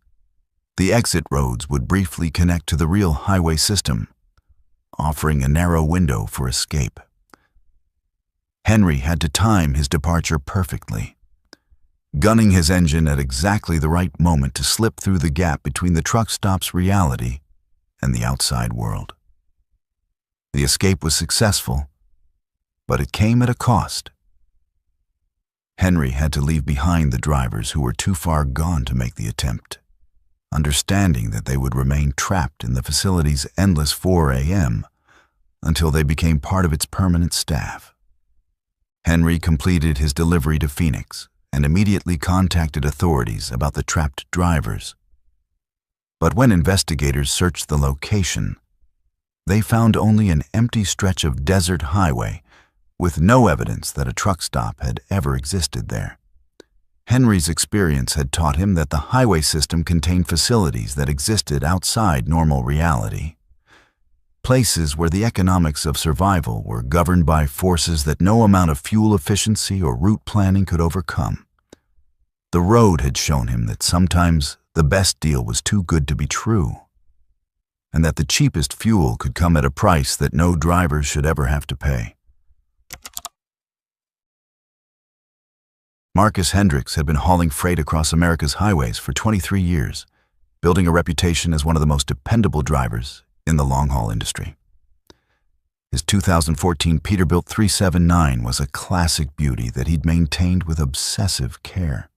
the exit roads would briefly connect to the real highway system, offering a narrow window for escape. Henry had to time his departure perfectly, gunning his engine at exactly the right moment to slip through the gap between the truck stop's reality and the outside world. The escape was successful, but it came at a cost. Henry had to leave behind the drivers who were too far gone to make the attempt, understanding that they would remain trapped in the facility's endless 4 a.m. until they became part of its permanent staff. Henry completed his delivery to Phoenix and immediately contacted authorities about the trapped drivers. But when investigators searched the location, they found only an empty stretch of desert highway with no evidence that a truck stop had ever existed there. Henry's experience had taught him that the highway system contained facilities that existed outside normal reality. Places where the economics of survival were governed by forces that no amount of fuel efficiency or route planning could overcome. The road had shown him that sometimes the best deal was too good to be true, and that the cheapest fuel could come at a price that no driver should ever have to pay. Marcus Hendricks had been hauling freight across America's highways for 23 years, building a reputation as one of the most dependable drivers in the long-haul industry. His 2014 Peterbilt 379 was a classic beauty that he'd maintained with obsessive care.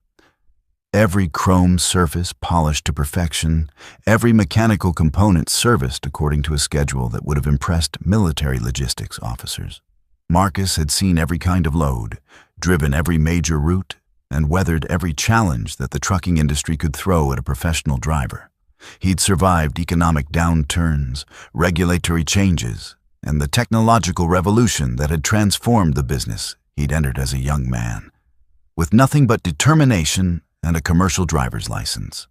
Every chrome surface polished to perfection, every mechanical component serviced according to a schedule that would have impressed military logistics officers. Marcus had seen every kind of load, driven every major route, and weathered every challenge that the trucking industry could throw at a professional driver. He'd survived economic downturns, regulatory changes, and the technological revolution that had transformed the business he'd entered as a young man, with nothing but determination and a commercial driver's license.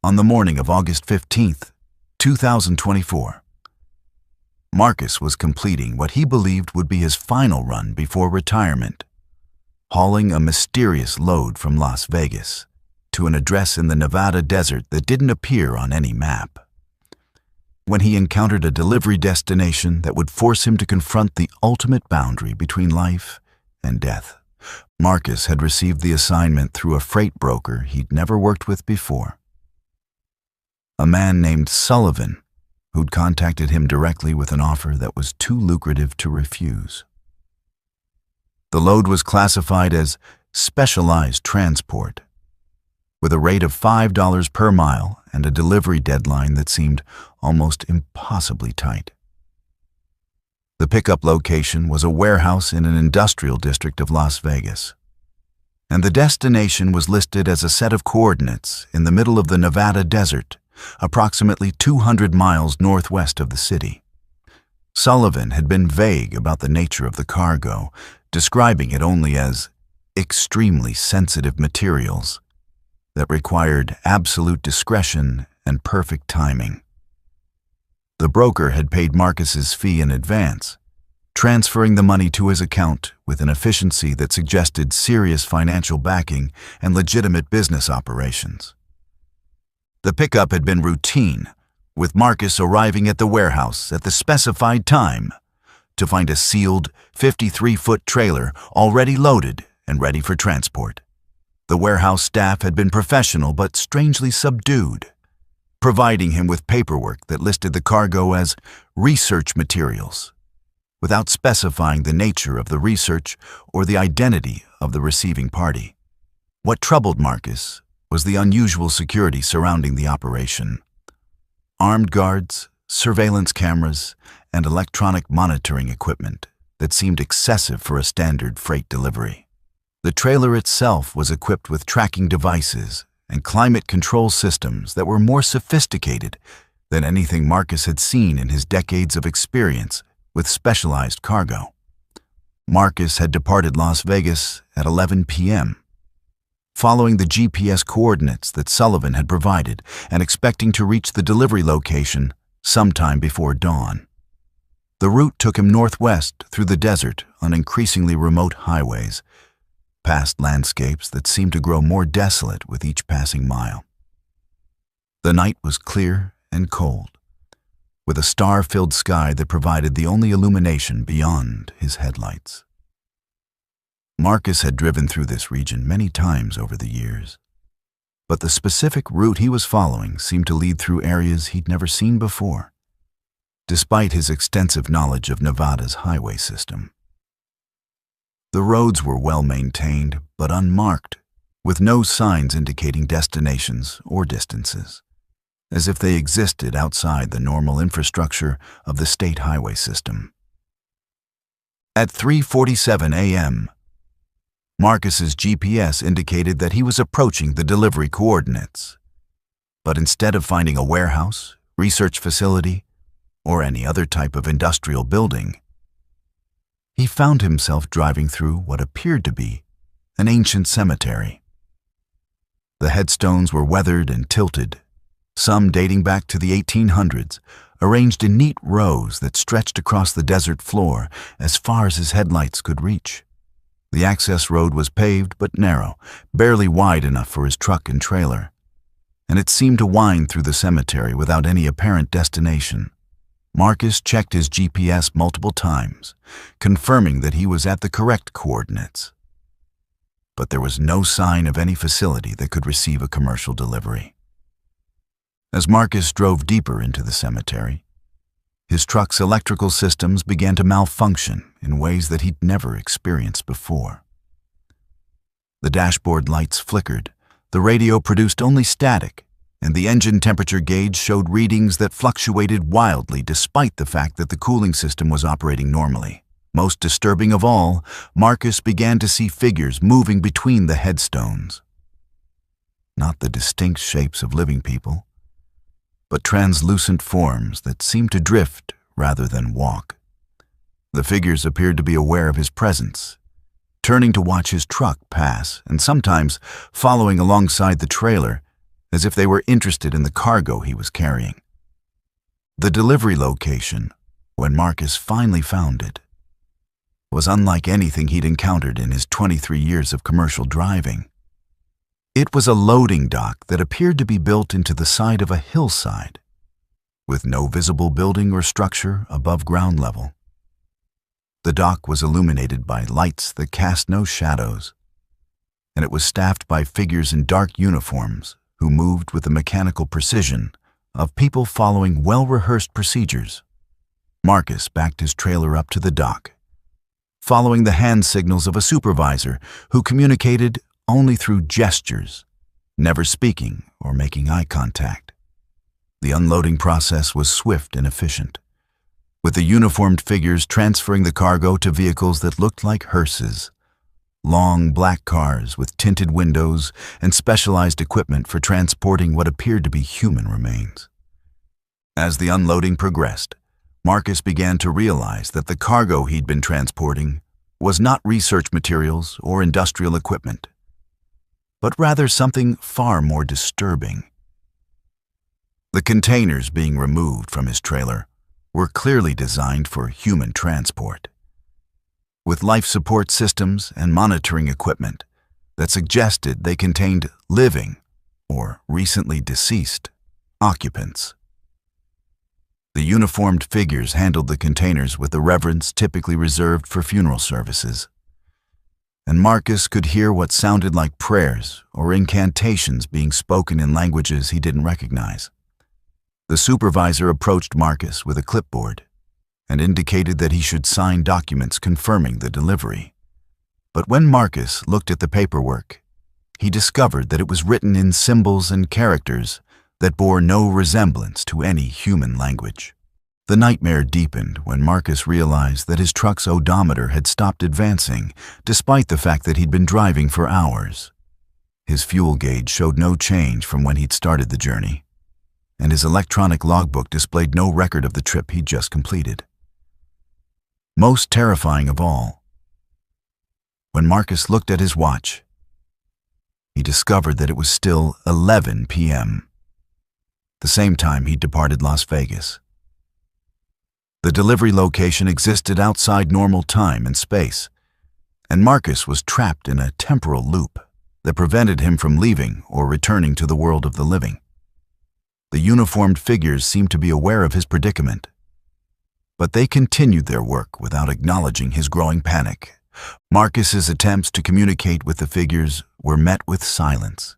On the morning of August 15th, 2024, Marcus was completing what he believed would be his final run before retirement, hauling a mysterious load from Las Vegas to an address in the Nevada desert that didn't appear on any map. When he encountered a delivery destination that would force him to confront the ultimate boundary between life and death, Marcus had received the assignment through a freight broker he'd never worked with before. A man named Sullivan, who'd contacted him directly with an offer that was too lucrative to refuse. The load was classified as specialized transport, with a rate of $5 per mile and a delivery deadline that seemed almost impossibly tight. The pickup location was a warehouse in an industrial district of Las Vegas, and the destination was listed as a set of coordinates in the middle of the Nevada desert, approximately 200 miles northwest of the city. Sullivan had been vague about the nature of the cargo, describing it only as extremely sensitive materials that required absolute discretion and perfect timing. The broker had paid Marcus's fee in advance, transferring the money to his account with an efficiency that suggested serious financial backing and legitimate business operations. The pickup had been routine, with Marcus arriving at the warehouse at the specified time to find a sealed 53-foot trailer already loaded and ready for transport. The warehouse staff had been professional but strangely subdued, providing him with paperwork that listed the cargo as research materials, without specifying the nature of the research or the identity of the receiving party. What troubled Marcus was the unusual security surrounding the operation. Armed guards, surveillance cameras, and electronic monitoring equipment that seemed excessive for a standard freight delivery. The trailer itself was equipped with tracking devices and climate control systems that were more sophisticated than anything Marcus had seen in his decades of experience with specialized cargo. Marcus had departed Las Vegas at 11 p.m., following the GPS coordinates that Sullivan had provided and expecting to reach the delivery location sometime before dawn. The route took him northwest through the desert on increasingly remote highways, past landscapes that seemed to grow more desolate with each passing mile. The night was clear and cold, with a star-filled sky that provided the only illumination beyond his headlights. Marcus had driven through this region many times over the years, but the specific route he was following seemed to lead through areas he'd never seen before, despite his extensive knowledge of Nevada's highway system. The roads were well-maintained but unmarked, with no signs indicating destinations or distances, as if they existed outside the normal infrastructure of the state highway system. At 3:47 a.m., Marcus's GPS indicated that he was approaching the delivery coordinates, but instead of finding a warehouse, research facility, or any other type of industrial building, he found himself driving through what appeared to be an ancient cemetery. The headstones were weathered and tilted, some dating back to the 1800s, arranged in neat rows that stretched across the desert floor as far as his headlights could reach. The access road was paved but narrow, barely wide enough for his truck and trailer, and it seemed to wind through the cemetery without any apparent destination. Marcus checked his GPS multiple times, confirming that he was at the correct coordinates. But there was no sign of any facility that could receive a commercial delivery. As Marcus drove deeper into the cemetery, his truck's electrical systems began to malfunction in ways that he'd never experienced before. The dashboard lights flickered, the radio produced only static, and the engine temperature gauge showed readings that fluctuated wildly despite the fact that the cooling system was operating normally. Most disturbing of all, Marcus began to see figures moving between the headstones. Not the distinct shapes of living people, but translucent forms that seemed to drift rather than walk. The figures appeared to be aware of his presence, turning to watch his truck pass and sometimes following alongside the trailer as if they were interested in the cargo he was carrying. The delivery location, when Marcus finally found it, was unlike anything he'd encountered in his 23 years of commercial driving. It was a loading dock that appeared to be built into the side of a hillside, with no visible building or structure above ground level. The dock was illuminated by lights that cast no shadows, and it was staffed by figures in dark uniforms who moved with the mechanical precision of people following well-rehearsed procedures. Marcus backed his trailer up to the dock, following the hand signals of a supervisor who communicated only through gestures, never speaking or making eye contact. The unloading process was swift and efficient, with the uniformed figures transferring the cargo to vehicles that looked like hearses, long black cars with tinted windows and specialized equipment for transporting what appeared to be human remains. As the unloading progressed, Marcus began to realize that the cargo he'd been transporting was not research materials or industrial equipment, but rather something far more disturbing. The containers being removed from his trailer were clearly designed for human transport, with life support systems and monitoring equipment that suggested they contained living or recently deceased occupants. The uniformed figures handled the containers with the reverence typically reserved for funeral services, and Marcus could hear what sounded like prayers or incantations being spoken in languages he didn't recognize. The supervisor approached Marcus with a clipboard and indicated that he should sign documents confirming the delivery. But when Marcus looked at the paperwork, he discovered that it was written in symbols and characters that bore no resemblance to any human language. The nightmare deepened when Marcus realized that his truck's odometer had stopped advancing, despite the fact that he'd been driving for hours. His fuel gauge showed no change from when he'd started the journey, and his electronic logbook displayed no record of the trip he'd just completed. Most terrifying of all, when Marcus looked at his watch, he discovered that it was still 11 p.m., the same time he'd departed Las Vegas. The delivery location existed outside normal time and space, and Marcus was trapped in a temporal loop that prevented him from leaving or returning to the world of the living. The uniformed figures seemed to be aware of his predicament, but they continued their work without acknowledging his growing panic. Marcus's attempts to communicate with the figures were met with silence,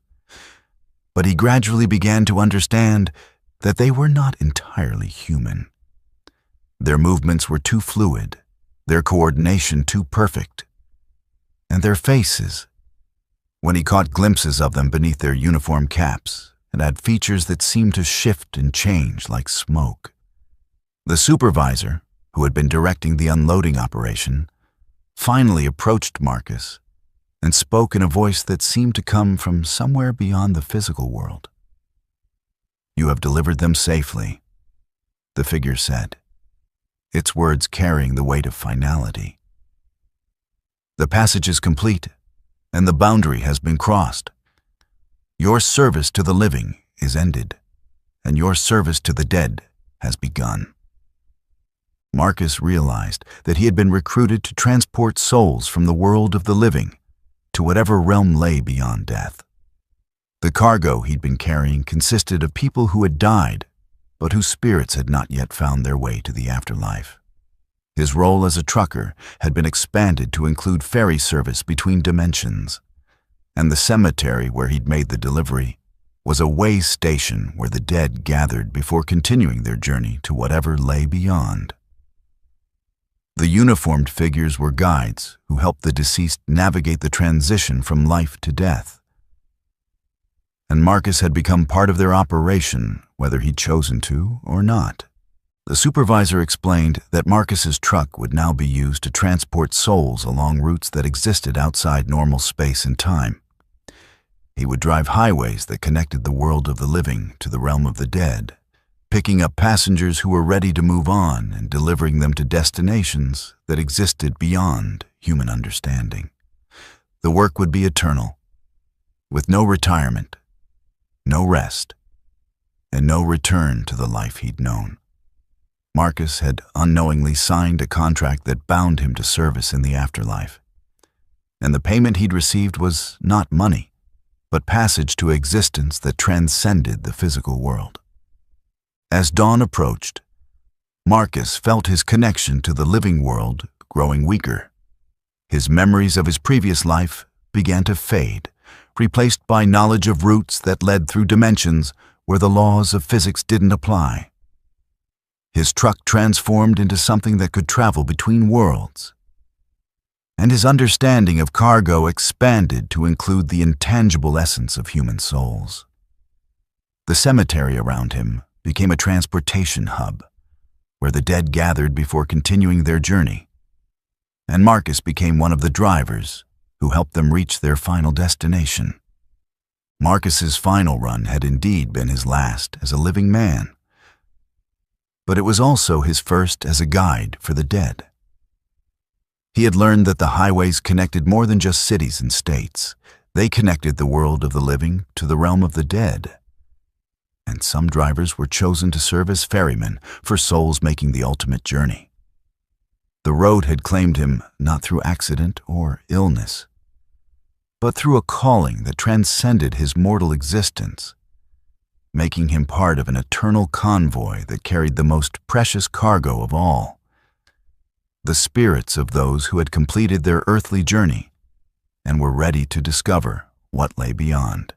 but he gradually began to understand that they were not entirely human. Their movements were too fluid, their coordination too perfect, and their faces, when he caught glimpses of them beneath their uniform caps, and had features that seemed to shift and change like smoke. The supervisor, who had been directing the unloading operation, finally approached Marcus and spoke in a voice that seemed to come from somewhere beyond the physical world. "You have delivered them safely," the figure said, its words carrying the weight of finality. "The passage is complete, and the boundary has been crossed. Your service to the living is ended, and your service to the dead has begun. Marcus realized that he had been recruited to transport souls from the world of the living to whatever realm lay beyond death. The cargo he'd been carrying consisted of people who had died, but whose spirits had not yet found their way to the afterlife. His role as a trucker had been expanded to include ferry service between dimensions, and the cemetery where he'd made the delivery was a way station where the dead gathered before continuing their journey to whatever lay beyond. The uniformed figures were guides who helped the deceased navigate the transition from life to death. And Marcus had become part of their operation, whether he'd chosen to or not. The supervisor explained that Marcus's truck would now be used to transport souls along routes that existed outside normal space and time. He would drive highways that connected the world of the living to the realm of the dead, picking up passengers who were ready to move on and delivering them to destinations that existed beyond human understanding. The work would be eternal, with no retirement, no rest, and no return to the life he'd known. Marcus had unknowingly signed a contract that bound him to service in the afterlife, and the payment he'd received was not money, but passage to existence that transcended the physical world. As dawn approached, Marcus felt his connection to the living world growing weaker. His memories of his previous life began to fade, replaced by knowledge of routes that led through dimensions where the laws of physics didn't apply. His truck transformed into something that could travel between worlds, and his understanding of cargo expanded to include the intangible essence of human souls. The cemetery around him became a transportation hub, where the dead gathered before continuing their journey, and Marcus became one of the drivers who helped them reach their final destination. Marcus's final run had indeed been his last as a living man, but it was also his first as a guide for the dead. He had learned that the highways connected more than just cities and states. They connected the world of the living to the realm of the dead. And some drivers were chosen to serve as ferrymen for souls making the ultimate journey. The road had claimed him not through accident or illness, but through a calling that transcended his mortal existence, making him part of an eternal convoy that carried the most precious cargo of all, the spirits of those who had completed their earthly journey and were ready to discover what lay beyond.